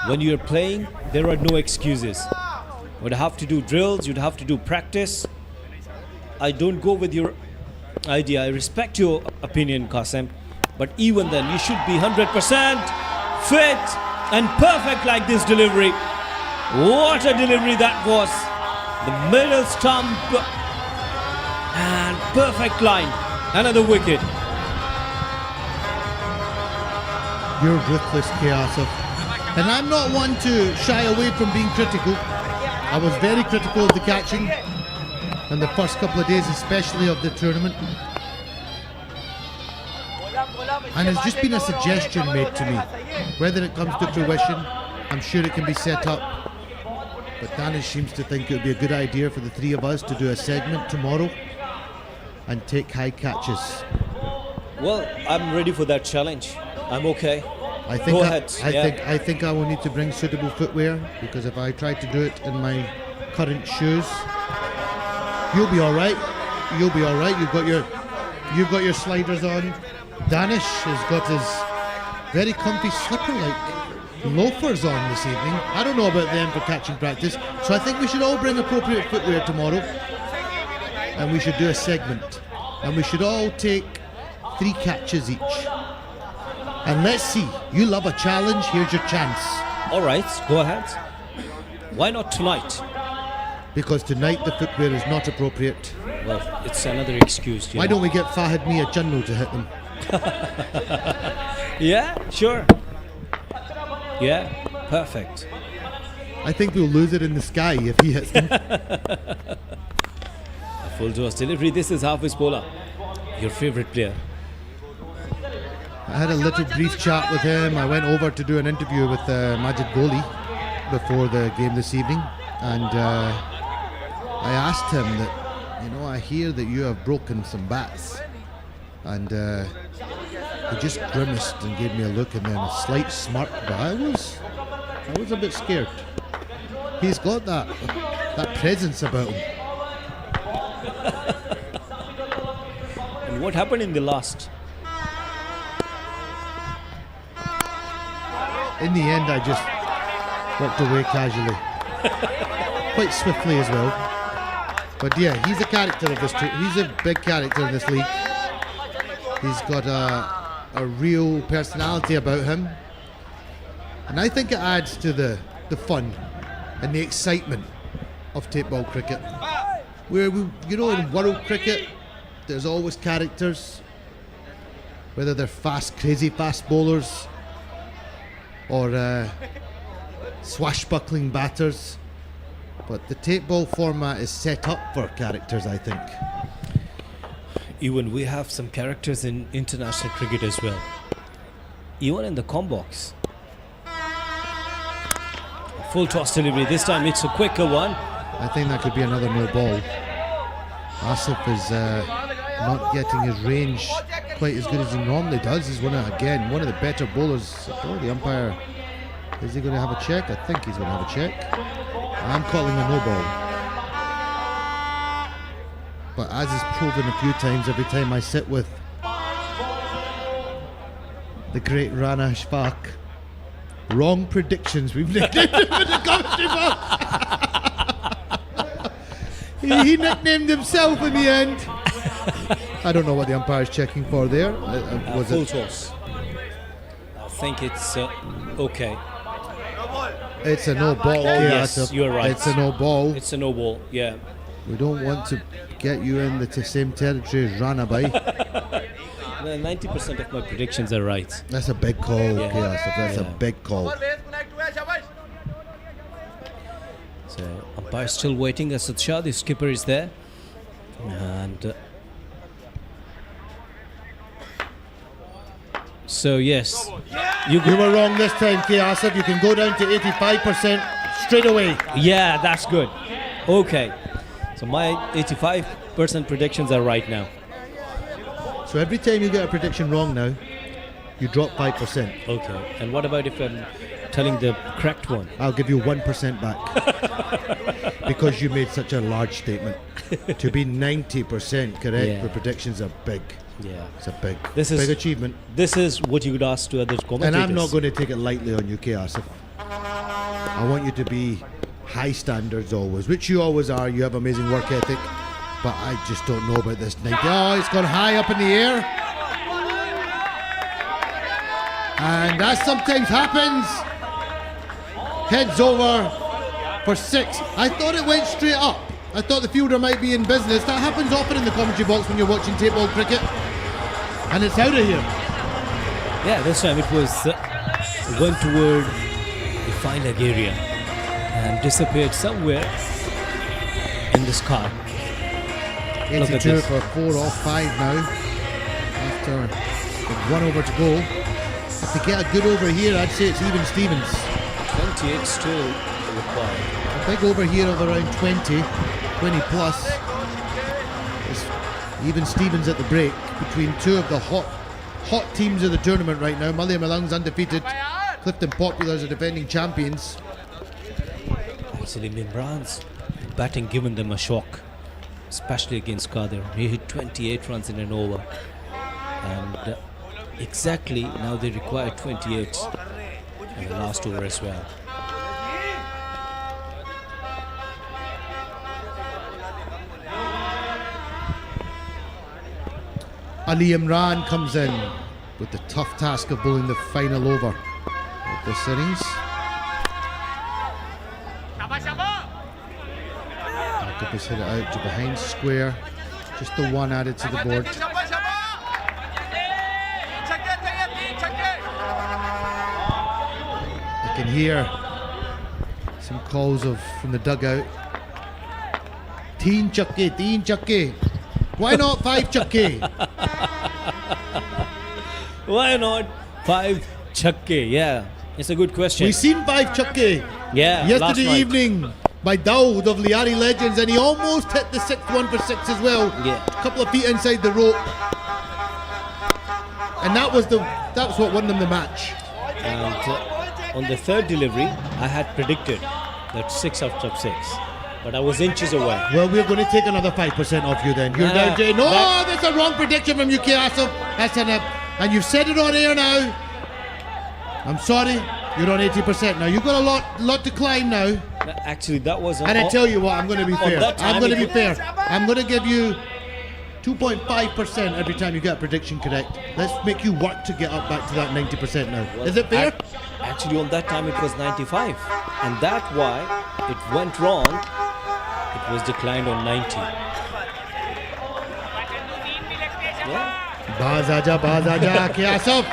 Speaker 1: When you're playing, there are no excuses. You'd have to do drills, you'd have to do practice. I don't go with your idea. I respect your opinion, Qasim, but even then, you should be 100% fit and perfect like this delivery. What a delivery that was. The middle stump and perfect line. Another wicket.
Speaker 9: You're ruthless, Asif. And I'm not one to shy away from being critical. I was very critical of the catching in the first couple of days, especially of the tournament. And it's just been a suggestion made to me. Whether it comes to fruition, I'm sure it can be set up. But Danish seems to think it would be a good idea for the three of us to do a segment tomorrow and take high catches.
Speaker 1: Well, I'm ready for that challenge. I'm okay.
Speaker 9: Go ahead. I think I will need to bring suitable footwear, because if I try to do it in my current shoes, you'll be all right. You'll be all right. You've got your sliders on. Danish has got his very comfy slipper-like loafers on this evening. I don't know about them for catching practice, so I think we should all bring appropriate footwear tomorrow, and we should do a segment, and we should all take 3 catches each. And let's see, you love a challenge, here's your chance.
Speaker 1: All right, go ahead. Why not tonight?
Speaker 9: Because tonight the footwear is not appropriate.
Speaker 1: Well, it's another excuse.
Speaker 9: Why don't we get Fahad Mia Channu to hit them?
Speaker 1: Yeah, sure. Yeah, perfect.
Speaker 9: I think we'll lose it in the sky if he hits them.
Speaker 1: A full toss delivery. This is Hafiz Pola, your favorite player.
Speaker 9: I had a little brief chat with him. I went over to do an interview with Majid Goli before the game this evening, and I asked him that, I hear that you have broken some bats, and he just grimaced and gave me a look and then a slight smirk, but I was a bit scared. He's got that presence about him.
Speaker 1: And what happened in the last?
Speaker 9: In the end, I just walked away casually, quite swiftly as well. But yeah, he's a character of this. He's a big character in this league. He's got a real personality about him, and I think it adds to the fun and the excitement of tape ball cricket. Where in world cricket, there's always characters, whether they're crazy fast bowlers, or swashbuckling batters, but the tape ball format is set up for characters, I think.
Speaker 1: even we have some characters in international cricket as well. Even in the combox. Full toss delivery. This time it's a quicker one.
Speaker 9: I think that could be another no ball. Asif is not getting his range quite as good as he normally does. He's one of the better bowlers. Oh, the umpire, is he going to have a check? I think he's going to have a check. I'm calling a no ball. But as is proven a few times, every time I sit with the great Rana Ashfaq, wrong predictions we've nicknamed him in the commentary box. He nicknamed himself in the end. I don't know what the umpire's checking for there. Was
Speaker 1: Full
Speaker 9: it
Speaker 1: toss. I think it's okay.
Speaker 9: It's a no ball.
Speaker 1: Yes, you're right.
Speaker 9: It's a no ball.
Speaker 1: It's a no ball, yeah.
Speaker 9: We don't want to get you in the same territory as Rana Bhai.
Speaker 1: 90% of my predictions are right.
Speaker 9: That's a big call, Asif. That's a big call.
Speaker 1: So umpire still waiting. Asad Shah, the skipper, is there, and so yes,
Speaker 9: you were wrong this time, Asif. You can go down to 85% straight away.
Speaker 1: Yeah, that's good. Okay, so my 85% predictions are right now.
Speaker 9: So every time you get a prediction wrong now, you drop 5%.
Speaker 1: Okay, and what about if I'm telling the correct one?
Speaker 9: I'll give you 1% back. Because you made such a large statement. To be 90% correct, the predictions are big.
Speaker 1: Yeah,
Speaker 9: it's a big achievement.
Speaker 1: This is what you would ask to other commentators.
Speaker 9: And I'm not going to take it lightly on you, Asif. I want you to be high standards always, which you always are. You have amazing work ethic. But I just don't know about this 90. Oh, it's gone high up in the air. And that sometimes happens. Heads over for 6. I thought it went straight up. I thought the fielder might be in business. That happens often in the commentary box when you're watching tape ball cricket. And it's out of here.
Speaker 1: Yeah, this time it was went toward the fine leg area and disappeared somewhere in the sky.
Speaker 9: 82 for 4 off 5 now. After 1 over to go. If they get a good over here, I'd say it's even Stevens.
Speaker 1: 28 still required.
Speaker 9: A big over here of around 20 plus. It's even Stevens at the break between two of the hot teams of the tournament right now. Malir Malangs undefeated. Clifton Populars are defending champions.
Speaker 1: Actually, Mimran's batting given them a shock, especially against Qadir. He hit 28 runs in an over, and exactly now they require 28 in the last over as well.
Speaker 9: Ali Imran comes in with the tough task of bowling the final over of this innings. Just hit it out to behind square. Just the one added to the board. I can hear some calls from the dugout. Teen chakke. Why not 5 chakke?
Speaker 1: Why not 5 chakke? Yeah, it's a good question.
Speaker 9: We've seen 5 chakke.
Speaker 1: Yeah,
Speaker 9: yesterday evening by Dawood of Liari Legends, and he almost hit the 6th one for 6 as well.
Speaker 1: Yeah,
Speaker 9: a couple of feet inside the rope, and that was what won them the match.
Speaker 1: And on the third delivery, I had predicted that 6 out of 6, but I was inches away.
Speaker 9: Well, we're going to take another 5% off you then. You're down to that's a wrong prediction from UK Asif. That's and you've said it on air now. I'm sorry, you're on 80% now. You've got a lot to climb now.
Speaker 1: Actually, that was.
Speaker 9: And I tell you what, I'm going to be fair. I'm going to be fair. I'm going to give you 2.5% every time you get a prediction correct. Let's make you work to get up back to that 90% now. Is it fair?
Speaker 1: Actually, on that time it was 95, and that's why it went wrong. It was declined on 90. Yeah.
Speaker 9: Baaz aaja, Asif.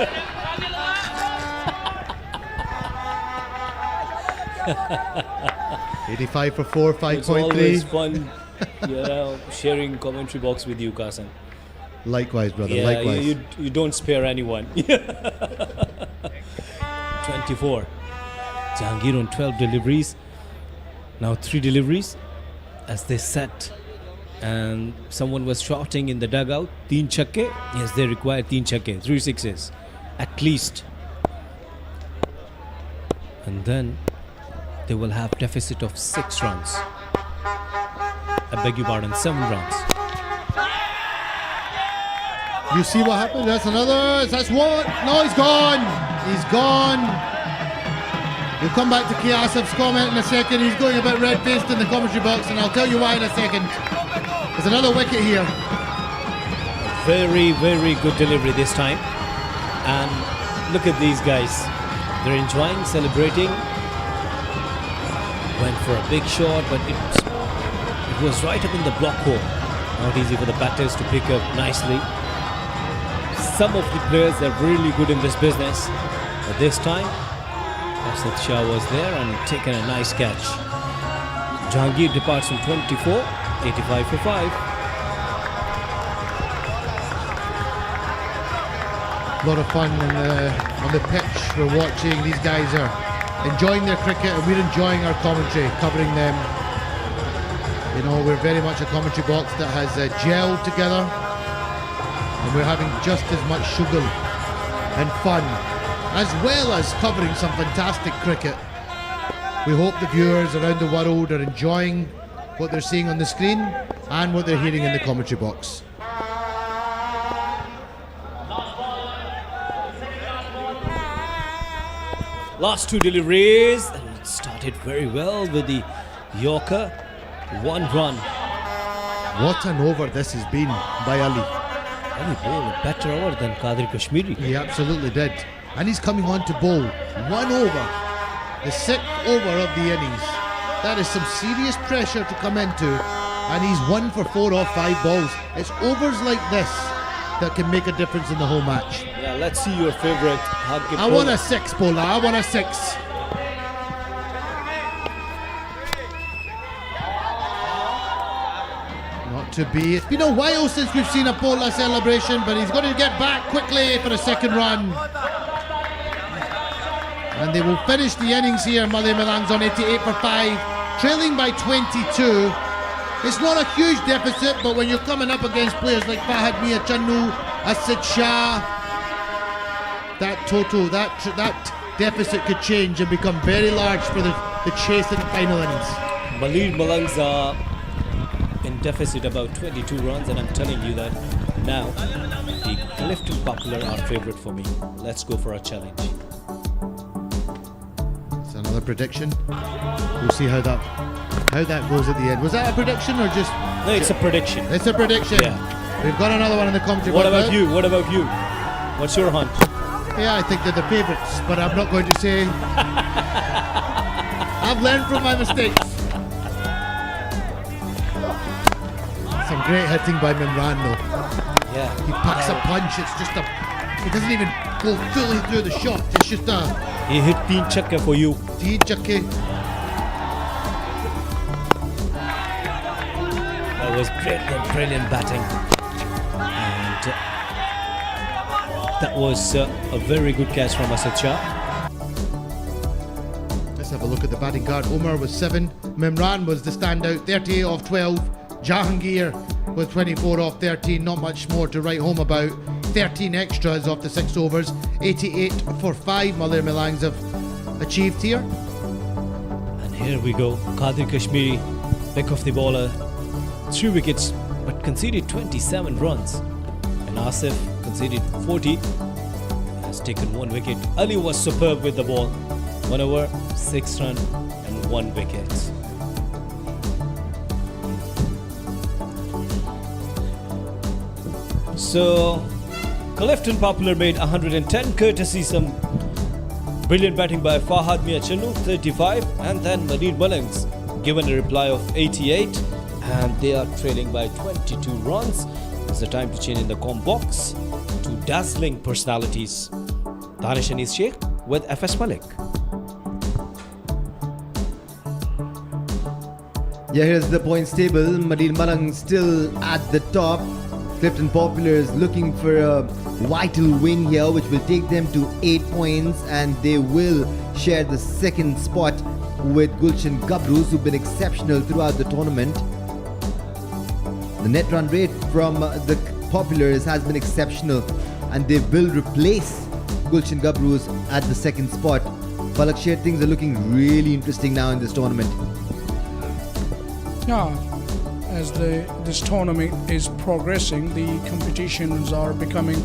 Speaker 9: 85 for 4, 5.3.
Speaker 1: It's always fun, sharing commentary box with you, Qasim.
Speaker 9: Likewise, brother.
Speaker 1: Yeah,
Speaker 9: likewise.
Speaker 1: you don't spare anyone. 24. Jahangir on 12 deliveries. Now 3 deliveries as they set. And someone was shouting in the dugout, 3 chakke. Yes, they require 3 chakke, 3 sixes at least. And then they will have deficit of 6 runs. I beg your pardon, 7 runs.
Speaker 9: You see what happened? That's another. That's one. No, he's gone. He's gone. We'll come back to Kiasov's comment in a second. He's going a bit red-faced in the commentary box, and I'll tell you why in a second. There's another wicket here.
Speaker 1: Very, very good delivery this time. And look at these guys. They're enjoying, celebrating. Went for a big shot, but it was right up in the block hole. Not easy for the batters to pick up nicely. Some of the players are really good in this business. But this time, Asad Shah was there and taken a nice catch. Jahangir departs from 24, 85 for 5.
Speaker 9: A lot of fun on the pitch. We're watching. These guys are enjoying their cricket, and we're enjoying our commentary, covering them. You know, we're very much a commentary box that has gelled together, and we're having just as much sugar and fun, as well as covering some fantastic cricket. We hope the viewers around the world are enjoying what they're seeing on the screen and what they're hearing in the commentary box.
Speaker 1: Last 2 deliveries, and it started very well with the Yorker. 1 run.
Speaker 9: What an over this has been by Ali.
Speaker 1: Ali bowled a better over than Qadir Kashmiri.
Speaker 9: He absolutely did. And he's coming on to bowl 1 over. The 6th over of the innings. That is some serious pressure to come into. And he's 1 for 4 off 5 balls. It's overs like this that can make a difference in the whole match.
Speaker 1: Yeah, let's see your favorite.
Speaker 9: I want a 6 bowler. I want a 6. Not to be. It's been a while since we've seen a bowler celebration, but he's going to get back quickly for a 2nd run. And they will finish the innings here. Malir Malangs on 88 for 5, trailing by 22. It's not a huge deficit, but when you're coming up against players like Fahad Mia Channu, Asad Shah, that total, that deficit could change and become very large for the chase in the final innings.
Speaker 1: Malir Malangs are in deficit about 22 runs, and I'm telling you that now the Clifton Popular are favourite for me. Let's go for a challenge.
Speaker 9: It's another prediction. We'll see how that goes at the end. Was that a prediction or just?
Speaker 1: No, it's a prediction.
Speaker 9: It's a prediction.
Speaker 1: Yeah.
Speaker 9: We've got another one in the commentary.
Speaker 1: What about you? What about you? What's your hunch?
Speaker 9: Yeah, I think they're the favourites, but I'm not going to say. I've learned from my mistakes. Some great hitting by Mimran though.
Speaker 1: Yeah.
Speaker 9: He packs a punch. It's just he doesn't even go fully through the shot. It's just
Speaker 1: He hit 3 chakka for you.
Speaker 9: 3 chakke.
Speaker 1: That was brilliant batting. And that was a very good catch from Asad Shah.
Speaker 9: Let's have a look at the batting card. Omar was 7. Mimran was the standout, 38 off 12. Jahangir with 24 off 13. Not much more to write home about. 13 extras off the 6 overs. 88 for 5 Malir Malangs have achieved here.
Speaker 1: And here we go. Qadir Kashmiri, pick of the bowler. 3 wickets, but conceded 27 runs. And Asif conceded 40. Has taken 1 wicket. Ali was superb with the ball. 1 over, 6 run and 1 wicket. So, Clifton Popular made 110, courtesy some brilliant batting by Fahad Mia Channu, 35, and then Malir Malangs given a reply of 88, and they are trailing by 22 runs. It's the time to change in the com box to dazzling personalities. Danish Anis Sheikh with FS Malik.
Speaker 8: Yeah, here's the points table. Malir Malangs still at the top. Clifton Populars looking for a vital win here, which will take them to 8 points, and they will share the second spot with Gulshan Gabrus, who've been exceptional throughout the tournament. The net run rate from the Populars has been exceptional, and they will replace Gulshan Gabrus at the second spot. Falak, things are looking really interesting now in this tournament.
Speaker 5: Yeah, as this tournament is progressing, the competitions are becoming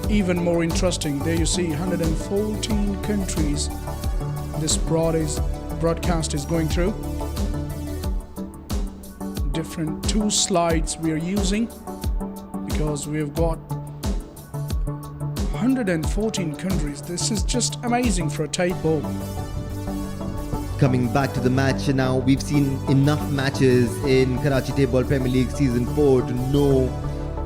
Speaker 5: even more interesting. There you see 114 countries this broadcast is going through. Different 2 slides we are using because we've got 114 countries. This is just amazing for a tight ball.
Speaker 8: Coming back to the match now, we've seen enough matches in Karachi Table Premier League Season 4 to know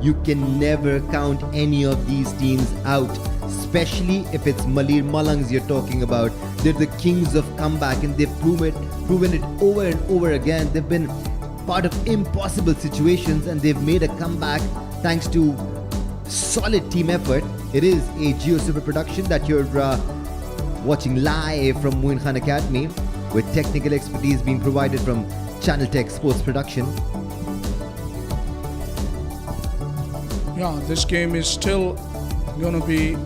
Speaker 8: you can never count any of these teams out, especially if it's Malir Malangs you're talking about. They're the kings of comeback, and they've proven it over and over again. They've been part of impossible situations, and they've made a comeback thanks to solid team effort. It is a Geo Super production that you're watching live from Moin Academy, with technical expertise being provided from Channel Tech Sports Production.
Speaker 5: Yeah, this game is still going to be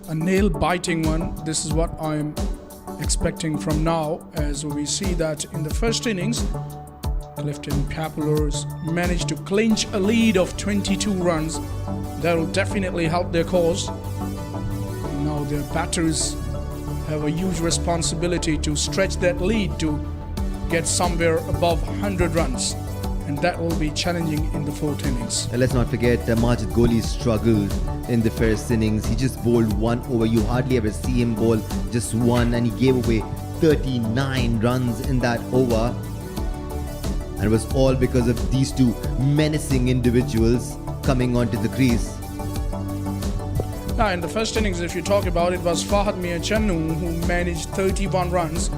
Speaker 5: a nail-biting one. This is what I'm expecting from now, as we see that in the first innings, Clifton Populars managed to clinch a lead of 22 runs. That will definitely help their cause. Now their batters have a huge responsibility to stretch that lead to get somewhere above 100 runs, and that will be challenging in the 4th innings.
Speaker 8: And let's not forget Majid Gholi struggled in the first innings. He just bowled 1 over. You hardly ever see him bowl just 1, and he gave away 39 runs in that over, and it was all because of these 2 menacing individuals coming onto the crease.
Speaker 5: Now, in the first innings, if you talk about it, was Fahad Mia Channu who managed 31 runs,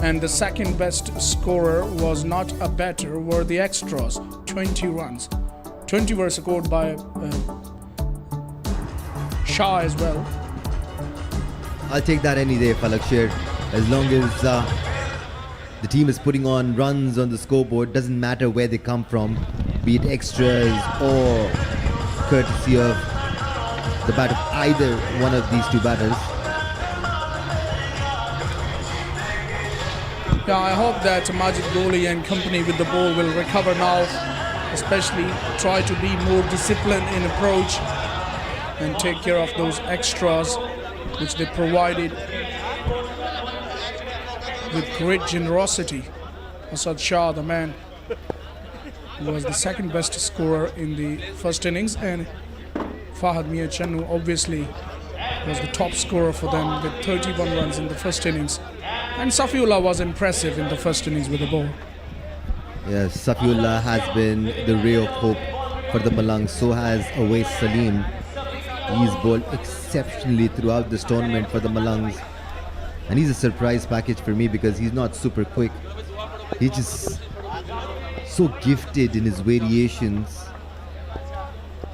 Speaker 5: and the second best scorer was not a batter, were the extras, 20 runs. 20 were scored by Shah as well.
Speaker 8: I'll take that any day, Falak Sher. As long as the team is putting on runs on the scoreboard, doesn't matter where they come from, be it extras or courtesy of the bat of either one of these 2 batters.
Speaker 5: Yeah, I hope that Majid Gholi and company with the ball will recover now, especially try to be more disciplined in approach and take care of those extras which they provided with great generosity. Asad Shah, the man, was the second best scorer in the first innings, and Fahad Mia Channu obviously was the top scorer for them with 31 runs in the first innings. And Safiullah was impressive in the first innings with the ball.
Speaker 8: Yes, Safiullah has been the ray of hope for the Malangs. So has Awais Salim. He's bowled exceptionally throughout this tournament for the Malangs. And he's a surprise package for me because he's not super quick. He's just so gifted in his variations.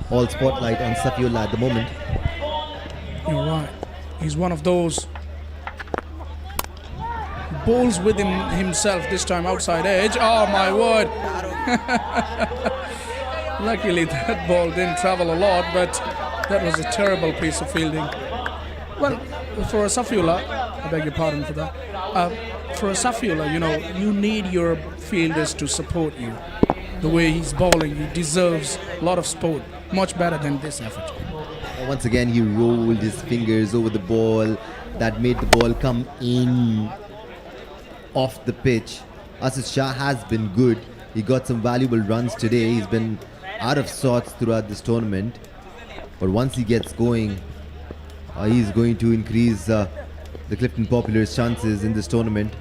Speaker 8: All spotlight on Safiullah at the moment.
Speaker 5: You're right. He's one of those bowls within himself, this time outside edge. Oh my word. Luckily that ball didn't travel a lot, but that was a terrible piece of fielding. Well, for a Safiullah, I beg your pardon for that. For a Safiullah, you need your fielders to support you. The way he's bowling, he deserves a lot of support. Much better than this effort.
Speaker 8: Once again, he rolled his fingers over the ball. That made the ball come in off the pitch. Asad Shah has been good. He got some valuable runs today. He's been out of sorts throughout this tournament. But once he gets going, he's going to increase the Clifton Populars' chances in this tournament.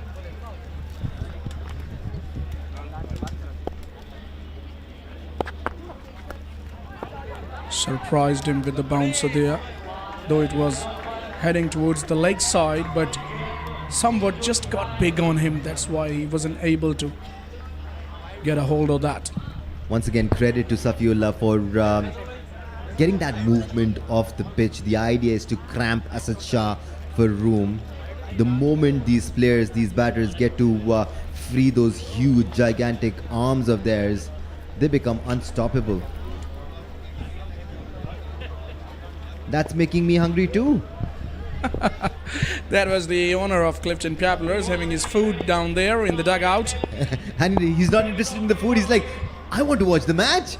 Speaker 5: Surprised him with the bouncer there, though it was heading towards the leg side, but somewhat just got big on him. That's why he wasn't able to get a hold of that.
Speaker 8: once again, credit to Safiullah for getting that movement off the pitch. The idea is to cramp Asad Shah for room. The moment these players, these batters get to free those huge, gigantic arms of theirs, they become unstoppable. That's making me hungry too.
Speaker 5: That was the owner of Clifton Papillers having his food down there in the dugout.
Speaker 8: And he's not interested in the food. He's like, I want to watch the match.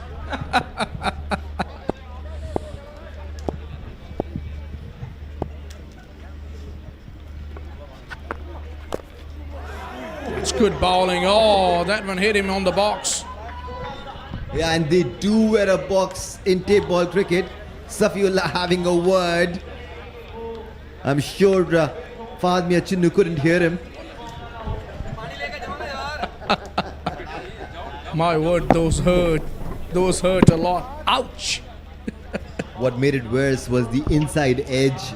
Speaker 5: It's good bowling. Oh, that one hit him on the box.
Speaker 8: Yeah, and they do wear a box in tape ball cricket. Safiullah having a word. I'm sure Fahad Mia Chinnu couldn't hear him.
Speaker 5: My word, those hurt. Those hurt a lot. Ouch!
Speaker 8: What made it worse was the inside edge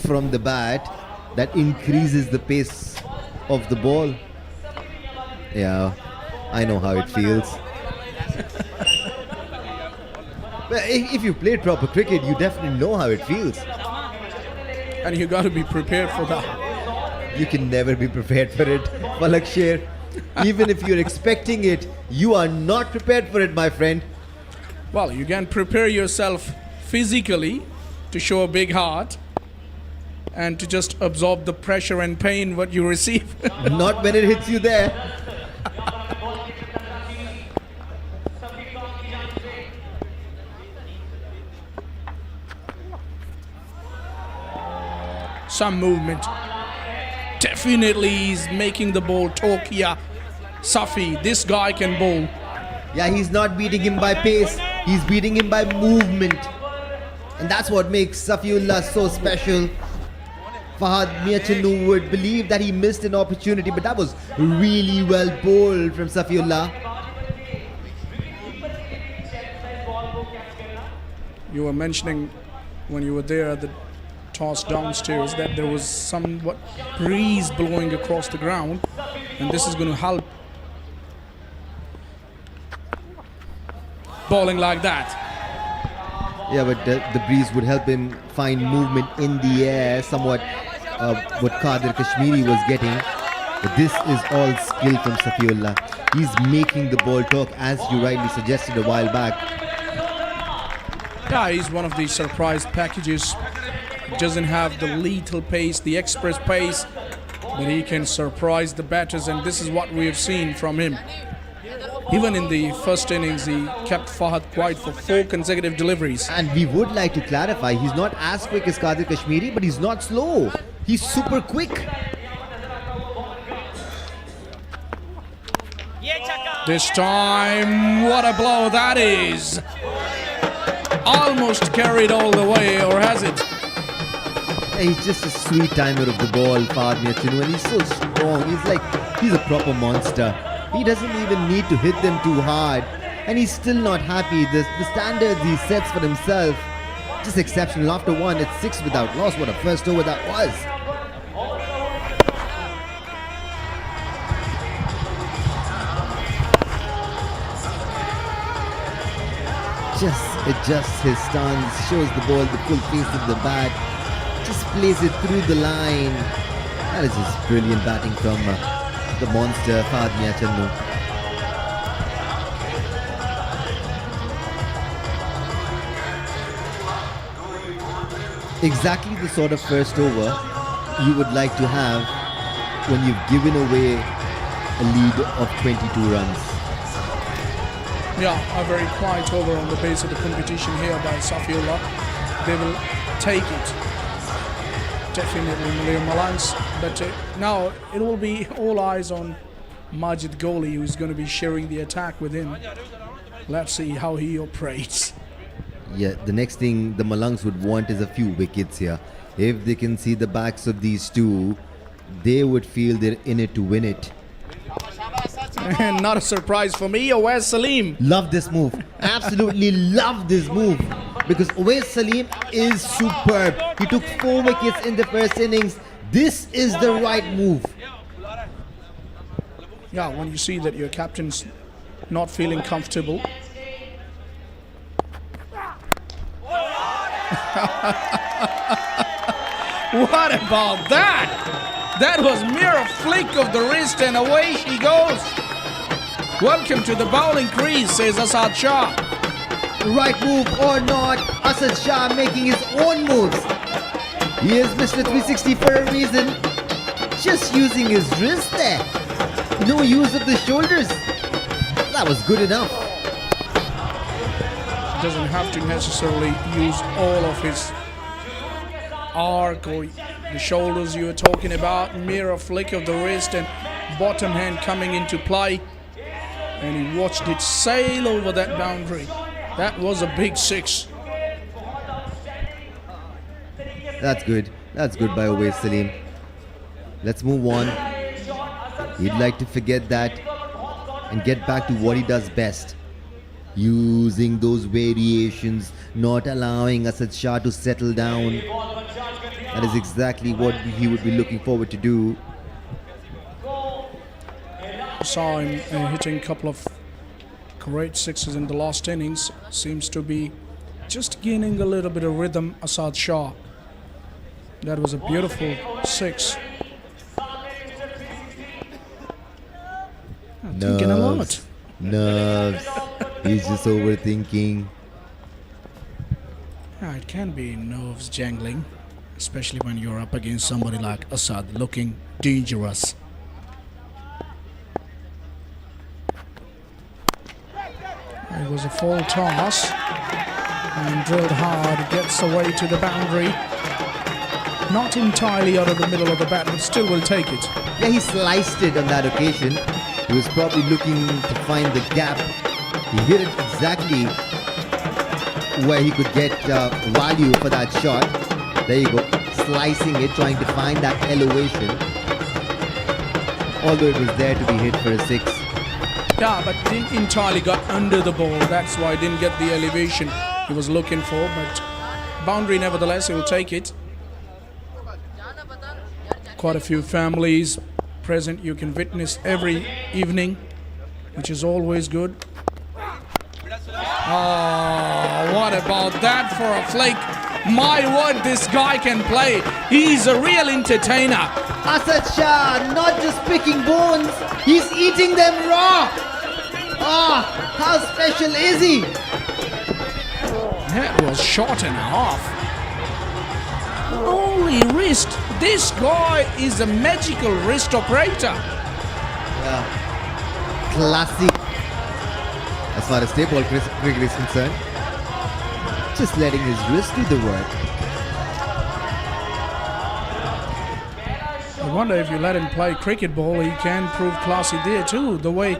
Speaker 8: from the bat that increases the pace of the ball. Yeah, I know how it feels. But if you played proper cricket, you definitely know how it feels.
Speaker 5: And you got to be prepared for that.
Speaker 8: You can never be prepared for it, Falak Sher. Even if you're expecting it, you are not prepared for it, my friend.
Speaker 5: Well, you can prepare yourself physically to show a big heart and to just absorb the pressure and pain what you receive.
Speaker 8: Not when it hits you there.
Speaker 5: Some movement. Definitely he's making the ball talk. Yeah, Safi, this guy can bowl.
Speaker 8: Yeah, he's not beating him by pace. He's beating him by movement. And that's what makes Safiullah so special. Fahad Mia Chinnu would believe that he missed an opportunity, but that was really well bowled from Safiullah.
Speaker 5: You were mentioning when you were there at the toss downstairs that there was somewhat breeze blowing across the ground, and this is going to help bowling like that.
Speaker 8: Yeah, but the breeze would help him find movement in the air, somewhat what Kadir Kashmiri was getting. But this is all skill from Safiullah. He's making the ball talk, as you rightly suggested a while back.
Speaker 5: Yeah, he's one of the surprise packages. Doesn't have the lethal pace, the express pace, but he can surprise the batters, and this is what we have seen from him. Even in the first innings, he kept Fahad quiet for 4 consecutive deliveries.
Speaker 8: And we would like to clarify, he's not as quick as Kadir Kashmiri, but he's not slow. He's super quick.
Speaker 5: This time, what a blow that is. Almost carried all the way, or has it?
Speaker 8: He's just a sweet timer of the ball, Fahad Mia Chinnu, and he's so strong. He's a proper monster. He doesn't even need to hit them too hard, and he's still not happy. The standards he sets for himself, just exceptional. After 1, it's 6 without loss. What a first over that was. Just adjusts his stance, shows the ball the full face of the bat, just plays it through the line. That is just brilliant batting from the monster Fahad Mia Chinnu. Exactly the sort of first over you would like to have when you've given away a lead of 22 runs.
Speaker 5: Yeah, a very quiet over on the base of the competition here by Safiullah. They will take it. Definitely Malir Malangs. But now it will be all eyes on Majid Gholi, who's going to be sharing the attack with him. Let's see how he operates.
Speaker 8: Yeah, the next thing the Malangs would want is a few wickets here. If they can see the backs of these two, they would feel they're in it to win it.
Speaker 5: And not a surprise for me, Awais Salim.
Speaker 8: Love this move. Absolutely love this move. Because Awais Salim is superb. He took 4 wickets in the first innings. This is the right move.
Speaker 5: Yeah, when you see that your captain's not feeling comfortable. What about that? That was mere flick of the wrist and away she goes. Welcome to the bowling crease, says Asad Shah.
Speaker 8: Right move or not, Asad Shah making his own moves. He is Mr. 360 for a reason. Just using his wrist there. No use of the shoulders. That was good enough.
Speaker 5: Doesn't have to necessarily use all of his arc or the shoulders you were talking about. Mere flick of the wrist and bottom hand coming into play. And he watched it sail over that boundary. That was a big 6.
Speaker 8: That's good. That's good by Uwais Salim. Let's move on. He'd like to forget that and get back to what he does best. Using those variations, not allowing Asad Shah to settle down. That is exactly what he would be looking forward to do.
Speaker 5: Saw him hitting a couple of great 6s in the last innings. Seems to be just gaining a little bit of rhythm, Asad Shah. That was a beautiful 6. Thinking a lot.
Speaker 8: Nerves. He's just overthinking.
Speaker 5: Yeah, it can be nerves jangling, especially when you're up against somebody like Asad, looking dangerous. It was a full toss and drilled hard, gets away to the boundary. Not entirely out of the middle of the bat, but still will take it.
Speaker 8: Yeah, he sliced it on that occasion. He was probably looking to find the gap. He hit it exactly where he could get value for that shot. There you go, slicing it, trying to find that elevation. Although it was there to be hit for a 6.
Speaker 5: Yeah, but didn't entirely got under the ball. That's why he didn't get the elevation he was looking for. But boundary nevertheless, he will take it. Quite a few families present you can witness every evening, which is always good. Oh, what about that for a flake? My word, this guy can play. He's a real entertainer.
Speaker 8: Asad Shah not just picking bones, he's eating them raw. Ah, how special is he?
Speaker 5: That was shot and a half. Only wrist. This guy is a magical wrist operator.
Speaker 8: Yeah. Classic. As far as table cricket is concerned, just letting his wrist do the work.
Speaker 5: I wonder if you let him play cricket ball, he can prove classy there too. The way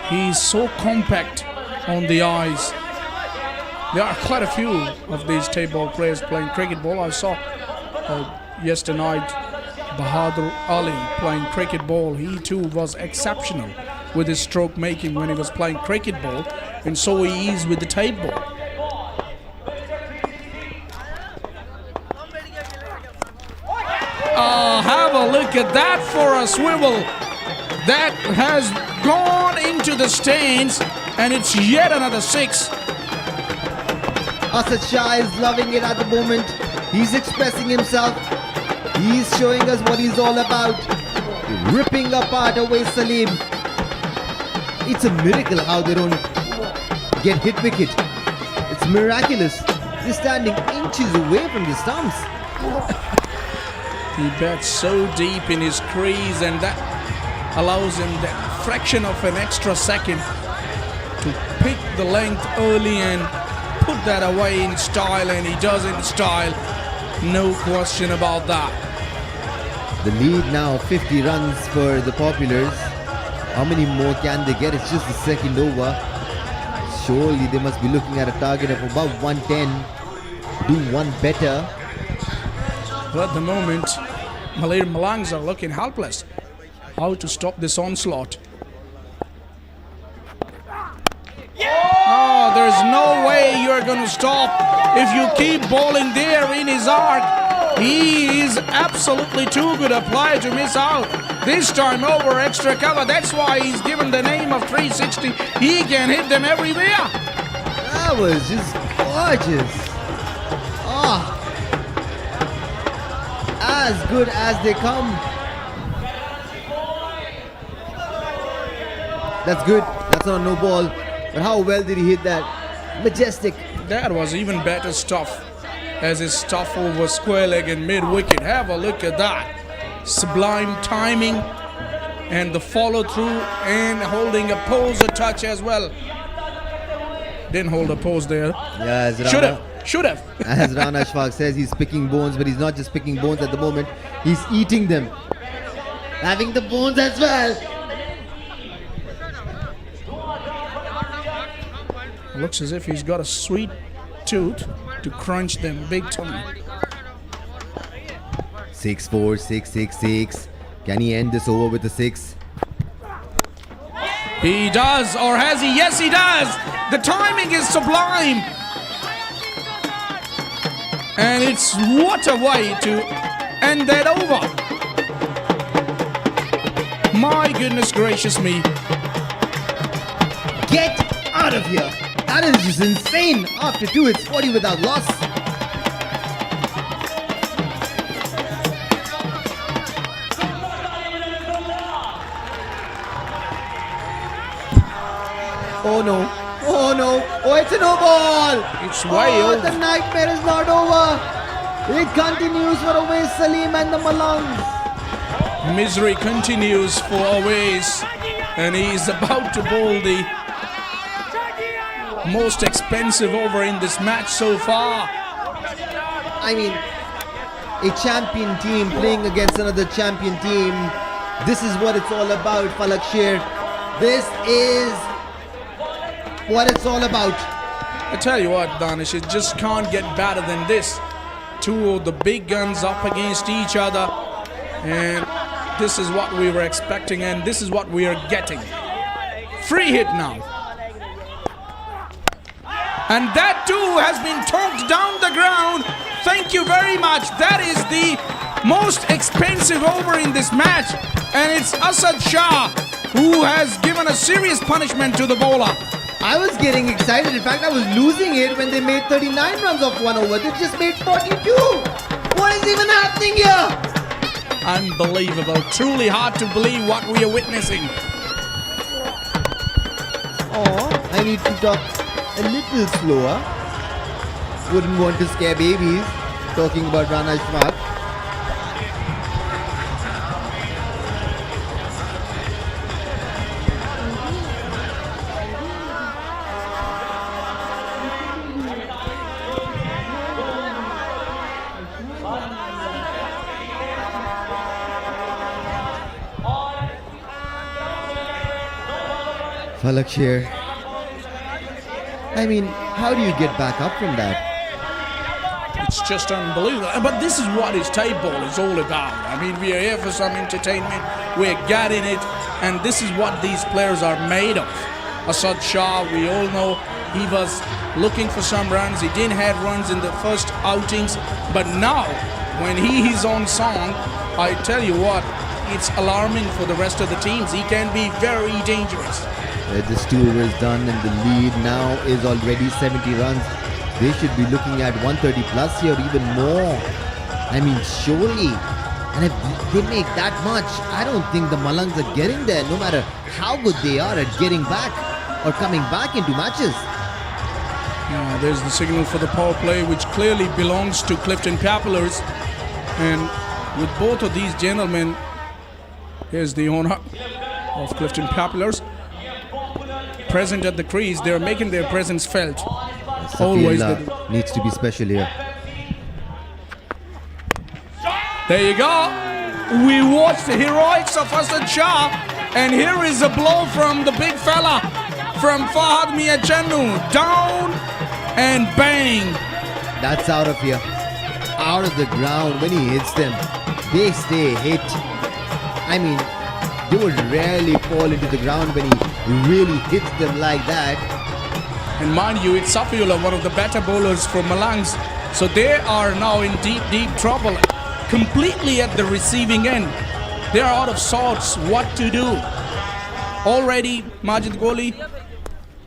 Speaker 5: he's so compact on the eyes. There are quite a few of these table players playing cricket ball. I saw yesterday night Badar Ali playing cricket ball. He too was exceptional with his stroke making when he was playing cricket ball, and so he is with the tape ball. Have a look at that for a swivel. That has gone into the stands, and it's yet another 6.
Speaker 8: Asad Shah is loving it at the moment. He's expressing himself. He's showing us what he's all about. Ripping apart Uwais Salim. It's a miracle how they don't get hit wicket. It's miraculous. They're standing inches away from the stumps.
Speaker 5: He bats so deep in his crease, and that allows him that fraction of an extra second to pick the length early and put that away in style, and he does in style. No question about that.
Speaker 8: The lead now 50 runs for the Populars. How many more can they get? It's just the second over. Surely they must be looking at a target of about 110. Do one better.
Speaker 5: But at the moment, Malir Malangs are looking helpless. How to stop this onslaught? Oh, there's no way you're going to stop if you keep bowling there in his arc. He is absolutely too good a player to miss out. This time over extra cover. That's why he's given the name of 360. He can hit them everywhere.
Speaker 8: That was just gorgeous. Ah, as good as they come. That's good. That's not no ball. But how well did he hit that? Majestic.
Speaker 5: That was even better stuff. As his stuff over square leg and mid wicket. Have a look at that. Sublime timing and the follow through and holding a pose, a touch as well. Didn't hold a pose there.
Speaker 8: Yeah, as
Speaker 5: Should have.
Speaker 8: As Rana Ashfaq says, he's picking bones, but he's not just picking bones at the moment. He's eating them. Having the bones as well.
Speaker 5: Looks as if he's got a sweet tooth to crunch them big time.
Speaker 8: 6-4, 6-6-6. Can he end this over with a 6?
Speaker 5: He does, or has he? Yes, he does. The timing is sublime. And it's what a way to end that over. My goodness gracious me.
Speaker 8: Get out of here. That is just insane. After 2, it's 40 without loss. Oh no. Oh no. Oh, it's a no ball.
Speaker 5: It's way over.
Speaker 8: The nightmare is not over. It continues for Awais Salim and the Malangs.
Speaker 5: Misery continues for Awais. And he's about to bowl the most expensive over in this match so far.
Speaker 8: I mean, a champion team playing against another champion team. This is what it's all about, Falak Sher. This is what it's all about.
Speaker 5: I tell you what, Danish, it just can't get better than this. Two of the big guns up against each other. And this is what we were expecting, and this is what we are getting. Free hit now. And that too has been talked down the ground. Thank you very much. That is the most expensive over in this match. And it's Asad Shah who has given a serious punishment to the bowler.
Speaker 8: I was getting excited. In fact, I was losing it when they made 39 runs off 1 over. They just made 42. What is even happening here?
Speaker 5: Unbelievable. Truly hard to believe what we are witnessing.
Speaker 8: Oh, I need to talk a little slower. Wouldn't want to scare babies. Talking about Rana Ashfaq. Falak Sher. I mean, how do you get back up from that?
Speaker 5: It's just unbelievable. But this is what his tape ball is all about. I mean, we are here for some entertainment. We're getting it. And this is what these players are made of. Asad Shah, we all know he was looking for some runs. He didn't have runs in the first outings. But now, when he is on song, I tell you what, it's alarming for the rest of the teams. He can be very dangerous.
Speaker 8: This 2 overs done and the lead now is already 70 runs. They should be looking at 130 plus here or even more. I mean, surely. And if they make that much, I don't think the Malangs are getting there, no matter how good they are at getting back or coming back into matches.
Speaker 5: There's the signal for the power play, which clearly belongs to Clifton Capillars. And with both of these gentlemen, here's the owner of Clifton Capillars. Present at the crease, they're making their presence felt. Always
Speaker 8: needs to be special here.
Speaker 5: There you go. We watched the heroics of Asad Shah, and here is a blow from the big fella, from Fahad Miachannu. Down and bang.
Speaker 8: That's out of here. Out of the ground. When he hits them, they stay hit. I mean, they would rarely fall into the ground when he really hits them like that.
Speaker 5: And mind you, it's Safiullah, one of the better bowlers from Malangs. So they are now in deep, deep trouble. Completely at the receiving end. They are out of sorts what to do. Already, Majid Goli,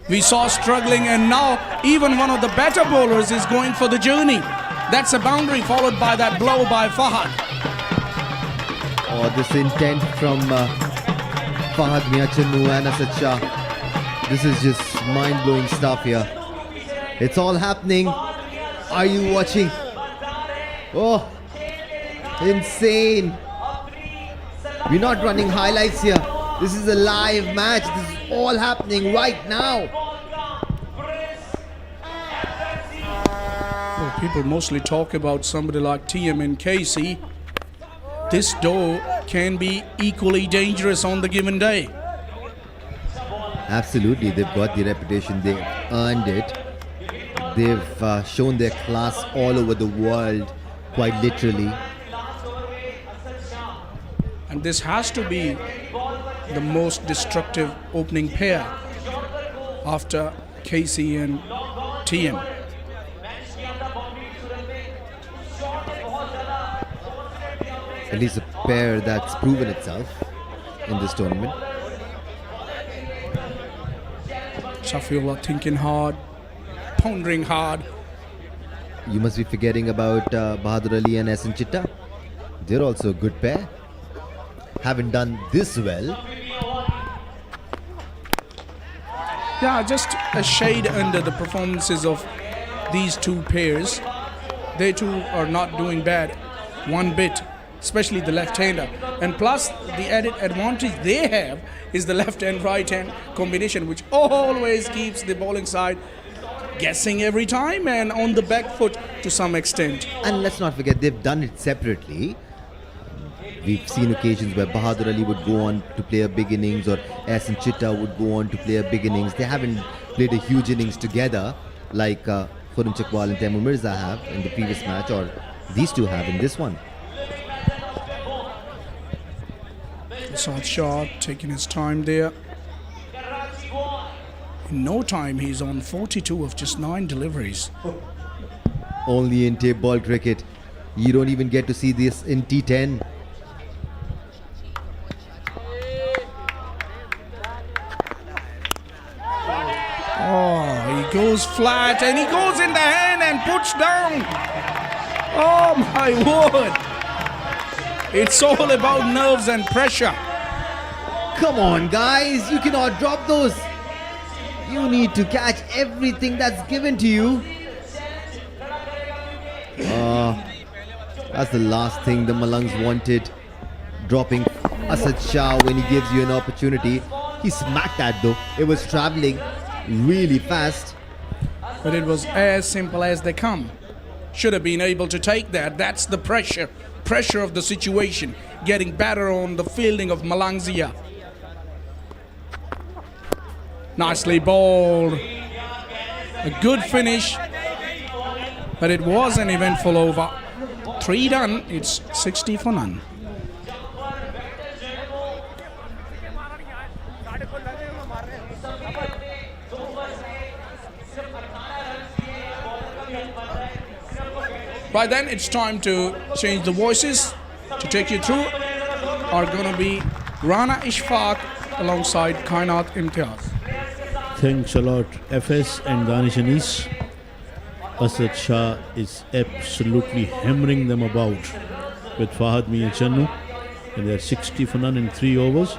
Speaker 5: we saw struggling, and now even one of the better bowlers is going for the journey. That's a boundary followed by that blow by Fahad.
Speaker 8: Oh, this intent from Fahad Miachannu and Asad Shah. This is just mind-blowing stuff here. It's all happening. Are you watching? Oh, insane. We're not running highlights here. This is a live match. This is all happening right now.
Speaker 5: Well, people mostly talk about somebody like TM and KC. This duo can be equally dangerous on the given day.
Speaker 8: Absolutely, they've got the reputation. They've earned it. They've shown their class all over the world, quite literally.
Speaker 5: And this has to be the most destructive opening pair after KC and TM.
Speaker 8: At least a pair that's proven itself in this tournament.
Speaker 5: Shaffiullah thinking hard, pondering hard.
Speaker 8: You must be forgetting about Bahadur Ali and Ehsan Chitta. They're also a good pair. Haven't done this well.
Speaker 5: Yeah, just a shade under the performances of these two pairs. They too are not doing bad one bit, especially the left-hander. And plus, the added advantage they have is the left and right hand combination, which always keeps the bowling side guessing every time and on the back foot to some extent.
Speaker 8: And let's not forget, they've done it separately. We've seen occasions where Bahadur Ali would go on to play a big innings, or Ehsan Chitta would go on to play a big innings. They haven't played a huge innings together like Khurram Chakwal and Taimur Mirza have in the previous match, or these two have in this one.
Speaker 5: Asad Shah taking his time there. In no time, he's on 42 of just 9 deliveries.
Speaker 8: Only in tape ball cricket. You don't even get to see this in T10.
Speaker 5: Oh, he goes flat and he goes in the hand and puts down. Oh my word. It's all about nerves and pressure.
Speaker 8: Come on, guys. You cannot drop those. You need to catch everything that's given to you. That's the last thing the Malangs wanted. Dropping Asad Shah when he gives you an opportunity. He smacked that though. It was traveling really fast.
Speaker 5: But it was as simple as they come. Should have been able to take that. That's the pressure. Pressure of the situation. Getting better on the fielding of Malangsia. Nicely bowled. A good finish. But it was an eventful over. 3 done. It's 60 for none. Right then, it's time to change the voices. To take you through are going to be Rana Ishfaq alongside Kainat Imtiaz.
Speaker 10: Thanks a lot, FS and Danish Anis. Asad Shah is absolutely hammering them about with Fahad Miachannu, and they're 60 for none in 3 overs,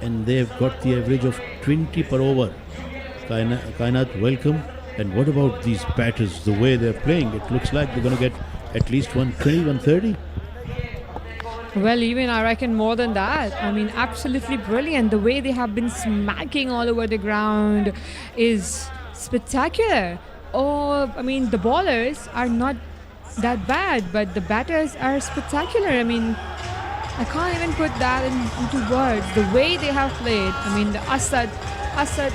Speaker 10: and they've got the average of 20 per over. Kainat, welcome. And what about these batters, the way they're playing? It looks like they're going to get at least 120, 130.
Speaker 2: Well, even I reckon more than that. I mean, absolutely brilliant. The way they have been smacking all over the ground is spectacular. Oh, I mean, the bowlers are not that bad, but the batters are spectacular. I mean, I can't even put that into words. The way they have played. I mean, the Asad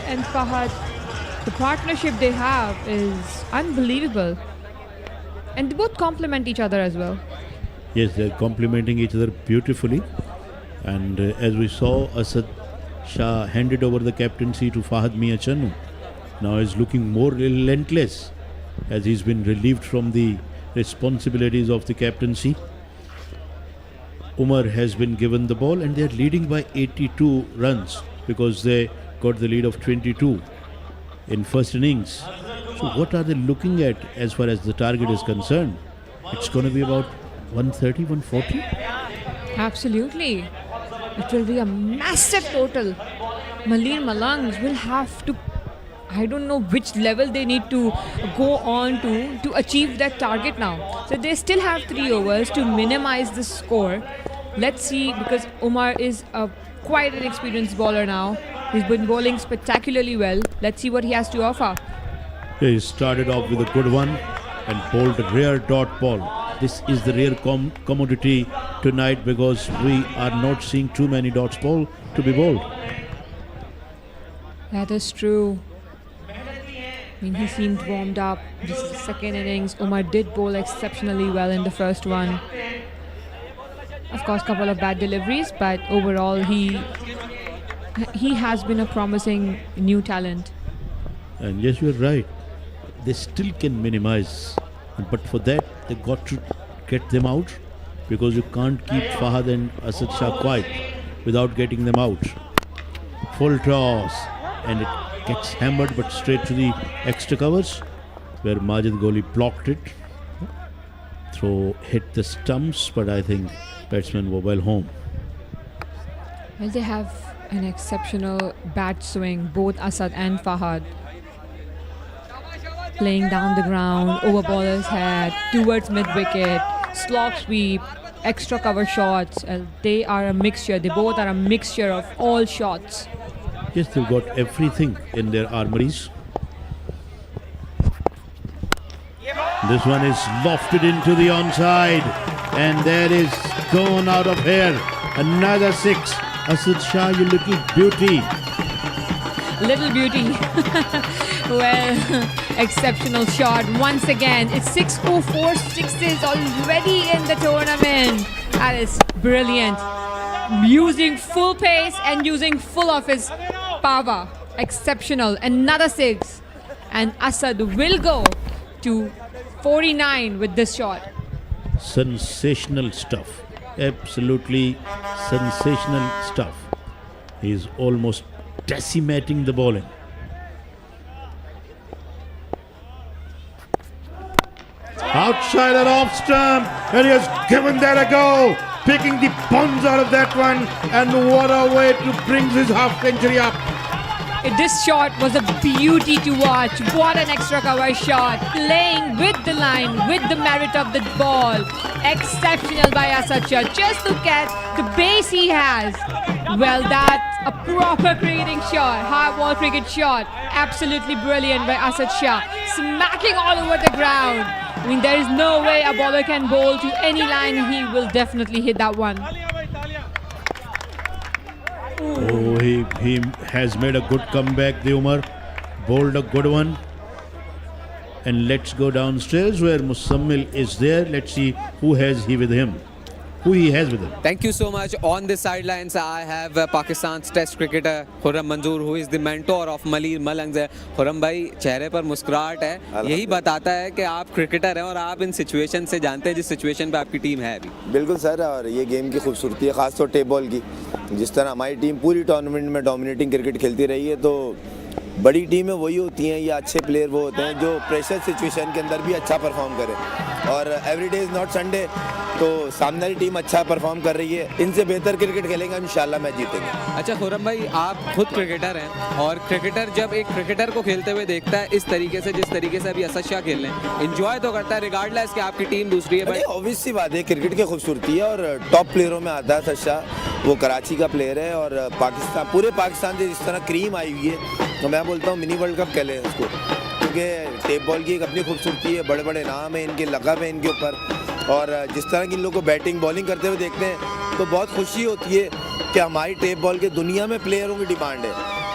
Speaker 2: and Fahad, the partnership they have is unbelievable. And they both complement each other as well.
Speaker 10: Yes, they're complementing each other beautifully. And as we saw, Asad Shah handed over the captaincy to Fahad Miachannu. Now he's looking more relentless as he's been relieved from the responsibilities of the captaincy. Umar has been given the ball and they are leading by 82 runs because they got the lead of 22 in first innings. So what are they looking at as far as the target is concerned? It's going to be about 130, 140?
Speaker 2: Absolutely. It will be a massive total. Malir Malangs will have to, I don't know which level they need to go on to achieve that target now. So they still have 3 overs to minimize the score. Let's see, because Umar is quite an experienced bowler now. He's been bowling spectacularly well. Let's see what he has to offer.
Speaker 10: He started off with a good one and bowled a rare dot ball. This is the rare commodity tonight because we are not seeing too many dots ball to be bowled.
Speaker 2: That is true. I mean, he seemed warmed up. This is the second innings. Umar did bowl exceptionally well in the first one. Of course, couple of bad deliveries, but overall he has been a promising new talent.
Speaker 10: And yes, you're right. They still can minimize. But for that, they got to get them out because you can't keep Fahad and Asad Shah quiet without getting them out. Full toss. And it gets hammered but straight to the extra covers where Majid Goli blocked it. Throw hit the stumps, but I think batsmen were well home.
Speaker 2: Well, they have an exceptional bat swing, both Asad and Fahad. Playing down the ground, over bowler's head, towards mid-wicket, slog sweep, extra cover shots. They are a mixture. They both are a mixture of all shots.
Speaker 10: Yes, they've got everything in their armories. This one is lofted into the onside. And there is gone out of here. Another 6. Asad Shah, you little beauty.
Speaker 2: Little beauty. Well, exceptional shot. Once again, it's 604 sixes already in the tournament. That is brilliant. Using full pace and using full of his power. Exceptional. Another 6. And Asad will go to 49 with this shot.
Speaker 10: Sensational stuff. Absolutely sensational stuff. He is almost decimating the bowling. Outside that off stump, and he has given that a go, picking the buns out of that one, and what a way to bring his half century up.
Speaker 2: This shot was a beauty to watch. What an extra cover shot. Playing with the line, with the merit of the ball. Exceptional by Asad Shah. Just look at the base he has. Well, that's a proper creating shot. High ball cricket shot. Absolutely brilliant by Asad Shah. Smacking all over the ground. I mean, there is no way a bowler can bowl to any line. He will definitely hit that one.
Speaker 10: Oh, he has made a good comeback, the Umar. Bowled a good one. And let's go downstairs where Musammil is there. Let's see who has he with him. Who he has with him.
Speaker 11: Thank you so much. On the sidelines, I have Pakistan's Test cricketer Khurram Manzoor, who is the mentor of Malir Malangs. Khurram भाई, चेहरे पर मुस्कुराहट है. यही बताता है कि आप क्रिकेटर हैं और आप इन सिचुएशन से जानते हैं जिस सिचुएशन पे आपकी टीम है अभी.
Speaker 13: बिल्कुल सर, और ये गेम की खूबसूरती है, खासतौर टेप बॉल की. जिस तरह हमारी टीम पूरी टूर्नामेंट में डोमिनेटिंग क्रिकेट खेलती रही है, तो बड़ी टीमें वही होती हैं या अच्छे प्लेयर वो होते हैं जो प्रेशर सिचुएशन के अंदर भी अच्छा परफॉर्म करें. और every day is not Sunday, तो सामने वाली टीम अच्छा परफॉर्म कर रही है. इनसे बेहतर क्रिकेट खेलेंगे, इंशाल्लाह मैच जीतेंगे.
Speaker 11: अच्छा खुर्रम भाई, आप खुद क्रिकेटर हैं और क्रिकेटर जब एक क्रिकेटर को खेलते हुए देखता है इस तरीके से, जिस तरीके से अभी असद शाह खेल रहे हैं, एंजॉय तो करता है रिगार्डलेस कि आपकी टीम दूसरी है. भाई
Speaker 13: ऑब्वियस सी बात है, क्रिकेट की खूबसूरती है और टॉप प्लेयरों में आता है असद शाह. वो कराची का प्लेयर है और पाकिस्तान, पूरे पाकिस्तान से जिस तरह क्रीम आई हुई है, तो मैं बोलता हूँ मिनी वर्ल्ड कप कह लें उसको, क्योंकि टेप बॉल की एक अपनी खूबसूरती है, बड़े बड़े नाम है इनके, लक़ब है इनके ऊपर. और जिस तरह की इन लोगों को बैटिंग बॉलिंग करते हुए देखते हैं तो बहुत खुशी होती है कि हमारी टेप बॉल के दुनिया में प्लेयरों की डिमांड है.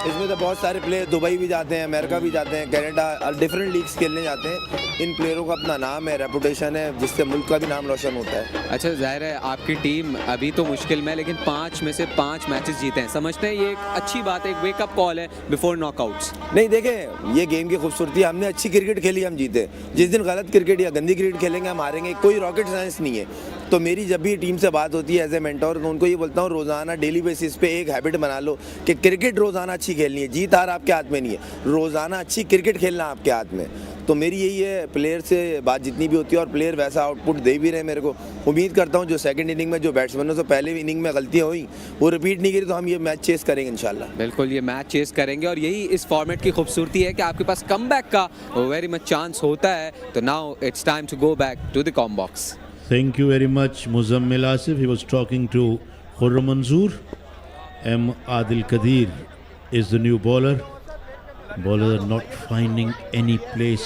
Speaker 13: इसमें तो बहुत सारे प्लेयर दुबई भी जाते हैं, अमेरिका भी जाते हैं, कनाडा और डिफरेंट लीग्स खेलने जाते हैं. इन प्लेयरों का अपना नाम है, रेपुटेशन है, जिससे मुल्क का भी नाम रोशन होता है.
Speaker 11: अच्छा, जाहिर है आपकी टीम अभी तो मुश्किल में, लेकिन 5 में से 5 मैचेस जीते हैं. समझते हैं ये एक अच्छी बात है, एक वेकअप कॉल है बिफोर नॉकआउट्स.
Speaker 13: नहीं, देखें ये गेम की खूबसूरती, हमने अच्छी क्रिकेट खेली, हम जीते. जिस दिन गलत क्रिकेट या गंदी क्रिकेट खेलेंगे हम हारेंगे. कोई रॉकेट साइंस नहीं है. तो मेरी जब भी टीम से बात होती है एज ए मेंटोर, तो उनको ये बोलता हूँ रोज़ाना डेली बेसिस पे एक हैबिट बना लो कि क्रिकेट रोज़ाना अच्छी खेलनी है। जीत हार आपके हाथ में नहीं है, रोज़ाना अच्छी क्रिकेट खेलना आपके हाथ में। तो मेरी यही है प्लेयर से बात जितनी भी होती है, और प्लेयर वैसा आउटपुट दे भी रहे मेरे को। उम्मीद करता हूँ जो सेकंड इनिंग में जो बैट्समैनों से पहले इनिंग में गलतियाँ हुई वो रिपीट नहीं करी, तो हम ये मैच चेस करेंगे इंशाल्लाह।
Speaker 11: बिल्कुल ये मैच चेस करेंगे, और यही इस फॉर्मेट की खूबसूरती है कि आपके पास कमबैक का वेरी मच चांस होता है। तो now it's time to go back to the com box.
Speaker 10: Thank you very much, Muzammil Asif. He was talking to Khurram Manzoor. M. Adil Kadir is the new bowler. Bowlers are not finding any place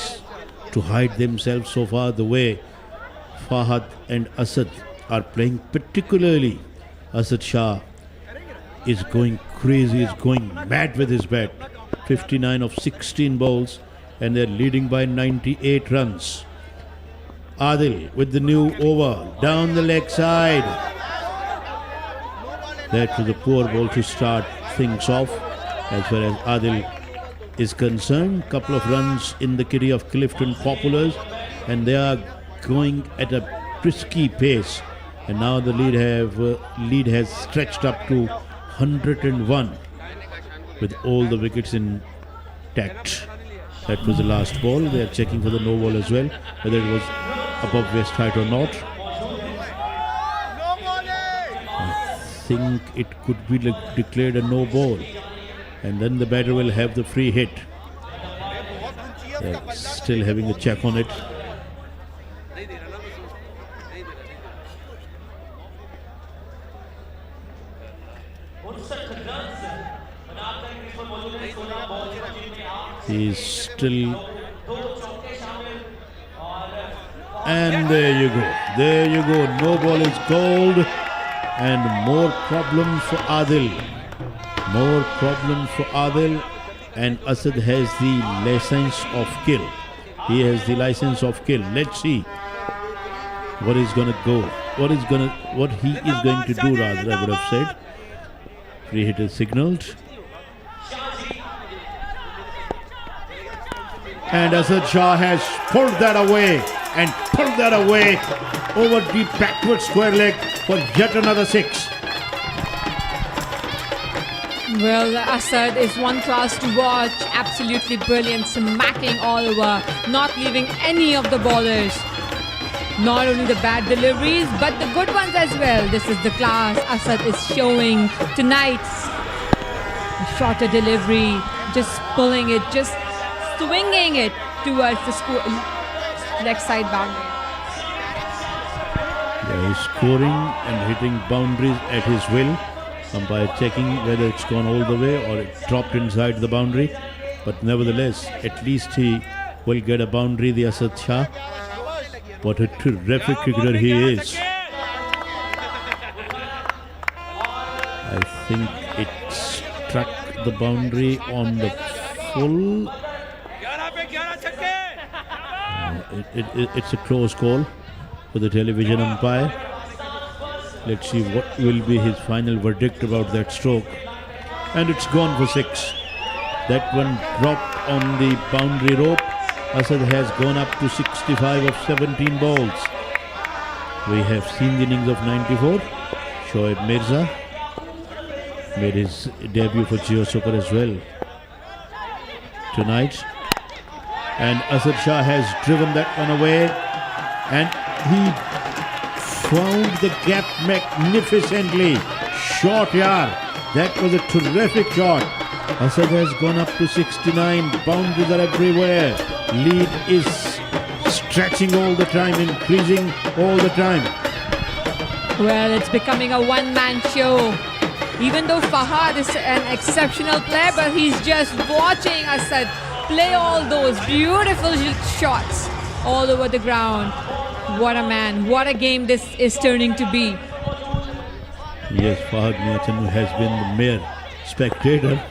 Speaker 10: to hide themselves so far. The way Fahad and Asad are playing, particularly Asad Shah is going crazy, is going mad with his bat. 59 of 16 balls, and they're leading by 98 runs. Adil with the new over down the leg side. That was a poor ball to start things off. As far as Adil is concerned, couple of runs in the kitty of Clifton Populars, and they are going at a brisk pace. And now the lead has stretched up to 101 with all the wickets intact. That was the last ball. They are checking for the no ball as well, whether it was above waist height or not. I think it could be declared a no ball, and then the batter will have the free hit. They're still having a check on it. He's still. And there you go. There you go. No ball is gold. And more problems for Adil. More problems for Adil. And Asad has the license of kill. He has the license of kill. Let's see what is going to go. What he is going to do, rather, I would have said. Free hit is signaled. And Asad Shah has pulled that away. And pulled that away over deep backward square leg for yet another 6.
Speaker 2: Well, Asad is one class to watch. Absolutely brilliant, smacking all over, not leaving any of the bowlers. Not only the bad deliveries, but the good ones as well. This is the class Asad is showing tonight. A shorter delivery, just pulling it, just swinging it towards the leg side boundary.
Speaker 10: Yeah, he's scoring and hitting boundaries at his will. Umpire checking whether it's gone all the way or it dropped inside the boundary. But nevertheless, at least he will get a boundary, the Asad Shah. What a terrific cricketer he is. I think it struck the boundary on the full. It's a close call for the television umpire. Let's see what will be his final verdict about that stroke. And it's gone for 6. That one dropped on the boundary rope. Asad has gone up to 65 of 17 balls. We have seen the innings of 94. Shoaib Mirza made his debut for Geo Super as well tonight. And Asad Shah has driven that one away, and he found the gap magnificently. Short yard. That was a terrific shot. Asad has gone up to 69. Boundaries are everywhere. Lead is stretching all the time, increasing all the time.
Speaker 2: Well, it's becoming a one-man show. Even though Fahad is an exceptional player, but he's just watching Asad play all those beautiful shots all over the ground. What a man, what a game this is turning to be.
Speaker 10: Yes, Fahad Miachanu has been the mere spectator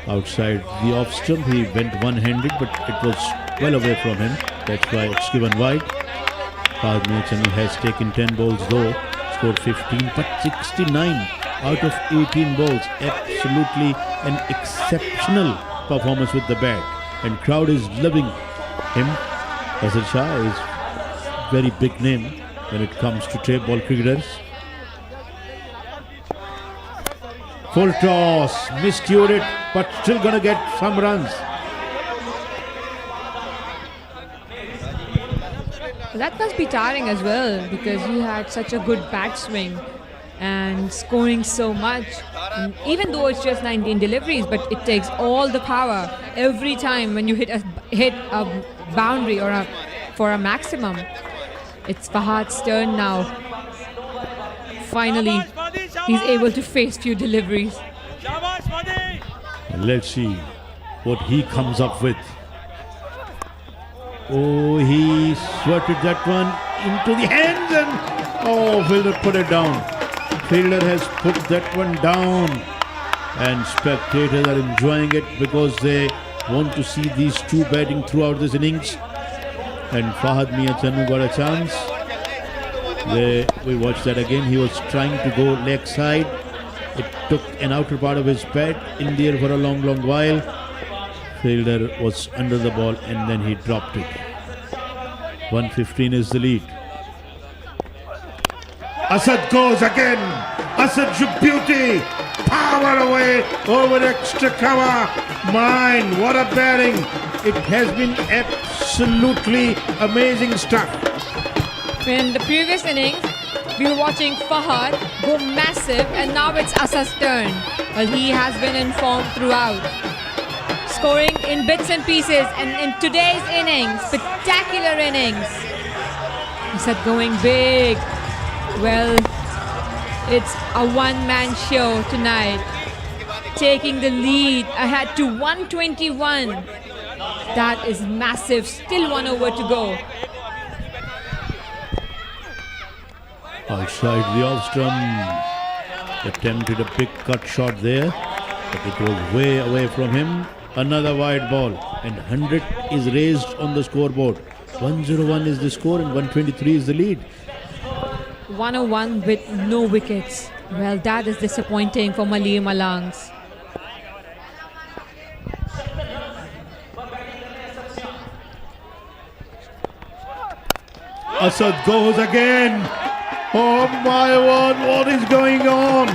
Speaker 10: outside the off stump. He went one-handed, but it was well away from him. That's why it's given wide. Fahad Miachanu has taken 10 balls though, scored 15, but 69 out of 18 balls. Absolutely an exceptional performance with the bat, and crowd is loving him. Asad Shah is very big name when it comes to tape ball cricketers. Full toss, miscued it, but still gonna get some runs.
Speaker 2: That must be tiring as well, because you had such a good bat swing and scoring so much. And even though it's just 19 deliveries, but it takes all the power every time when you hit a boundary or for a maximum. It's Fahad's turn now. Finally, he's able to face few deliveries.
Speaker 10: Let's see what he comes up with. Oh, he swatted that one into the hands and fielder put it down. Fielder has put that one down, and spectators are enjoying it because they want to see these two batting throughout this innings. And Fahad Mia Channu got a chance. We watched that again. He was trying to go leg side. It took an outer part of his bat in the air for a long while. Fielder was under the ball and then he dropped it. 115 is the lead. Asad goes again. Asad beauty. Power away over extra cover. Mine, what a batting. It has been absolutely amazing stuff.
Speaker 2: In the previous innings, we were watching Fahad go massive, and now it's Asad's turn. Well, he has been in form throughout, scoring in bits and pieces, and in today's innings, spectacular innings. Asad going big. Well, it's a one-man show tonight, taking the lead ahead to 121. That is massive. Still 1 over to go.
Speaker 10: Outside the off-stump, attempted a big cut shot there, but it was way away from him. Another wide ball, and 100 is raised on the scoreboard. 101 is the score and 123 is the lead.
Speaker 2: 101 with no wickets. Well, that is disappointing for Malir Malangs.
Speaker 10: Asad goes again. Oh my word, what is going on?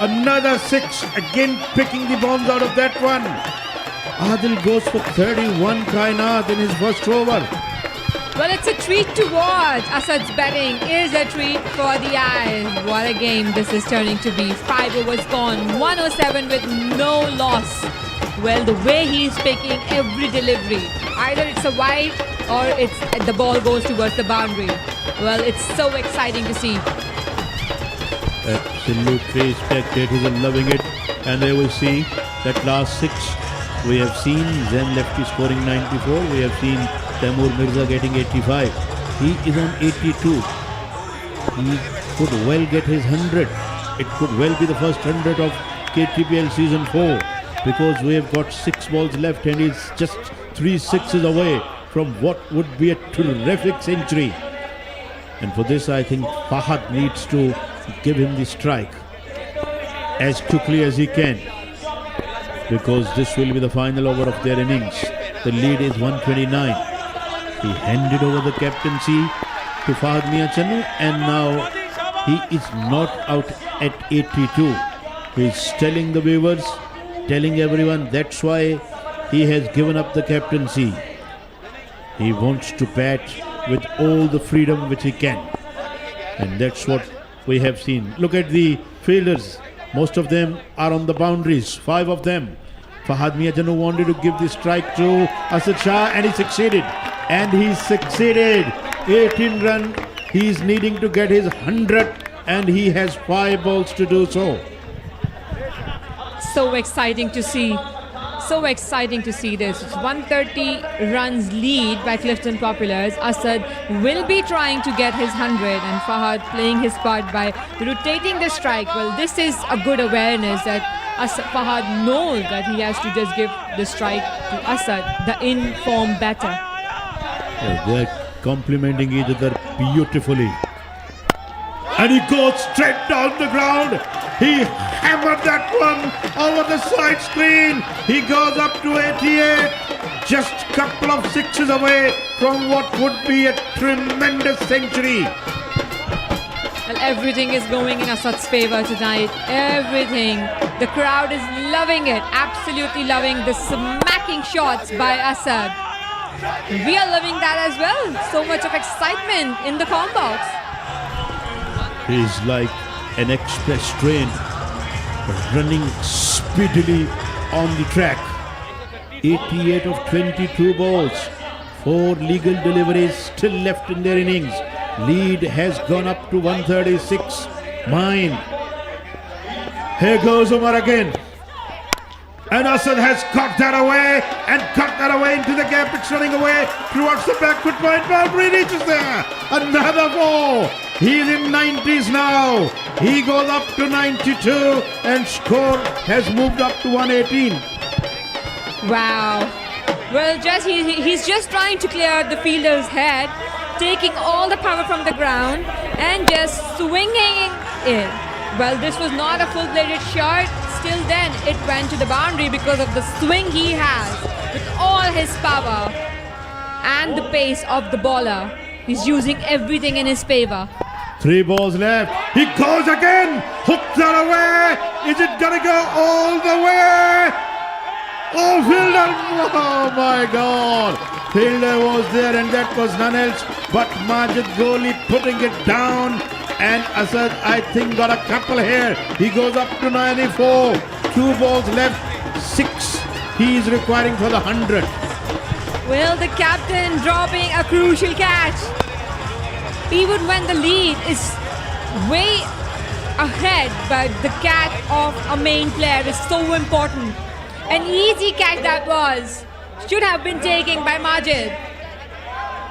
Speaker 10: Another 6, again picking the bombs out of that one. Adil goes for 31 Kainat in his first over.
Speaker 2: Well, it's a treat to watch. Asad's batting is a treat for the eyes. What a game this is turning to be. 5 overs gone, 107 with no loss. Well, the way he's picking every delivery, either it's a wide or it's the ball goes towards the boundary. Well, it's so exciting to see.
Speaker 10: Absolutely, spectators are loving it, and they will see that last 6 we have seen Zen Lefty scoring 94, we have seen Taimur Mirza getting 85. He is on 82. He could well get his 100. It could well be the first 100 of KTPL season 4, because we have got 6 balls left and he's just 3 sixes away from what would be a terrific century. And for this, I think Fahad needs to give him the strike as quickly as he can, because this will be the final over of their innings. The lead is 129. He handed over the captaincy to Fahad Mia Channu, and now he is not out at 82. He is telling the viewers, telling everyone that's why he has given up the captaincy. He wants to bat with all the freedom which he can, and that's what we have seen. Look at the fielders. Most of them are on the boundaries, 5 of them. Fahad Mia Channu wanted to give the strike to Asad Shah, and he succeeded. 18 run. He's needing to get his 100, and he has 5 balls to do so.
Speaker 2: So exciting to see. So exciting to see this. It's 130 runs lead by Clifton Populars. Asad will be trying to get his 100, and Fahad playing his part by rotating the strike. Well, this is a good awareness that Fahad knows that he has to just give the strike to Asad, the in-form batter.
Speaker 10: Yes, they're complementing each other beautifully. And he goes straight down the ground. He hammered that one over the side screen. He goes up to 88. Just a couple of 6s away from what would be a tremendous century.
Speaker 14: Well, everything is going in Asad's favor tonight. Everything. The crowd is loving it. Absolutely loving the smacking shots by Asad. We are loving that as well. So much of excitement in the combox.
Speaker 10: He's like an express train running speedily on the track. 88 of 22 balls. 4 legal deliveries still left in their innings. Lead has gone up to 136. Moin. Here goes Umar again. And Asad has cut that away and cut that away into the gap. It's running away towards the back foot point. Boundary reaches there. Another 4. He's in 90s now. He goes up to 92 and score has moved up to 118.
Speaker 14: Wow. Well, he's just trying to clear the fielder's head, taking all the power from the ground and just swinging it. Well, this was not a full-bladed shot. Still then, it went to the boundary because of the swing he has with all his power and the pace of the bowler. He's using everything in his favor.
Speaker 10: 3 balls left. He goes again. Hooks that away. Is it gonna go all the way? Oh, fielder! Oh my God! Fielder was there, and that was none else but Majid Goli putting it down. And Asad, I think, got a couple here. He goes up to 94. 2 balls left. 6 he is requiring for the 100.
Speaker 14: Well, the captain dropping a crucial catch. Even when the lead is way ahead, but the catch of a main player is so important. An easy catch that was. Should have been taken by Majid.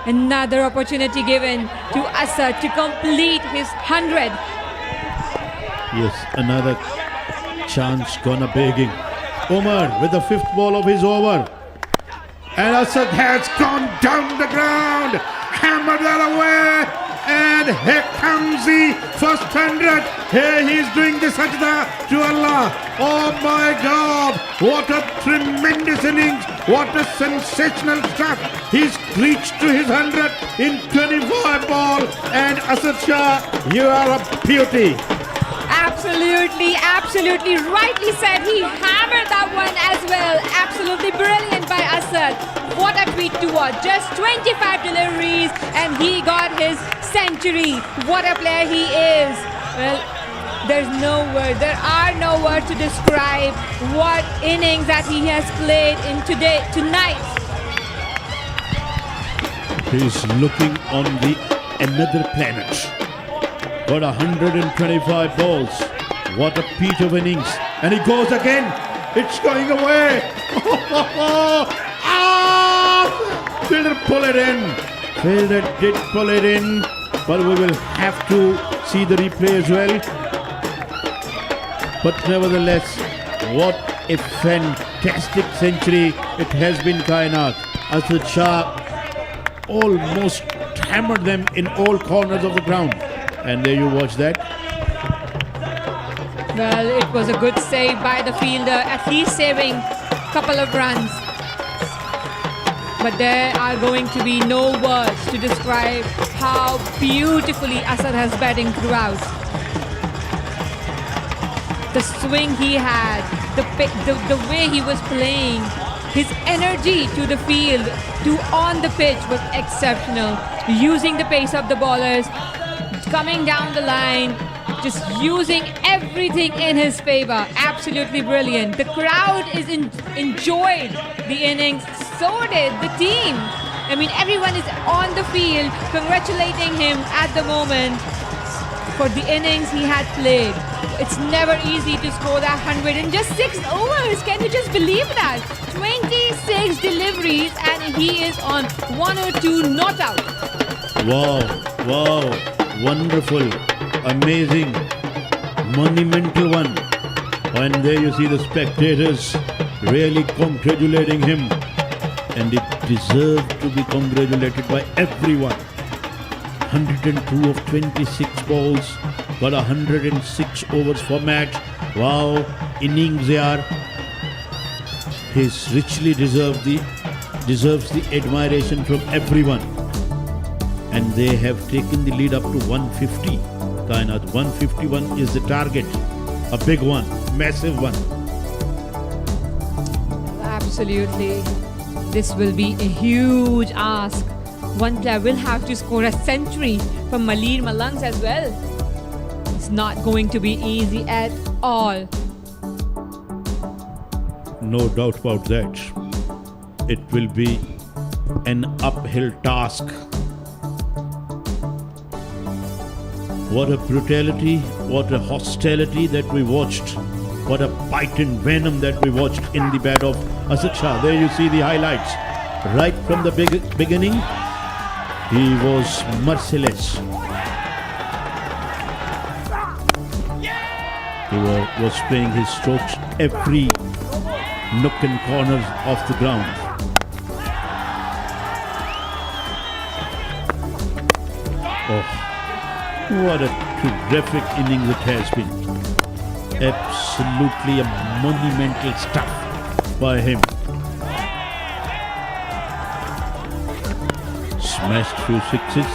Speaker 14: Another opportunity given to Asad to complete his 100.
Speaker 10: Yes, another chance gonna begging. Umar with the 5th ball of his over. And Asad has gone down the ground. Hammered that away. And here comes the first 100. Here he's doing the sajda to Allah. Oh my God. What a tremendous innings. What a sensational stuff. He's reached to his 100 in 25 ball. And Asad Shah, you are a beauty.
Speaker 14: Absolutely rightly said. He hammered that one as well. Absolutely brilliant by Asad. What a tweet to watch. Just 25 deliveries and he got his century. What a player he is. Well, there are no words to describe what innings that he has played in tonight.
Speaker 10: He's looking on another planet. Got 125 balls. What a peach of innings. And he goes again. It's going away. Fielder pull it in. Fielder did pull it in. But we will have to see the replay as well. But nevertheless, what a fantastic century it has been, Kainat. Asad Shah almost hammered them in all corners of the ground. And there you watch that.
Speaker 14: Well, it was a good save by the fielder, at least saving a couple of runs. But there are going to be no words to describe how beautifully Asad has batting throughout. The swing he had, the way he was playing, his energy to the field, on the pitch was exceptional. Using the pace of the bowlers, coming down the line, just using everything in his favor. Absolutely brilliant. The crowd enjoyed the innings. So did the team. I mean, everyone is on the field congratulating him at the moment for the innings he had played. It's never easy to score that 100 in just 6 overs. Can you just believe that? 26 deliveries and he is on 102 not out.
Speaker 10: Wow. Wonderful. Amazing. Monumental one. And there you see the spectators really congratulating him. And it deserved to be congratulated by everyone. 102 of 26 balls, got 106 overs for match. Wow, innings they are. He's richly deserves the admiration from everyone. And they have taken the lead up to 150. Kainat, 151 is the target. A big one, massive one.
Speaker 14: Absolutely. This will be a huge ask. One player will have to score a century from Malir Malangs as well. It's not going to be easy at all.
Speaker 10: No doubt about that. It will be an uphill task. What a brutality, what a hostility that we watched. What a bite and venom that we watched in the bat of Asad Shah. There you see the highlights. Right from the beginning, he was merciless. He was playing his strokes every nook and corner of the ground. Oh, what a terrific innings it has been. Absolutely a monumental stuff by him. Smashed through sixes,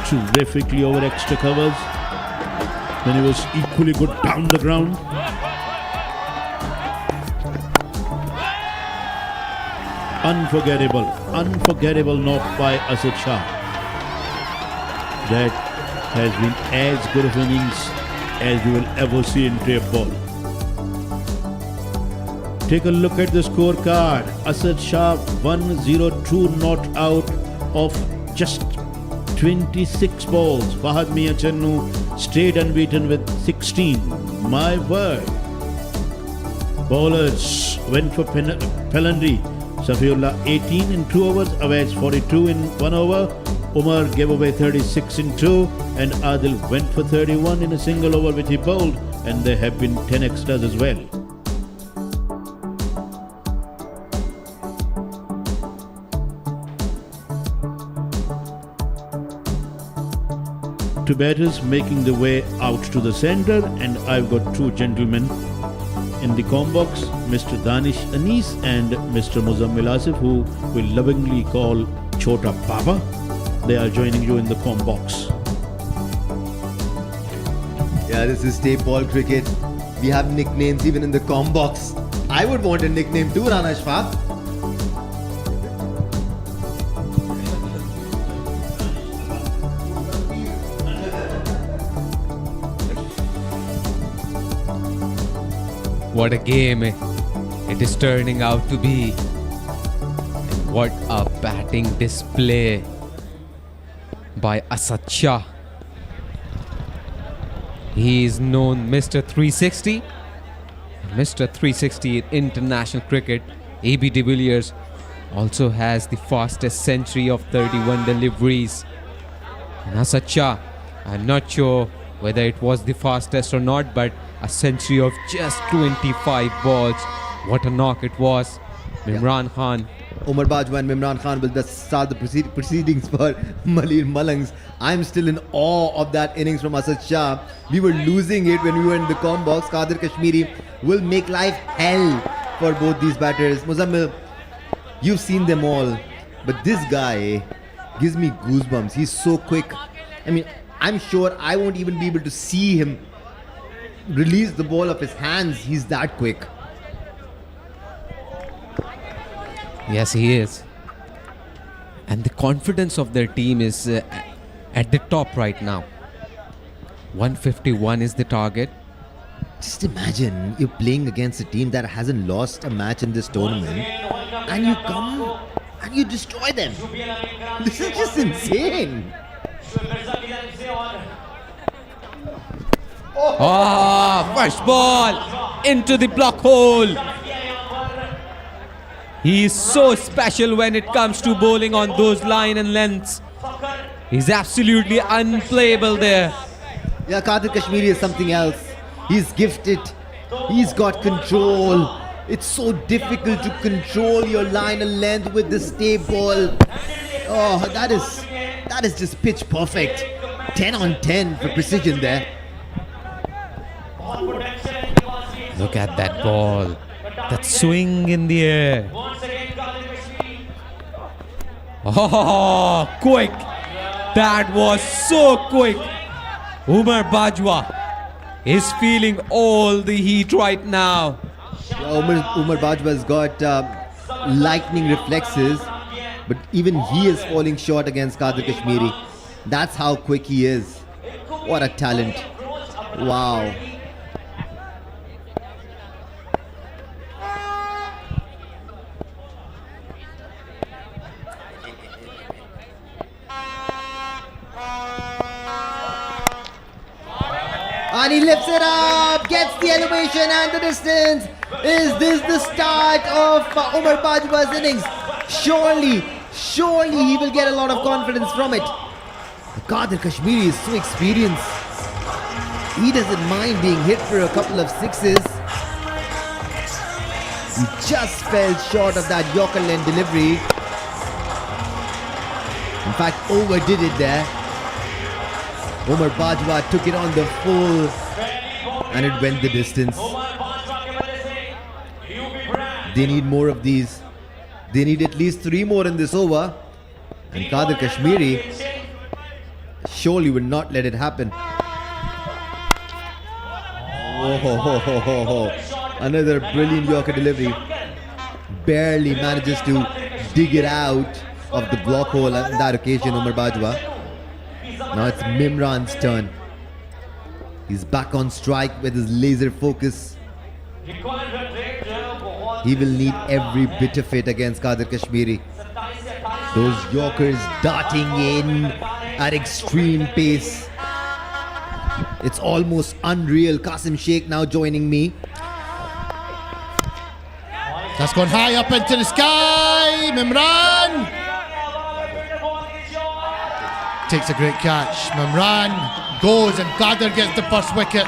Speaker 10: terrifically over extra covers. Then he was equally good down the ground. Unforgettable knock by Asad Shah. That has been as good of innings as you will ever see in tape ball. Take a look at the scorecard. Asad Shah 102 not out of just 26 balls. Fahad Mia Channu stayed unbeaten with 16. My word. Bowlers went for Pelandri. Safiullah 18 in 2 overs, Awais 42 in 1 over, Umar gave away 36 in 2, and Adil went for 31 in a single over which he bowled, and there have been 10 extras as well. Two batters making the way out to the centre, and I've got 2 gentlemen in the com box, Mr. Danish Anis and Mr. Muzammil Asif, who we lovingly call Chota Baba. They are joining you in the com box.
Speaker 8: Yeah, this is tape ball cricket. We have nicknames even in the com box. I would want a nickname too, Rana Ashfaq.
Speaker 11: What a game it is turning out to be. And what a batting display by Asad Shah. He is known Mr. 360. Mr. 360 in international cricket. AB de Villiers also has the fastest century of 31 deliveries. And Asad Shah, I'm not sure whether it was the fastest or not, but a century of just 25 balls. What a knock it was. Mimran Khan.
Speaker 8: Umar Bajwa and Mimran Khan will start the proceedings for Malir Malangs. I'm still in awe of that innings from Asad Shah. We were losing it when we were in the com box. Qadir Kashmiri will make life hell for both these batters. Muzammil, you've seen them all, but this guy gives me goosebumps. He's so quick. I mean, I'm sure I won't even be able to see him release the ball of his hands. He's that quick.
Speaker 11: Yes, he is. And the confidence of their team is at the top right now. 151 is the target.
Speaker 8: Just imagine you're playing against a team that hasn't lost a match in this tournament, and you come and you destroy them. This is just insane.
Speaker 11: First ball into the block hole. He is so special when it comes to bowling on those line and lengths. He's absolutely unplayable there.
Speaker 8: Yeah, Qadir Kashmiri is something else. He's gifted. He's got control. It's so difficult to control your line and length with this tape ball. Oh, that is just pitch perfect. 10 on 10 for precision there.
Speaker 11: Look at that ball. That swing in the air. Oh, quick. That was so quick.
Speaker 15: Umar Bajwa is feeling all the heat right now.
Speaker 8: Umar Bajwa's got lightning reflexes, but even he is falling short against Kadir Kashmiri. That's how quick he is. What a talent. Wow. And he lifts it up, gets the elevation and the distance. Is this the start of Umar Bajwa's innings? Surely he will get a lot of confidence from it. Kadir Kashmiri is so experienced. He doesn't mind being hit for a couple of sixes. He just fell short of that Yorker length delivery. In fact, overdid it there. Umar Bajwa took it on the full and it went the distance. They need more of these. They need at least 3 more in this over. And Kadir Kashmiri surely would not let it happen. Oh, another brilliant Yorker delivery. Barely manages to dig it out of the block hole on that occasion, Umar Bajwa. Now it's Mimran's turn. He's back on strike with his laser focus. He will need every bit of it against Kadir Kashmiri. Those Yorkers darting in at extreme pace. It's almost unreal. Qasim Sheikh now joining me.
Speaker 9: That's gone high up into the sky. Mimran takes a great catch. Mimran goes and Kadir gets the first wicket.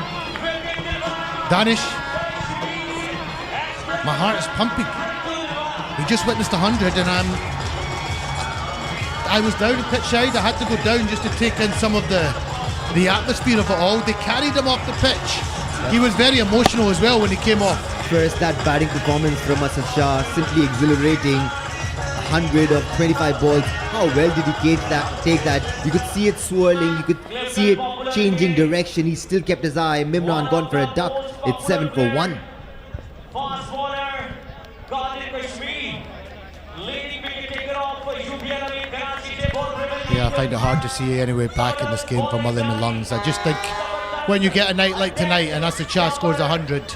Speaker 9: Danish, my heart is pumping. We just witnessed 100 and I was down in pitch side. I had to go down just to take in some of the atmosphere of it all. They carried him off the pitch. He was very emotional as well when he came off.
Speaker 8: First, that batting performance from Asad Shah, simply exhilarating. 100 of 25 balls. How well did he take that? You could see it swirling, you could see it changing direction. He still kept his eye. Mimran gone for a duck. It's 7 for 1.
Speaker 16: Fast bowler, Kadir Kashmiri, leading wicket taker of UPL in Karachi.
Speaker 9: Yeah, I find it hard to see any way back in this game for Malir Malangs. I just think when you get a night like tonight and Asad Shah scores 100,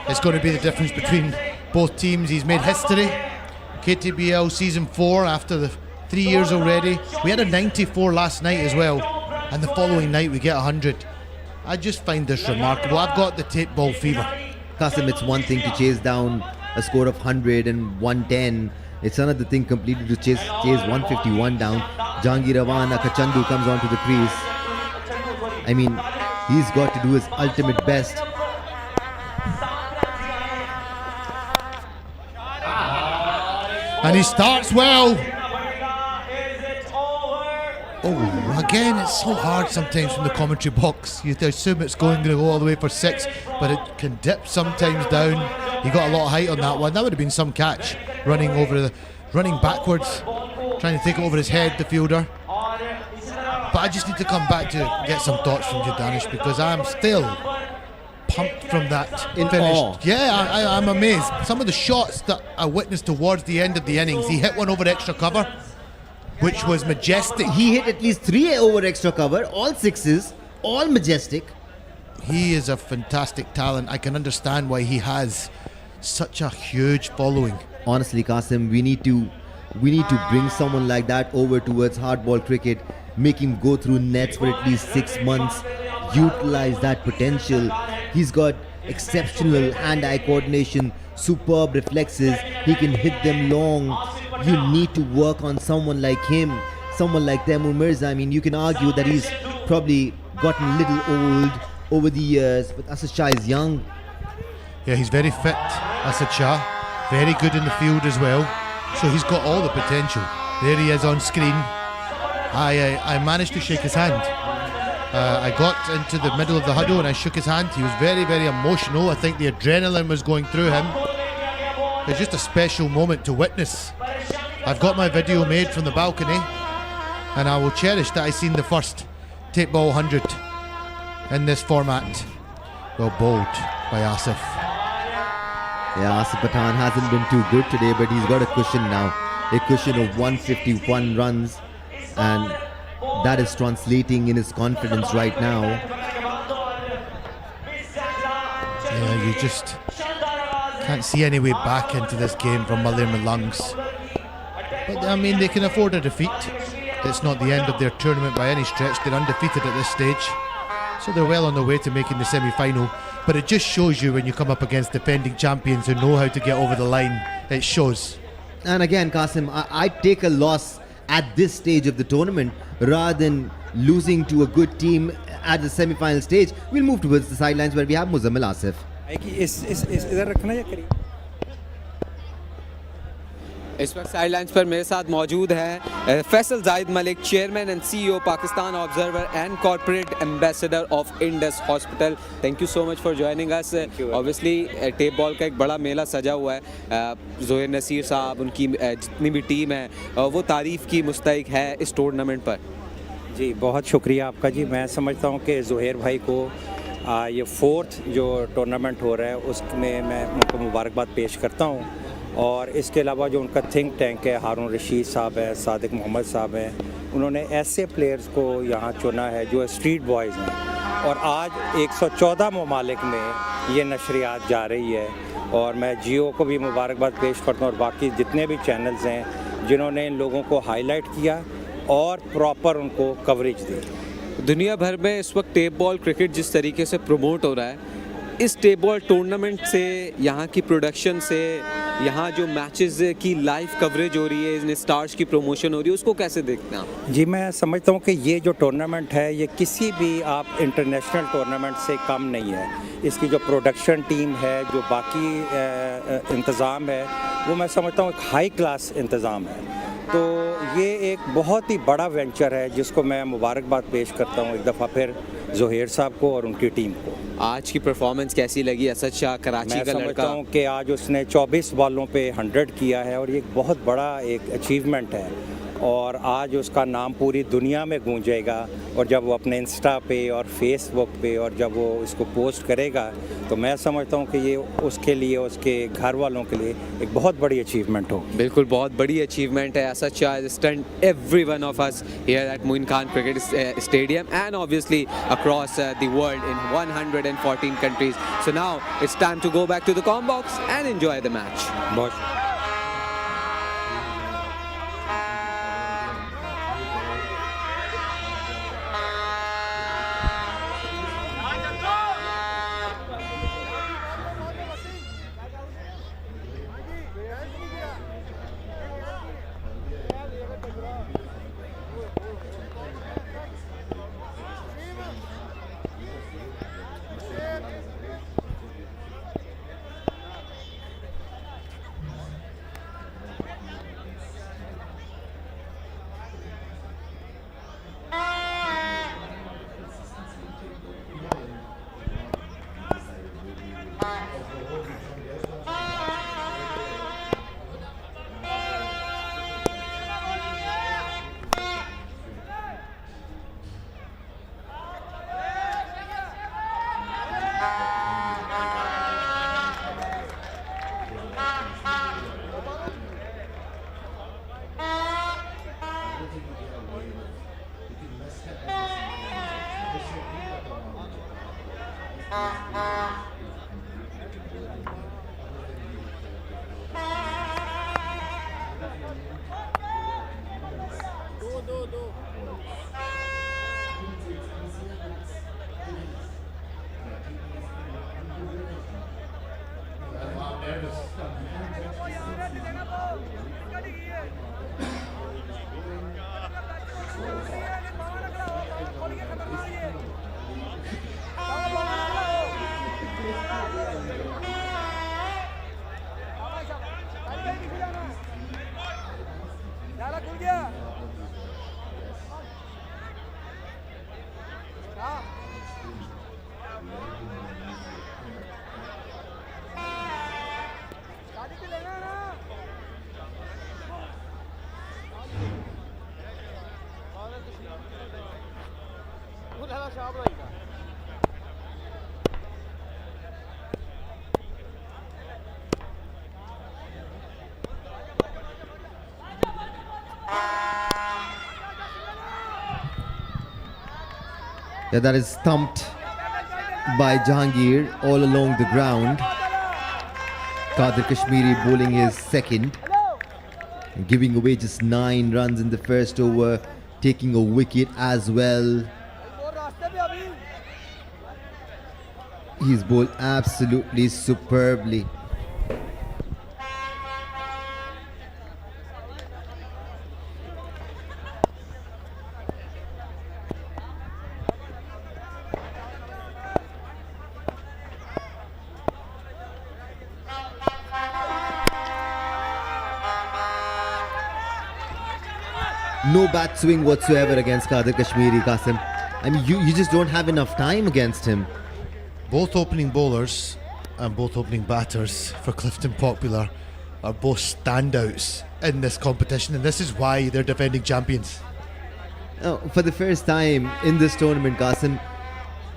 Speaker 9: it's going to be the difference between both teams. He's made history. KTPL season 4 after the 3 years already. We had a 94 last night as well, and the following night we get 100. I just find this remarkable. I've got the tape ball fever.
Speaker 8: Qasim, it's one thing to chase down a score of 100 and 110. It's another thing completely to chase 151 down. Jahangir Rawan Akachandu comes onto the crease. I mean, he's got to do his ultimate best.
Speaker 9: And he starts well. Oh, again, it's so hard sometimes from the commentary box. You assume it's going to go all the way for 6, but it can dip sometimes down. He got a lot of height on that one. That would have been some catch, running backwards, trying to take it over his head, the fielder. But I just need to come back to get some thoughts from you, Danish, because I'm still pumped from that finish.
Speaker 8: Awe.
Speaker 9: Yeah, I'm amazed. Some of the shots that I witnessed towards the end of the innings, he hit one over extra cover, which was majestic.
Speaker 8: He hit at least 3 over extra cover, all 6s, all majestic.
Speaker 9: He is a fantastic talent. I can understand why he has such a huge following.
Speaker 8: Honestly, Qasim, we need to bring someone like that over towards hardball cricket, make him go through nets for at least 6 months, utilize that potential. He's got exceptional hand-eye coordination, superb reflexes. He can hit them long. You need to work on someone like him, someone like Taimur Mirza. I mean, you can argue that he's probably gotten a little old over the years, but Asad Shah is young.
Speaker 9: Yeah, he's very fit, Asad Shah. Very good in the field as well. So he's got all the potential. There he is on screen. I managed to shake his hand. I got into the middle of the huddle and I shook his hand. He was very, very emotional. I think the adrenaline was going through him. It's just a special moment to witness. I've got my video made from the balcony and I will cherish that I seen the first tape ball 100. in this format. Well bowled by Asif.
Speaker 8: Yeah, Asif Pathan hasn't been too good today, but he's got a cushion now. A cushion of 151 runs, and that is translating in his confidence right now.
Speaker 9: Yeah, you just can't see any way back into this game from Malir Malangs. But I mean, they can afford a defeat. It's not the end of their tournament by any stretch. They're undefeated at this stage, so they're well on their way to making the semi-final. But it just shows you when you come up against defending champions who know how to get over the line. It shows.
Speaker 8: And again, Qasim, I'd take a loss at this stage of the tournament rather than losing to a good team at the semi-final stage. We'll move towards the sidelines where we have Muzammil Asif.
Speaker 11: इस वक्त sidelines पर मेरे साथ मौजूद हैं Faisal Zahid Malik, chairman and CEO Pakistan observer and corporate ambassador of Indus hospital. Thank you so much for joining us. Obviously tape ball का एक बड़ा मेला सजा हुआ है। ज़ोहैर नसीर साहब, उनकी जितनी भी टीम है वो तारीफ़ की मुस्तहिक है इस टूर्नामेंट पर।
Speaker 17: जी बहुत शुक्रिया आपका जी। मैं समझता हूँ कि ज़ोहैर भाई को ये 4th जो टूर्नामेंट हो रहा है उसमें मैं उनको मुबारकबाद पेश करता हूँ। और इसके अलावा जो उनका थिंक टैंक है, हारून रशीद साहब है, सादिक मोहम्मद साहब हैं, उन्होंने ऐसे प्लेयर्स को यहाँ चुना है जो स्ट्रीट बॉयज़ हैं। और आज 114 ममालिक में ये नशरियात जा रही है। और मैं जियो को भी मुबारकबाद पेश करता हूँ और बाकी जितने भी चैनल्स हैं जिन्होंने इन लोगों को हाईलाइट किया और प्रॉपर उनको कवरेज दी।
Speaker 11: दुनिया भर में इस वक्त टेप बॉल क्रिकेट जिस तरीके से प्रमोट हो रहा है, इस टेप बॉल टूर्नामेंट से, यहाँ की प्रोडक्शन से, यहाँ जो मैचेस की लाइव कवरेज हो रही है, इन स्टार्स की प्रमोशन हो रही है, उसको कैसे देखते हैं आप?
Speaker 17: जी मैं समझता हूँ कि ये जो टूर्नामेंट है ये किसी भी आप इंटरनेशनल टूर्नामेंट से कम नहीं है। इसकी जो प्रोडक्शन टीम है, जो बाकी इंतज़ाम है, वो मैं समझता हूँ एक हाई क्लास इंतज़ाम है। तो ये एक बहुत ही बड़ा वेंचर है जिसको मैं मुबारकबाद पेश करता हूँ एक दफ़ा फिर ज़ोहैर साहब को और उनकी टीम को।
Speaker 11: आज की परफॉर्मेंस कैसी लगी? असद शाह कराची का लड़का,
Speaker 17: मैं समझता हूँ कि आज उसने 24 बॉलों पे 100 किया है और ये एक बहुत बड़ा एक अचीवमेंट है। और आज उसका नाम पूरी दुनिया में गूंजेगा। और जब वो अपने इंस्टा पे और फेसबुक पे और जब वो इसको पोस्ट करेगा तो मैं समझता हूँ कि ये उसके लिए, उसके घर वालों के लिए एक बहुत बड़ी अचीवमेंट हो।
Speaker 11: बिल्कुल बहुत बड़ी अचीवमेंट है। Asad Shah has stunned every one of us here at Moin Cricket Stadium and obviously across the world in 114 countries. So now it's time to go back to the comm box and enjoy the match.
Speaker 17: बहुत
Speaker 8: Yeah, that is thumped by Jahangir all along the ground. Kadir Kashmiri bowling his second, giving away just 9 runs in the first over, taking a wicket as well. He's bowled absolutely superbly. No bat swing whatsoever against Kadir Kashmiri, Qasim. I mean, you just don't have enough time against him.
Speaker 9: Both opening bowlers and both opening batters for Clifton Popular are both standouts in this competition, and this is why they're defending champions.
Speaker 8: For the first time in this tournament, Qasim,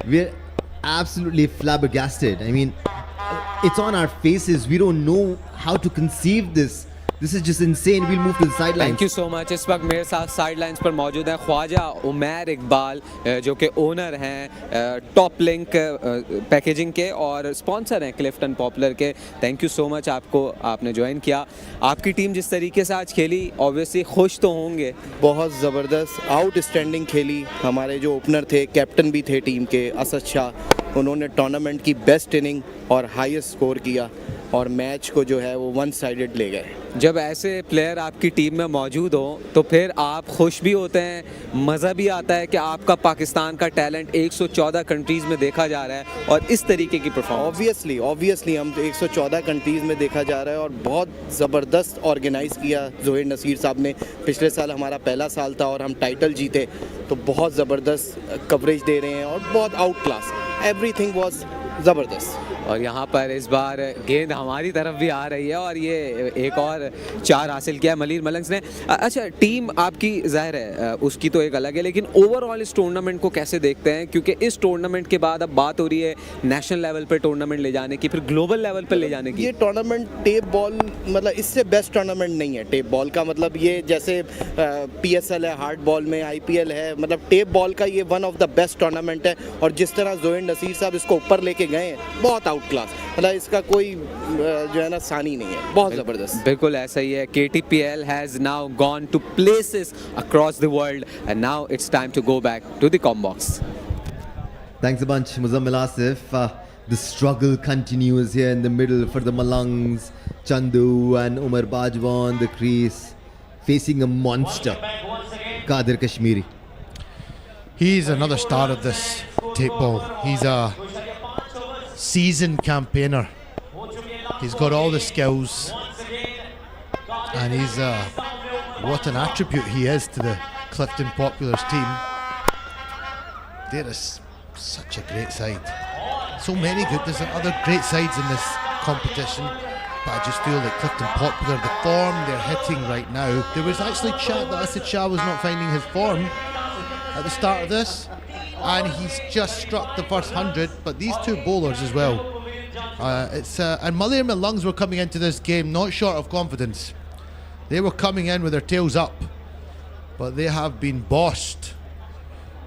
Speaker 8: we're absolutely flabbergasted. I mean, it's on our faces. We don't know how to conceive this. This is just insane. We'll move to the sidelines.
Speaker 11: Thank you so much. इस वक्त मेरे साथ side lines पर मौजूद हैं ख्वाजा उमैर इकबाल, जो कि owner हैं टॉप लिंक पैकेजिंग के और स्पॉन्सर हैं क्लिफ्टन पॉपुलर के. थैंक यू सो मच आपने ज्वाइन किया. आपकी टीम जिस तरीके से आज खेली, ऑब्वियसली खुश तो होंगे.
Speaker 18: बहुत ज़बरदस्त आउटस्टैंडिंग खेली. हमारे जो ओपनर थे, कैप्टन भी थे टीम के, असद शाह, उन्होंने टूर्नामेंट की बेस्ट इनिंग और हाईएस्ट स्कोर किया और मैच को जो है वो वन साइडेड ले गए.
Speaker 11: जब ऐसे प्लेयर आपकी टीम में मौजूद हो तो फिर आप खुश भी होते हैं, मज़ा भी आता है कि आपका पाकिस्तान का टैलेंट 114 कंट्रीज़ में देखा जा रहा है और इस तरीके की परफॉर्मेंस.
Speaker 18: ऑब्वियसली हम 114 कंट्रीज़ में देखा जा रहा है और बहुत ज़बरदस्त ऑर्गेनाइज़ किया ज़ोहैर नसीर साहब ने. पिछले साल हमारा पहला साल था और हम टाइटल जीते, तो बहुत ज़बरदस्त कवरेज दे रहे हैं और बहुत आउट क्लास. एवरीथिंग वाज ज़बरदस्त.
Speaker 11: और यहाँ पर इस बार गेंद हमारी तरफ भी आ रही है और ये एक और 4 हासिल किया है मलीर मलंग्स ने. अच्छा, टीम आपकी ज़ाहिर है उसकी तो एक अलग है, लेकिन ओवरऑल इस टूर्नामेंट को कैसे देखते हैं? क्योंकि इस टूर्नामेंट के बाद अब बात हो रही है नेशनल लेवल पर टूर्नामेंट ले जाने की, फिर ग्लोबल लेवल पर ले जाने की.
Speaker 18: ये टूर्नामेंट टेप बॉल मतलब इससे बेस्ट टूर्नामेंट नहीं है. टेप बॉल का मतलब ये जैसे PSL है, हार्ड बॉल में IPL है, मतलब टेप बॉल का ये one of the best tournament है. और जिस तरह ज़ोहैर नसीर साहब इसको ऊपर लेके गए हैं, बहुत आउट क्लास, मतलब इसका कोई जो है ना सानी नहीं है. बहुत ज़बरदस्त.
Speaker 11: बिल्कुल ऐसा ही है. KTPL has now gone to places across the world and now it's time to go back to the Combox.
Speaker 8: Thanks a bunch, Muzammil Asif. The struggle continues here in the middle for the Malangs. Chandu and Umar Bajwa on the crease, facing a monster, Kadir Kashmiri.
Speaker 9: He's another star of this tape ball. He's a seasoned campaigner. He's got all the skills, and he's what an attribute he is to the Clifton Populars team. There is such a great side. So many good. There's other great sides in this competition, but I just feel that Clifton Popular, the form they're hitting right now, there was actually chat that Asad Shah was not finding his form at the start of this, and he's just struck the first 100. But these two bowlers as well. And Malir Malangs were coming into this game not short of confidence. They were coming in with their tails up, but they have been bossed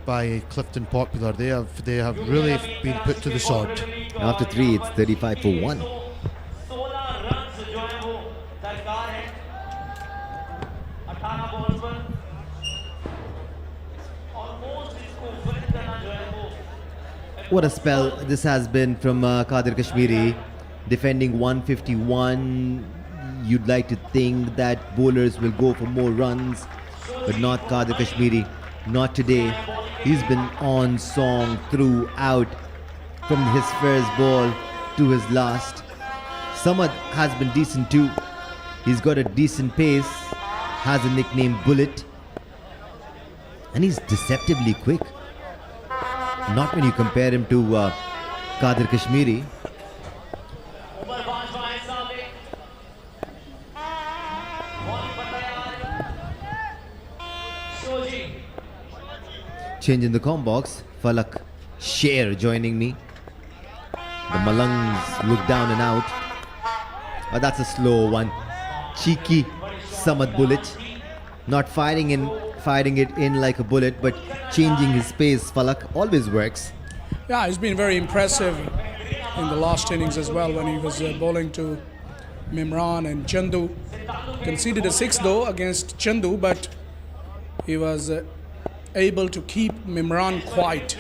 Speaker 9: by Clifton Popular. They have really been put to the sword.
Speaker 8: After 3, it's 35 for 1. What a spell this has been from Kadir Kashmiri, defending 151. You'd like to think that bowlers will go for more runs, but not Kadir Kashmiri, not today. He's been on song throughout, from his first ball to his last. Samad has been decent too. He's got a decent pace, has a nickname Bullet, and he's deceptively quick. Not when you compare him to Kadir Kashmiri. Change in the com box. Falak Sher joining me. The Malangs look down and out. Oh, that's a slow one. Cheeky Samad Bullet. Not firing firing it in like a bullet, but changing his pace, Falak, always works.
Speaker 5: Yeah, he's been very impressive in the last innings as well when he was bowling to Mimran and Chandu. Conceded a 6 though against Chandu, but he was able to keep Mimran quiet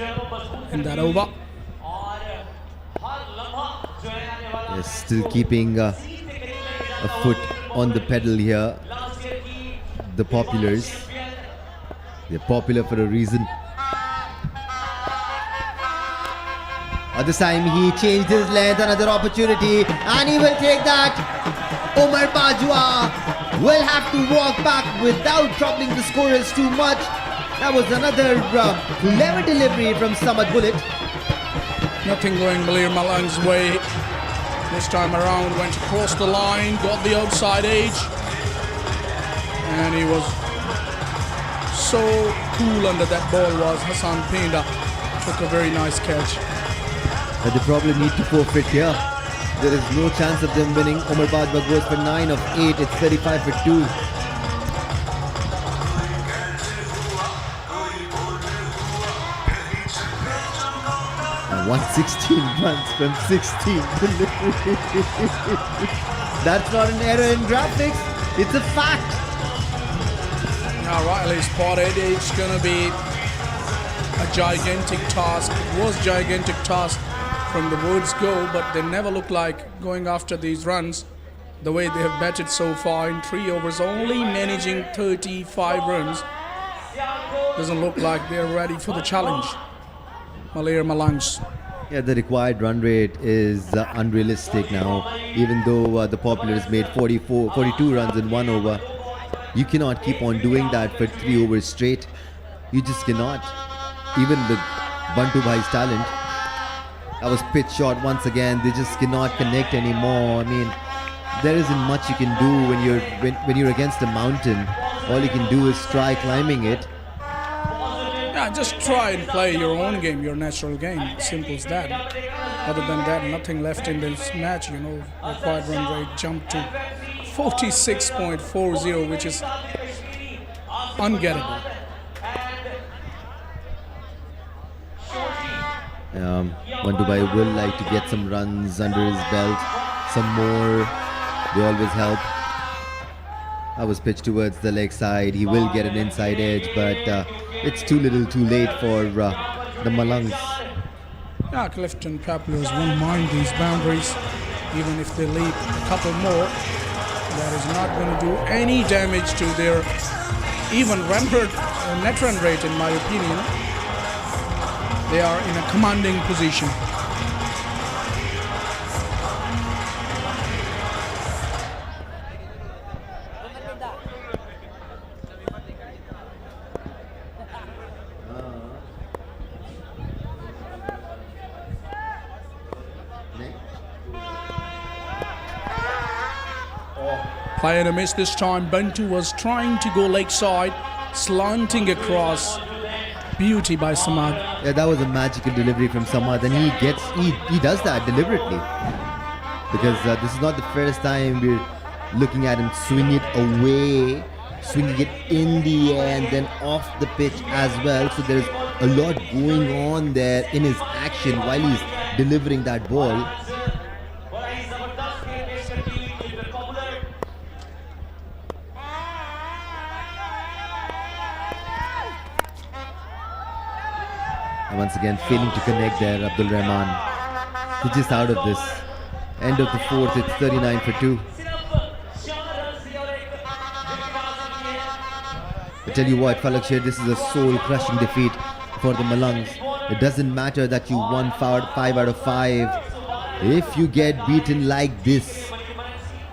Speaker 5: in that over.
Speaker 8: Yes, still keeping a foot on the pedal here. The Populars. They're popular for a reason. At this time, he changed his length, another opportunity, and he will take that. Umar Bajwa will have to walk back without troubling the scorers too much. That was another clever delivery from Samad Bullet.
Speaker 5: Nothing going Malir Malangs' way. This time around, went across the line, got the outside edge, and he was so cool under that ball was Hassan Pinda. Took a very nice catch.
Speaker 8: But they probably need to forfeit here. There is no chance of them winning. Umar Bajwa goes for 9 of 8. It's 35 for 2. And 116 runs from 16 deliveries. That's not an error in graphics. It's a fact.
Speaker 5: Now rightly spotted. It's going to be a gigantic task. It was a gigantic task from the words go, but they never look like going after these runs the way they have batted so far in 3 overs, only managing 35 runs. Doesn't look like they're ready for the challenge. Malir Malangs.
Speaker 8: Yeah, the required run rate is unrealistic now. Even though the Populars made 42 runs in 1 over, you cannot keep on doing that for 3 overs straight. You just cannot. Even with Bantu Bhai's talent, that was pitch shot once again. They just cannot connect anymore. I mean, there isn't much you can do when you're against a mountain. All you can do is try climbing it.
Speaker 5: Yeah, just try and play your own game, your natural game. Simple as that. Other than that, nothing left in this match. You know, required run rate jumped to 46.40, which is ungettable.
Speaker 8: Dubai will like to get some runs under his belt, some more. They always help. I was pitched towards the leg side. He will get an inside edge, but it's too little, too late for the Malangs.
Speaker 5: Yeah, Clifton Populars won't mind these boundaries, even if they leap a couple more. That is not going to do any damage to their even net run rate, in my opinion. They are in a commanding position. Playing a miss this time. Bantu was trying to go leg side, slanting across. Beauty by Samad.
Speaker 8: Yeah, that was a magical delivery from Samad, and he does that deliberately, because this is not the first time we're looking at him swing it away, swinging it in the air and then off the pitch as well. So there's a lot going on there in his action while he's delivering that ball. Once again, failing to connect there, Abdul Rahman. He's just out of this. End of the 4th, it's 39 for 2. I tell you what, Falak, this is a soul-crushing defeat for the Malangs. It doesn't matter that you won 5 out of 5. If you get beaten like this,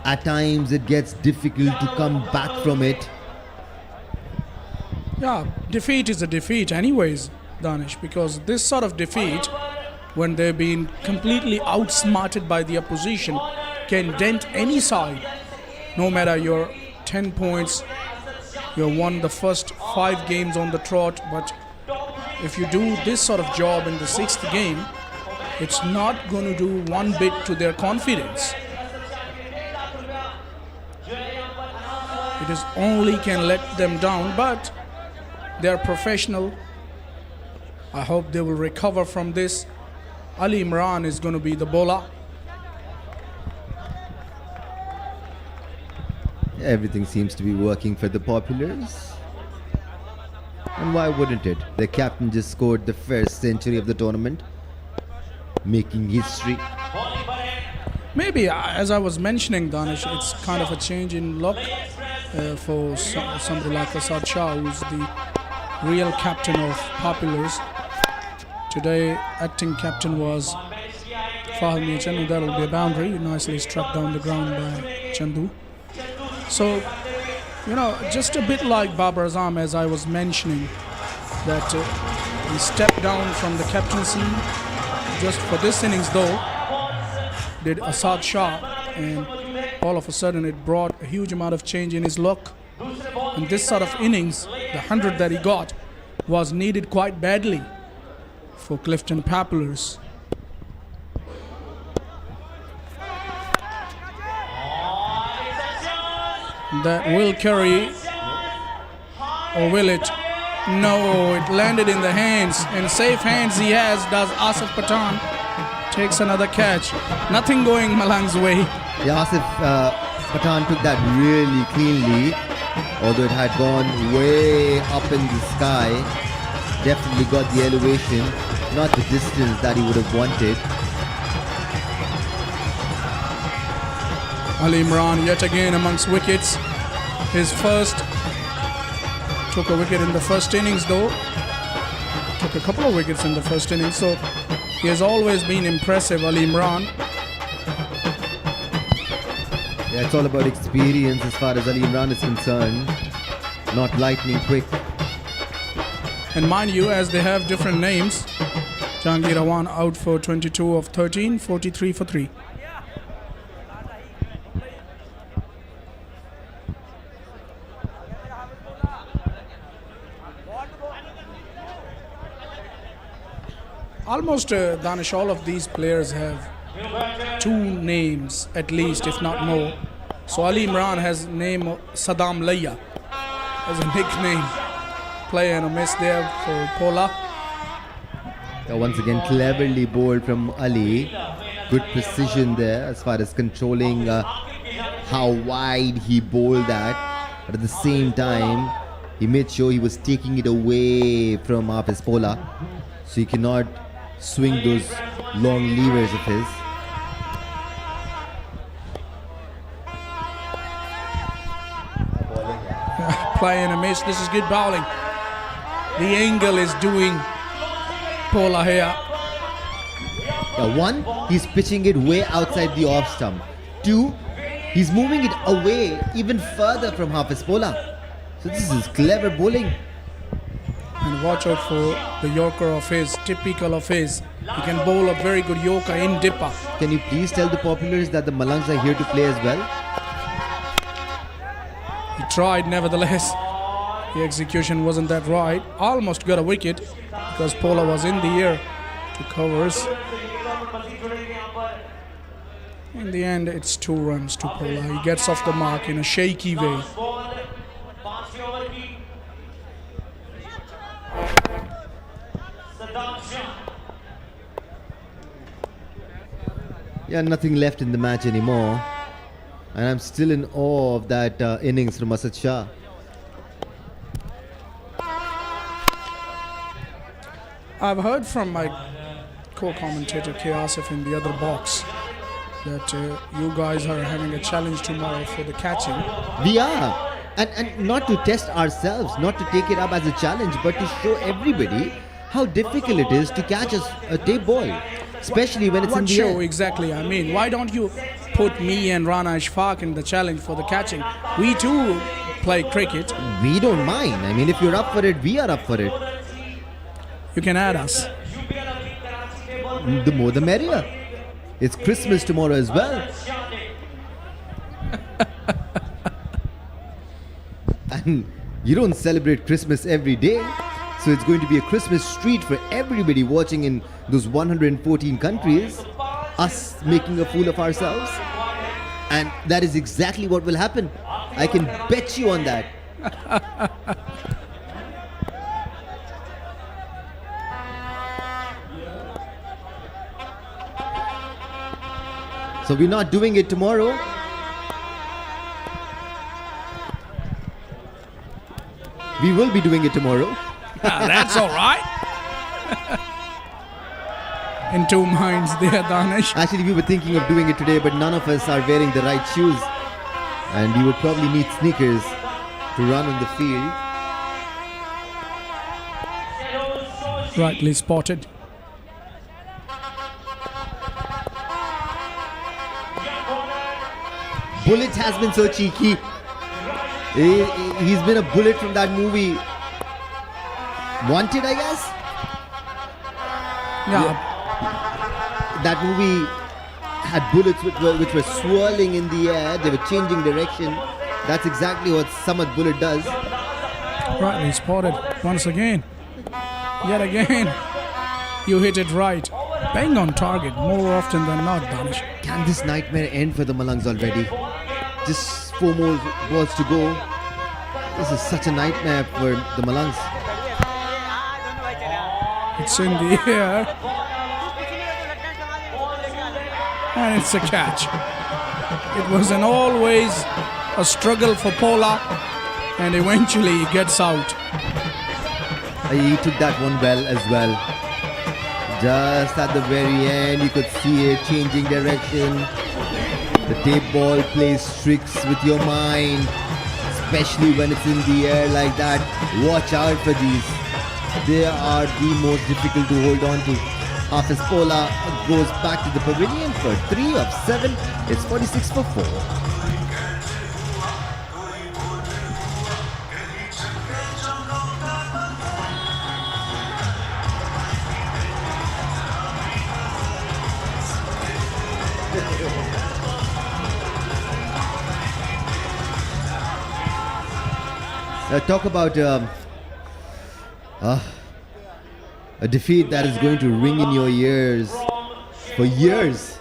Speaker 8: at times it gets difficult to come back from it.
Speaker 5: Yeah, defeat is a defeat anyways, Danish, because this sort of defeat, when they've been completely outsmarted by the opposition, can dent any side. No matter your 10 points, you won the first 5 games on the trot, but if you do this sort of job in the 6th game, it's not going to do one bit to their confidence. It is only can let them down, but They are professional. I hope they will recover from this. Ali Imran is going to be the bowler.
Speaker 8: Everything seems to be working for the Populars. And why wouldn't it? The captain just scored the first century of the tournament, making history.
Speaker 5: Maybe, as I was mentioning, Danish, it's kind of a change in luck for somebody like Asad Shah, who's the real captain of Populars. Today, acting captain was Fahad Mia Chandu. That will be a boundary, nicely struck down the ground by Chandu. So, just a bit like Babar Azam, as I was mentioning, that he stepped down from the captaincy just for this innings, though, did Asad Shah, and all of a sudden it brought a huge amount of change in his luck. In this sort of innings, the 100 that he got was needed quite badly for Clifton Populars. That will carry, or will it? No, it landed in the hands, and safe hands he has, does Asif Pathan. Takes another catch. Nothing going Malang's way.
Speaker 8: Yeah, Asif Pathan took that really cleanly, although it had gone way up in the sky. Definitely got the elevation, not the distance that he would have wanted.
Speaker 5: Ali Imran yet again amongst wickets. His first, took a wicket in the first innings though. Took a couple of wickets in the first innings, so he has always been impressive, Ali Imran.
Speaker 8: Yeah, it's all about experience as far as Ali Imran is concerned, not lightning quick.
Speaker 5: And mind you, as they have different names, Jahangir Awan out for 22 of 13, 43 for 3. Almost, Danish, all of these players have two names at least, if not more. So Ali Imran has name Saddam Laya as a nickname. Play and a miss there for Pola.
Speaker 8: Once again, cleverly bowled from Ali. Good precision there as far as controlling how wide he bowled that. But at the same time, he made sure he was taking it away from Hafiz Pola. So he cannot swing those long levers of his.
Speaker 5: Play and a miss. This is good bowling. The angle is doing Pola here.
Speaker 8: One, he's pitching it way outside the off stump. Two, he's moving it away even further from Hafiz Pola. So this is clever bowling.
Speaker 5: And watch out for the Yorker of his, typical of his. He can bowl a very good Yorker in dipper.
Speaker 8: Can you please tell the Populars that the Malangs are here to play as well?
Speaker 5: He tried nevertheless. The execution wasn't that right. Almost got a wicket because Pola was in the air to covers. In the end, it's 2 runs to Pola. He gets off the mark in a shaky way.
Speaker 8: Yeah, nothing left in the match anymore. And I'm still in awe of that innings from Asad Shah.
Speaker 5: I've heard from my co-commentator K. Asif in the other box that you guys are having a challenge tomorrow for the catching.
Speaker 8: We are. And not to test ourselves, not to take it up as a challenge, but to show everybody how difficult it is to catch a tape ball. Especially when it's in the air.
Speaker 5: What show exactly? I mean, why don't you put me and Rana Ishfaq in the challenge for the catching? We too play cricket.
Speaker 8: We don't mind. I mean, if you're up for it, we are up for it.
Speaker 5: You can add us.
Speaker 8: The more the merrier. It's Christmas tomorrow as well. And you don't celebrate Christmas every day. So it's going to be a Christmas treat for everybody watching in those 114 countries. Us making a fool of ourselves. And that is exactly what will happen. I can bet you on that. So we're not doing it tomorrow. We will be doing it tomorrow.
Speaker 5: That's all right. In two minds there, Danish.
Speaker 8: Actually, we were thinking of doing it today, but none of us are wearing the right shoes. And we would probably need sneakers to run on the field.
Speaker 5: Rightly spotted.
Speaker 8: Bullet has been so cheeky. He's been a bullet from that movie. Wanted, I guess?
Speaker 5: Yeah.
Speaker 8: That movie had bullets which were swirling in the air. They were changing direction. That's exactly what Samad Bullet does.
Speaker 5: Rightly spotted. Once again. Yet again. You hit it right. Bang on target more often than not, Danish.
Speaker 8: Can this nightmare end for the Malangs already? Just 4 more balls to go. This is such a nightmare for the Malangs.
Speaker 5: It's in the air. And it's a catch. It was an always a struggle for Pola, and eventually he gets out.
Speaker 8: He took that one well as well. Just at the very end, you could see it changing direction. The tape ball plays tricks with your mind, especially when it's in the air like that. Watch out for these. They are the most difficult to hold on to. Hafiz Pola goes back to the pavilion for 3 of 7. It's 46 for 4. Talk about a defeat that is going to ring in your ears for years.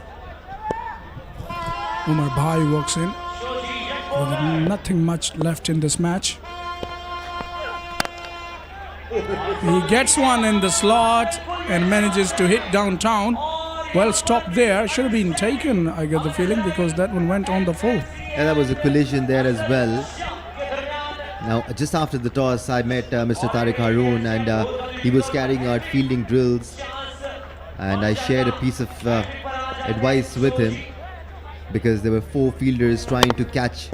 Speaker 5: Umar Bhai walks in with nothing much left in this match. He gets one in the slot and manages to hit downtown. Well stopped there. Should have been taken, I get the feeling, because that one went on the full.
Speaker 8: And that was a collision there as well. Now, just after the toss, I met Mr. Tariq Haroon, and he was carrying out fielding drills. And I shared a piece of advice with him, because there were 4 fielders trying to catch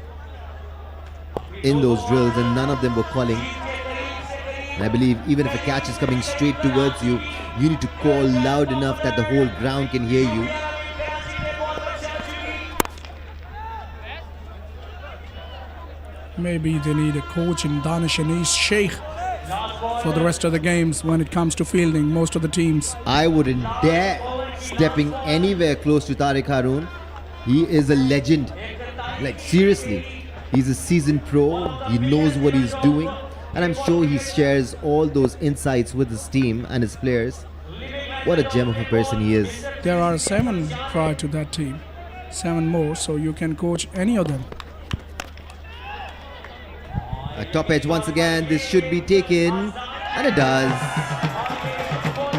Speaker 8: in those drills, and none of them were calling. And I believe even if a catch is coming straight towards you, you need to call loud enough that the whole ground can hear you.
Speaker 5: Maybe they need a coach in Danish Anis Sheikh for the rest of the games when it comes to fielding most of the teams.
Speaker 8: I wouldn't dare stepping anywhere close to Tariq Haroon. He is a legend. Like, seriously. He's a seasoned pro. He knows what he's doing. And I'm sure he shares all those insights with his team and his players. What a gem of a person he is.
Speaker 5: There are 7 prior to that team. 7 more, so you can coach any of them.
Speaker 8: A top edge once again. This should be taken. And it does.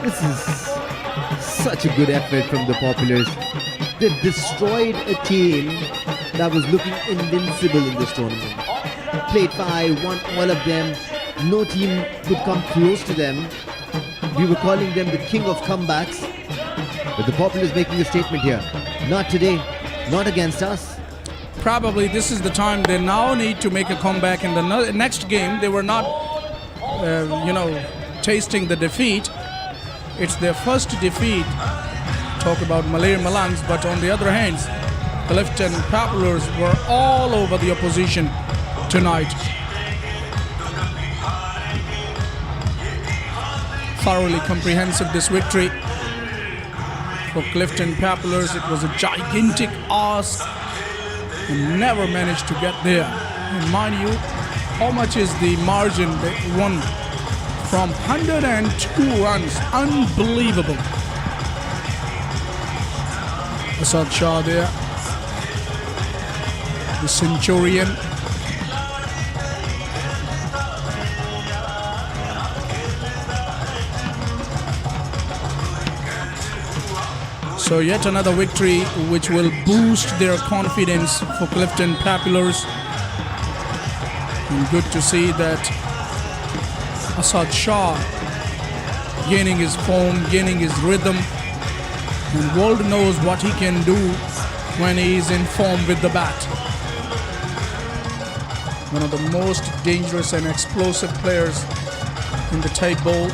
Speaker 8: This is such a good effort from the Populars. They destroyed a team that was looking invincible in this tournament. Played 5, won all of them. No team could come close to them. We were calling them the king of comebacks. But the Populars making a statement here. Not today. Not against us.
Speaker 5: Probably this is the time they now need to make a comeback in the next game. They were not, tasting the defeat. It's their first defeat. Talk about Malir Malangs, but on the other hand, Clifton Populars were all over the opposition tonight. Thoroughly comprehensive this victory. For Clifton Populars, it was a gigantic ask and never managed to get there. And mind you, how much is the margin they won? From 102 runs. Unbelievable. Asad Shah there, the Centurion. So yet another victory which will boost their confidence for Clifton Populars. And good to see that Asad Shah gaining his form, gaining his rhythm. And world knows what he can do when he is in form with the bat. One of the most dangerous and explosive players in the tape bowl.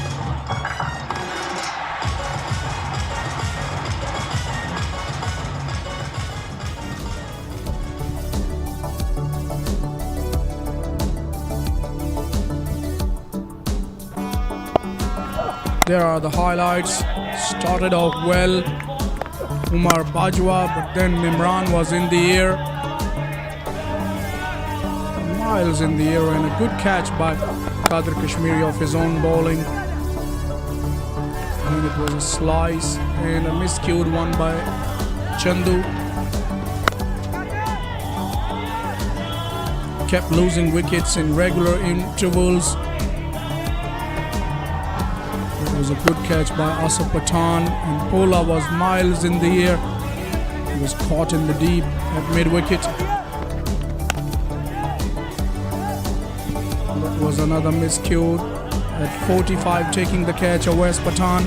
Speaker 5: There are the highlights. Started off well, Umar Bajwa, but then Mimran was in the air. Miles in the air, and a good catch by Badar Kashmiri off his own bowling. And it was a slice and a miscued one by Chandu. Kept losing wickets in regular intervals. It was a good catch by Asif Pathan, and Pola was miles in the air. He was caught in the deep at mid-wicket. That was another miscue at 45, taking the catch away as Pathan.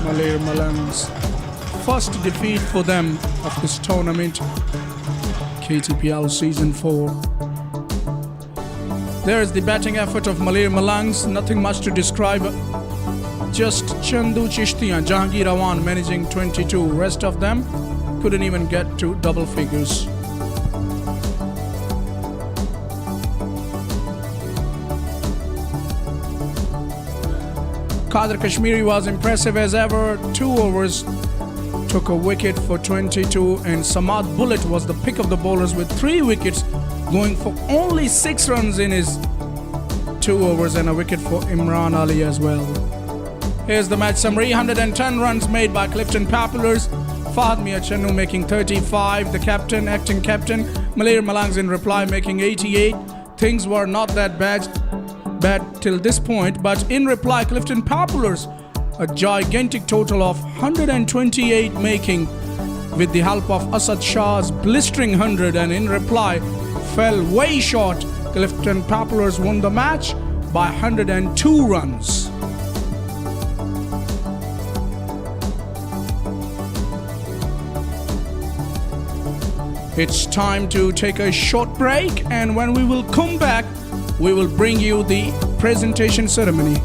Speaker 5: Malir Malangs, first defeat for them of this tournament, KTPL Season 4. There is the batting effort of Malir Malangs, nothing much to describe. Just Chandu Chishtiyan, Jahangir Awan managing 22. Rest of them couldn't even get to double figures. Badar Kashmiri was impressive as ever. 2 overs, took a wicket for 22, and Samad Bullet was the pick of the bowlers with 3 wickets, going for only 6 runs in his 2 overs and a wicket for Imran Ali as well. Here's the match summary. 110 runs made by Clifton Populars. Fahad Mia Channu making 35. The captain, acting captain, Malir Malangs in reply making 88. Things were not that bad till this point, but in reply Clifton Populars a gigantic total of 128 making with the help of Asad Shah's blistering 100, and in reply fell way short. Clifton Populars won the match by 102 runs. It's time to take a short break, and when we will come back, we will bring you the presentation ceremony.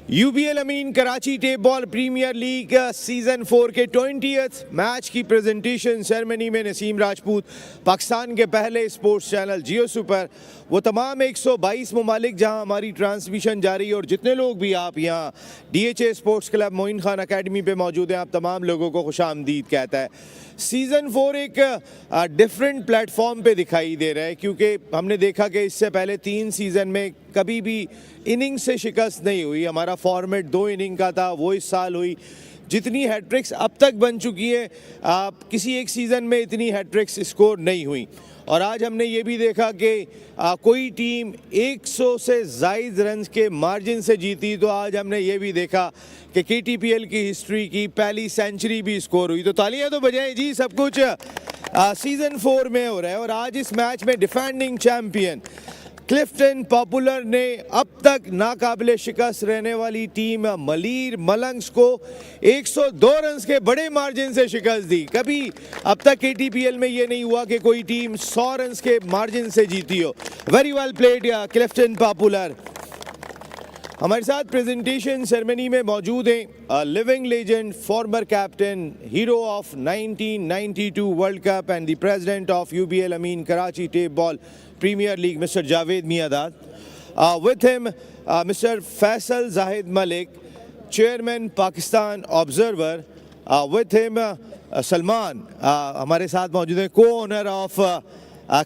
Speaker 13: UBL Ameen Karachi tape ball premier league season 4 के 20th match की presentation ceremony में नसीम राजपूत पाकिस्तान के पहले sports channel जियो super वो तमाम 122 ममालिक जहां हमारी ट्रांसमिशन जारी है और जितने लोग भी आप यहाँ DHA sports club Moin Khan academy पे मौजूद हैं आप तमाम लोगों को खुशामदीद कहता है। सीज़न 4 एक डिफरेंट प्लेटफॉर्म पे दिखाई दे रहा है क्योंकि हमने देखा कि इससे पहले 3 सीज़न में कभी भी इनिंग से शिकस्त नहीं हुई। हमारा फॉर्मेट 2 इनिंग का था, वो इस साल हुई। जितनी हैट्रिक्स अब तक बन चुकी है किसी एक सीज़न में इतनी हैट्रिक्स स्कोर नहीं हुई। और आज हमने ये भी देखा कि कोई टीम 100 से ज़ायद रन्स के मार्जिन से जीती, तो आज हमने ये भी देखा कि KTPL की हिस्ट्री की पहली सेंचुरी भी स्कोर हुई। तो तालियां तो बजाएं जी, सब कुछ सीज़न 4 में हो रहा है। और आज इस मैच में डिफेंडिंग चैम्पियन क्लिफ्टन पॉपुलर ने अब तक नाकाबिले शिकस्त रहने वाली टीम मलीर मलंग्स को 102 रन्स के बड़े मार्जिन से शिकस्त दी। कभी अब तक KTPL में ये नहीं हुआ कि कोई टीम 100 रन्स के मार्जिन से जीती हो। Very well played Clifton popular. हमारे साथ प्रेजेंटेशन सेरेमनी में मौजूद हैं living legend, former captain, hero of 1992 world cup and the president of UBL Ameen Karachi tape ball Premier League, Mr. Javed Miadad. With him, Mr. Faisal Zahid Malik, Chairman Pakistan Observer. With him, Salman, हमारे साथ मौजूद है, co-owner of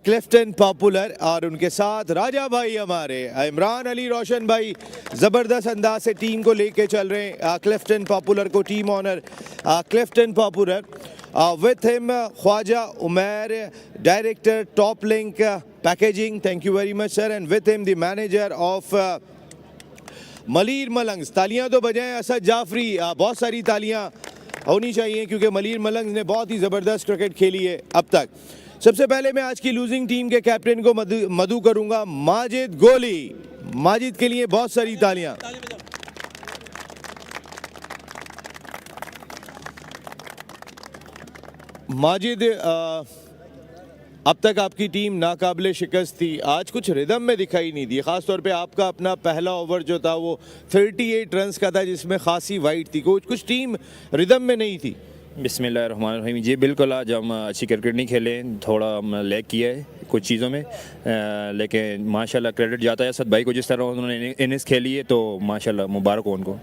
Speaker 13: Clifton popular, और उनके साथ राजा भाई हमारे इमरान अली रोशन भाई ज़बरदस्त अंदाज से टीम को लेके चल रहे हैं। क्लिफ्टन पॉपुलर को team owner Clifton popular. With him, Khawaja Umair, director Top Link Packaging, thank you very much sir. And with him the manager of Malir Malangs. तालियां तो बजाएं असद जाफरी, बहुत सारी तालियां होनी चाहिए क्योंकि मलीर मलंग्स ने बहुत ही ज़बरदस्त क्रिकेट खेली है अब तक। सबसे पहले मैं आज की लूजिंग टीम के कैप्टन को मदू करूंगा, माजिद गोली। माजिद के लिए बहुत सारी तालियां। माजिद, अब तक आपकी टीम नाकाबिले शिकस्त थी, आज कुछ रिदम में दिखाई नहीं दी। ख़ास तौर पे आपका अपना पहला ओवर जो था वो 38 रन्स का था जिसमें खासी वाइड थी, कुछ टीम रिदम में नहीं थी।
Speaker 6: बिस्मिल्लाहिर्रहमानिर्रहीम। जी बिल्कुल, आज हम अच्छी क्रिकेट नहीं खेले, थोड़ा हम लैग किया है कुछ चीज़ों में, लेकिन माशाल्लाह क्रेडिट जाता है असद भाई को, जिस तरह उन्होंने इनिंग्स खेली है, तो माशाल्लाह मुबारक हो उनको।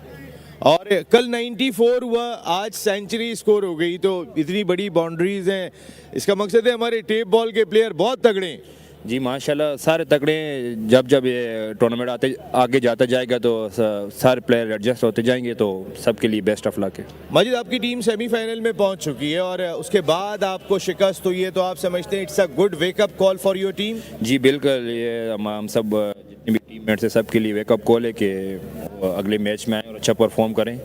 Speaker 13: और कल 94 हुआ, आज सेंचुरी स्कोर हो गई, तो इतनी बड़ी बाउंड्रीज हैं। इसका मकसद है हमारे टेप बॉल के प्लेयर बहुत तगड़े हैं।
Speaker 6: जी माशाल्लाह, सारे तगड़े। जब ये टूर्नामेंट आगे जाता जाएगा तो सारे प्लेयर एडजस्ट होते जाएंगे, तो सबके लिए बेस्ट ऑफ लक है।
Speaker 13: माजिद, आपकी टीम सेमीफाइनल में पहुंच चुकी है और उसके बाद आपको शिकस्त हुई है, तो आप समझते हैं it's a good wake up call for your team?
Speaker 6: जी बिल्कुल, ये हम सब जितने भी टीममेट्स हैं सबके लिए वेकअप कॉल है कि अगले मैच में आए और अच्छा परफॉर्म करें।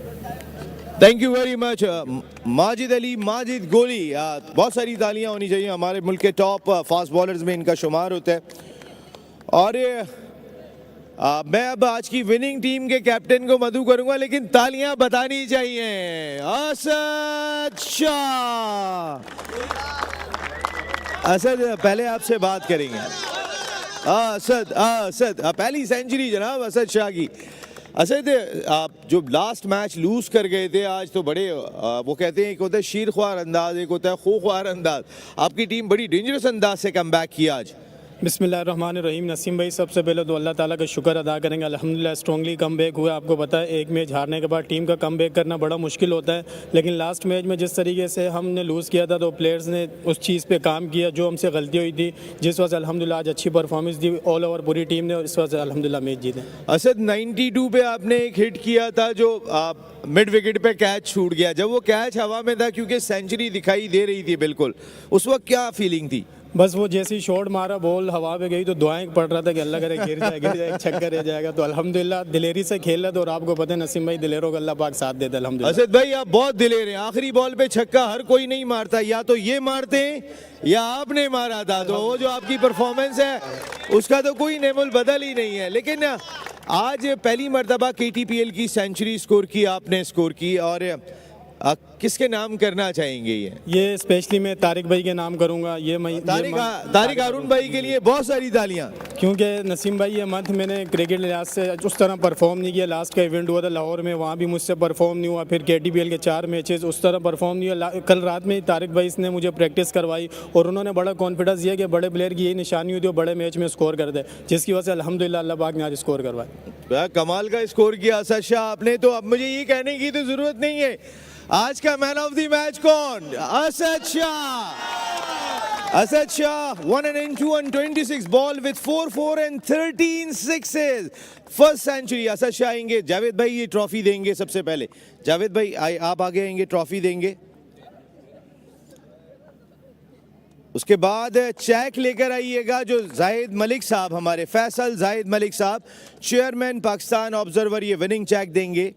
Speaker 13: Thank you very much Majid Ali, Majid गोली। बहुत सारी तालियां होनी चाहिए, हमारे मुल्क के टॉप फास्ट बॉलर्स में इनका शुमार होता है। और मैं अब आज की विनिंग टीम के कैप्टन को मदू करूंगा, लेकिन तालियां बतानी चाहिए। असद शाह, असद पहले आपसे बात करेंगे। असद पहली सेंचुरी जनाब असद शाह की। असद, आप जो लास्ट मैच लूज कर गए थे, आज तो बड़े वो कहते हैं एक होता है शीर ख्वार अंदाज, एक होता है खो ख्वार अंदाज। आपकी टीम बड़ी डेंजरस अंदाज से कम बैक किया आज।
Speaker 19: बिस्मिल्लाहिर्रहमानिर्रहीम। नसीम भाई, सबसे पहले तो अल्लाह ताला का शुक्र अदा करेंगे, अल्हम्दुलिल्लाह स्ट्रॉन्गली कम बैक हुआ। आपको पता है एक मैच हारने के बाद टीम का कम बैक करना बड़ा मुश्किल होता है, लेकिन लास्ट मैच में जिस तरीके से हमने लूज़ किया था तो प्लेयर्स ने उस चीज़ पे काम किया जो हमसे गलती हुई थी, जिस वजह से अल्हम्दुलिल्लाह आज अच्छी परफॉर्मेंस दी ऑल ओवर पूरी टीम ने, और इस वजह से अल्हम्दुलिल्लाह मैच जीते।
Speaker 13: असद, 92 पे आपने एक हिट किया था जो मिड विकेट पे कैच छूट गया, जब वो कैच हवा में था क्योंकि सेंचुरी दिखाई दे रही थी बिल्कुल, उस वक्त क्या फीलिंग थी?
Speaker 19: बस वो जैसी शॉट मारा, बॉल हवा पे गई तो दुआएं पड़ रहा था कि अल्लाह करे गिर जाए छक्का रह जाएगा। तो अल्हम्दुलिल्लाह दिलेरी से खेल रहा था, और आपको पता है नसीम भाई दिलेरों का अल्लाह पाक साथ देता है अल्हम्दुलिल्लाह।
Speaker 13: असद भाई, आप बहुत दिलेर हैं। आखिरी बॉल पे छक्का हर कोई नहीं मारता, या तो ये मारते हैं या आपने मारा था, तो वो जो आपकी परफॉर्मेंस है उसका तो कोई नेमुल बदल ही नहीं है। लेकिन आज पहली मरतबा KTPL की सेंचुरी स्कोर की आपने स्कोर की, और
Speaker 20: किसके नाम करना चाहेंगे
Speaker 19: ये स्पेशली मैं तारिक भाई के नाम करूंगा।
Speaker 20: तारिक हारून भाई के लिए बहुत सारी तालियां,
Speaker 19: क्योंकि नसीम भाई ये मंथ मैंने क्रिकेट लिहाज से उस तरह परफॉर्म नहीं किया। लास्ट का इवेंट हुआ था लाहौर में, वहाँ भी मुझसे परफॉर्म नहीं हुआ। फिर KTPL के 4 मैचेस उस तरह परफॉर्म नहीं हुआ। कल रात में तारिक भाई ने मुझे प्रैक्टिस करवाई और उन्होंने बड़ा कॉन्फिडेंस दिया कि बड़े प्लेयर की यही निशानी होती है, बड़े मैच में स्कोर कर दे, जिसकी वजह से अल्हम्दुलिल्लाह अल्लाह पाक ने आज स्कोर करवाया।
Speaker 20: कमाल का स्कोर किया असद शाह आपने। तो अब मुझे ये कहने की तो जरूरत नहीं है आज का मैन ऑफ द मैच कौन? Asad Shah. Asad Shah 102 on 26 ball with 4 and 13 sixes, first century. Asad Shah आएंगे, जावेद भाई ये ट्रॉफी देंगे सबसे पहले। जावेद भाई आप आगे आएंगे, ट्रॉफी देंगे। उसके बाद चेक लेकर आइएगा जो जाहिद मलिक साहब, हमारे फैसल जाहिद मलिक साहब, चेयरमैन पाकिस्तान ऑब्जर्वर, ये विनिंग चेक देंगे।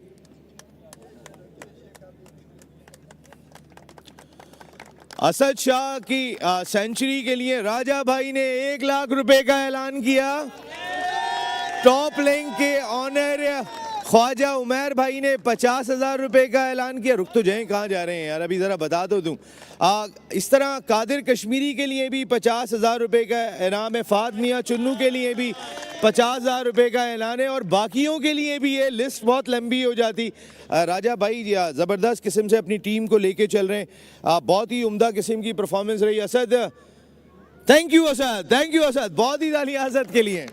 Speaker 20: असद शाह की सेंचुरी के लिए राजा भाई ने 1 लाख रुपए का ऐलान किया। टॉप लिंक के ऑनर ख्वाजा उमर भाई ने 50,000 रुपए का ऐलान किया। रुक तो जाएं, कहाँ जा रहे हैं यार, अभी ज़रा बता दो तुम। इस तरह कादिर कश्मीरी के लिए भी 50,000 रुपए का इनाम है। फाद मियाँ चुन्नू के लिए भी 50,000 रुपए का ऐलान है और बाकियों के लिए भी ये लिस्ट बहुत लंबी हो जाती। राजा भाई ज़बरदस्त किस्म से अपनी टीम को लेके चल रहे हैं। बहुत ही उम्दा किस्म की परफॉर्मेंस रही। Asad, thank you Asad, thank you Asad, बहुत ही तालियां असद के लिए।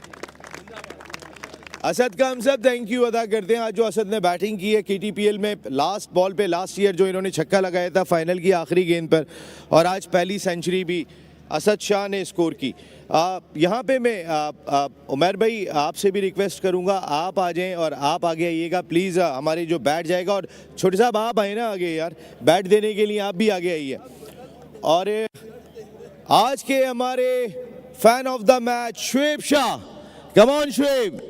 Speaker 20: असद का हम सब थैंक यू अदा करते हैं। आज जो असद ने बैटिंग की है KTPL में, लास्ट बॉल पे लास्ट ईयर जो इन्होंने छक्का लगाया था फाइनल की आखिरी गेंद पर, और आज पहली सेंचुरी भी असद शाह ने स्कोर की। यहाँ पे मैं उमर भाई आपसे भी रिक्वेस्ट करूँगा, आप आ जाएं और आप आगे आइएगा प्लीज़। हमारे जो बैट जाएगा, और छोटे साहब आप आए ना आगे यार, बैट देने के लिए आप भी आगे आइए। और आज के हमारे fan of the match Shoaib Shah, come on Shoaib.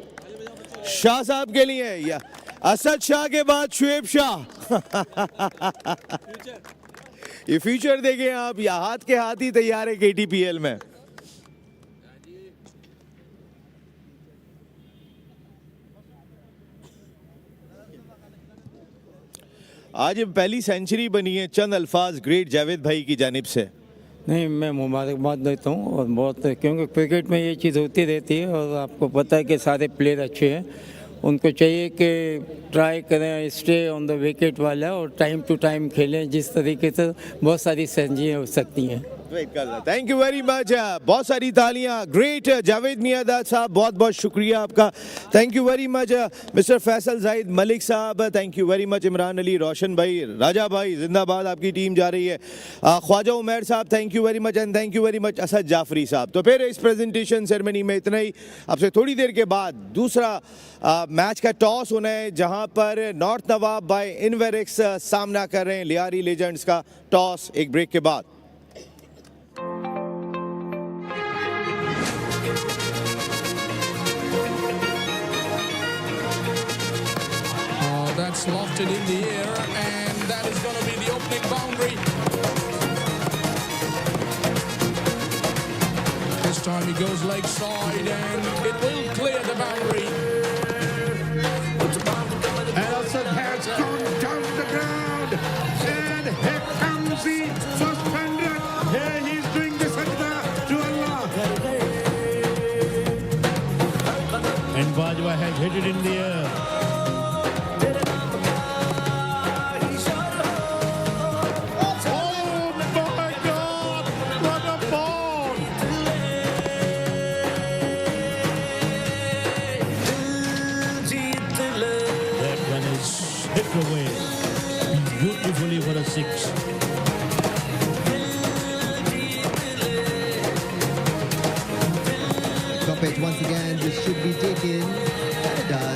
Speaker 20: Shah साहब के लिए या असद शाह के बाद शुएब शाह। ये फ्यूचर देखें आप, या हाथ के हाथ ही तैयार है KTPL में। आज पहली सेंचुरी बनी है, चंद अल्फाज ग्रेट जावेद भाई की जानिब से।
Speaker 21: नहीं, मैं मुबारकबाद देता हूँ और बहुत, क्योंकि क्रिकेट में ये चीज़ होती रहती है और आपको पता है कि सारे प्लेयर अच्छे हैं। उनको चाहिए कि ट्राई करें स्टे ऑन द विकेट वाला और टाइम टू टाइम खेलें, जिस तरीके से बहुत सारी सेंचुरियाँ हो सकती हैं।
Speaker 20: थैंक यू वेरी मच, बहुत सारी तालियां। ग्रेट जावेद मियादाद साहब, बहुत बहुत शुक्रिया आपका, thank you very much. Mister Faisal Zahid Malik sahab, thank you very much. Imran Ali, Roshan भाई, राजा भाई जिंदाबाद, आपकी टीम जा रही है। Khawaja Umar sahab, thank you very much, and thank you very much Asad Jafri sahab. तो फिर इस प्रेजेंटेशन सेरेमनी में इतना ही। आपसे थोड़ी देर के बाद दूसरा मैच का टॉस होना है, जहां पर नॉर्थ नवाब बाय इनवेरिक्स सामना कर रहे हैं लियारी लेजेंड्स का। टॉस एक ब्रेक के बाद।
Speaker 5: That's lofted in the air, and that is going to be the opening boundary. This time he goes leg side, and it will clear the boundary.
Speaker 22: And Asad has gone down the ground, and here comes the first 100. Here he's doing the sajda to Allah.
Speaker 10: And Bajwa has hit it in the air. Away beautifully for a 6.
Speaker 8: Top edge once again, this should be taken. And it does.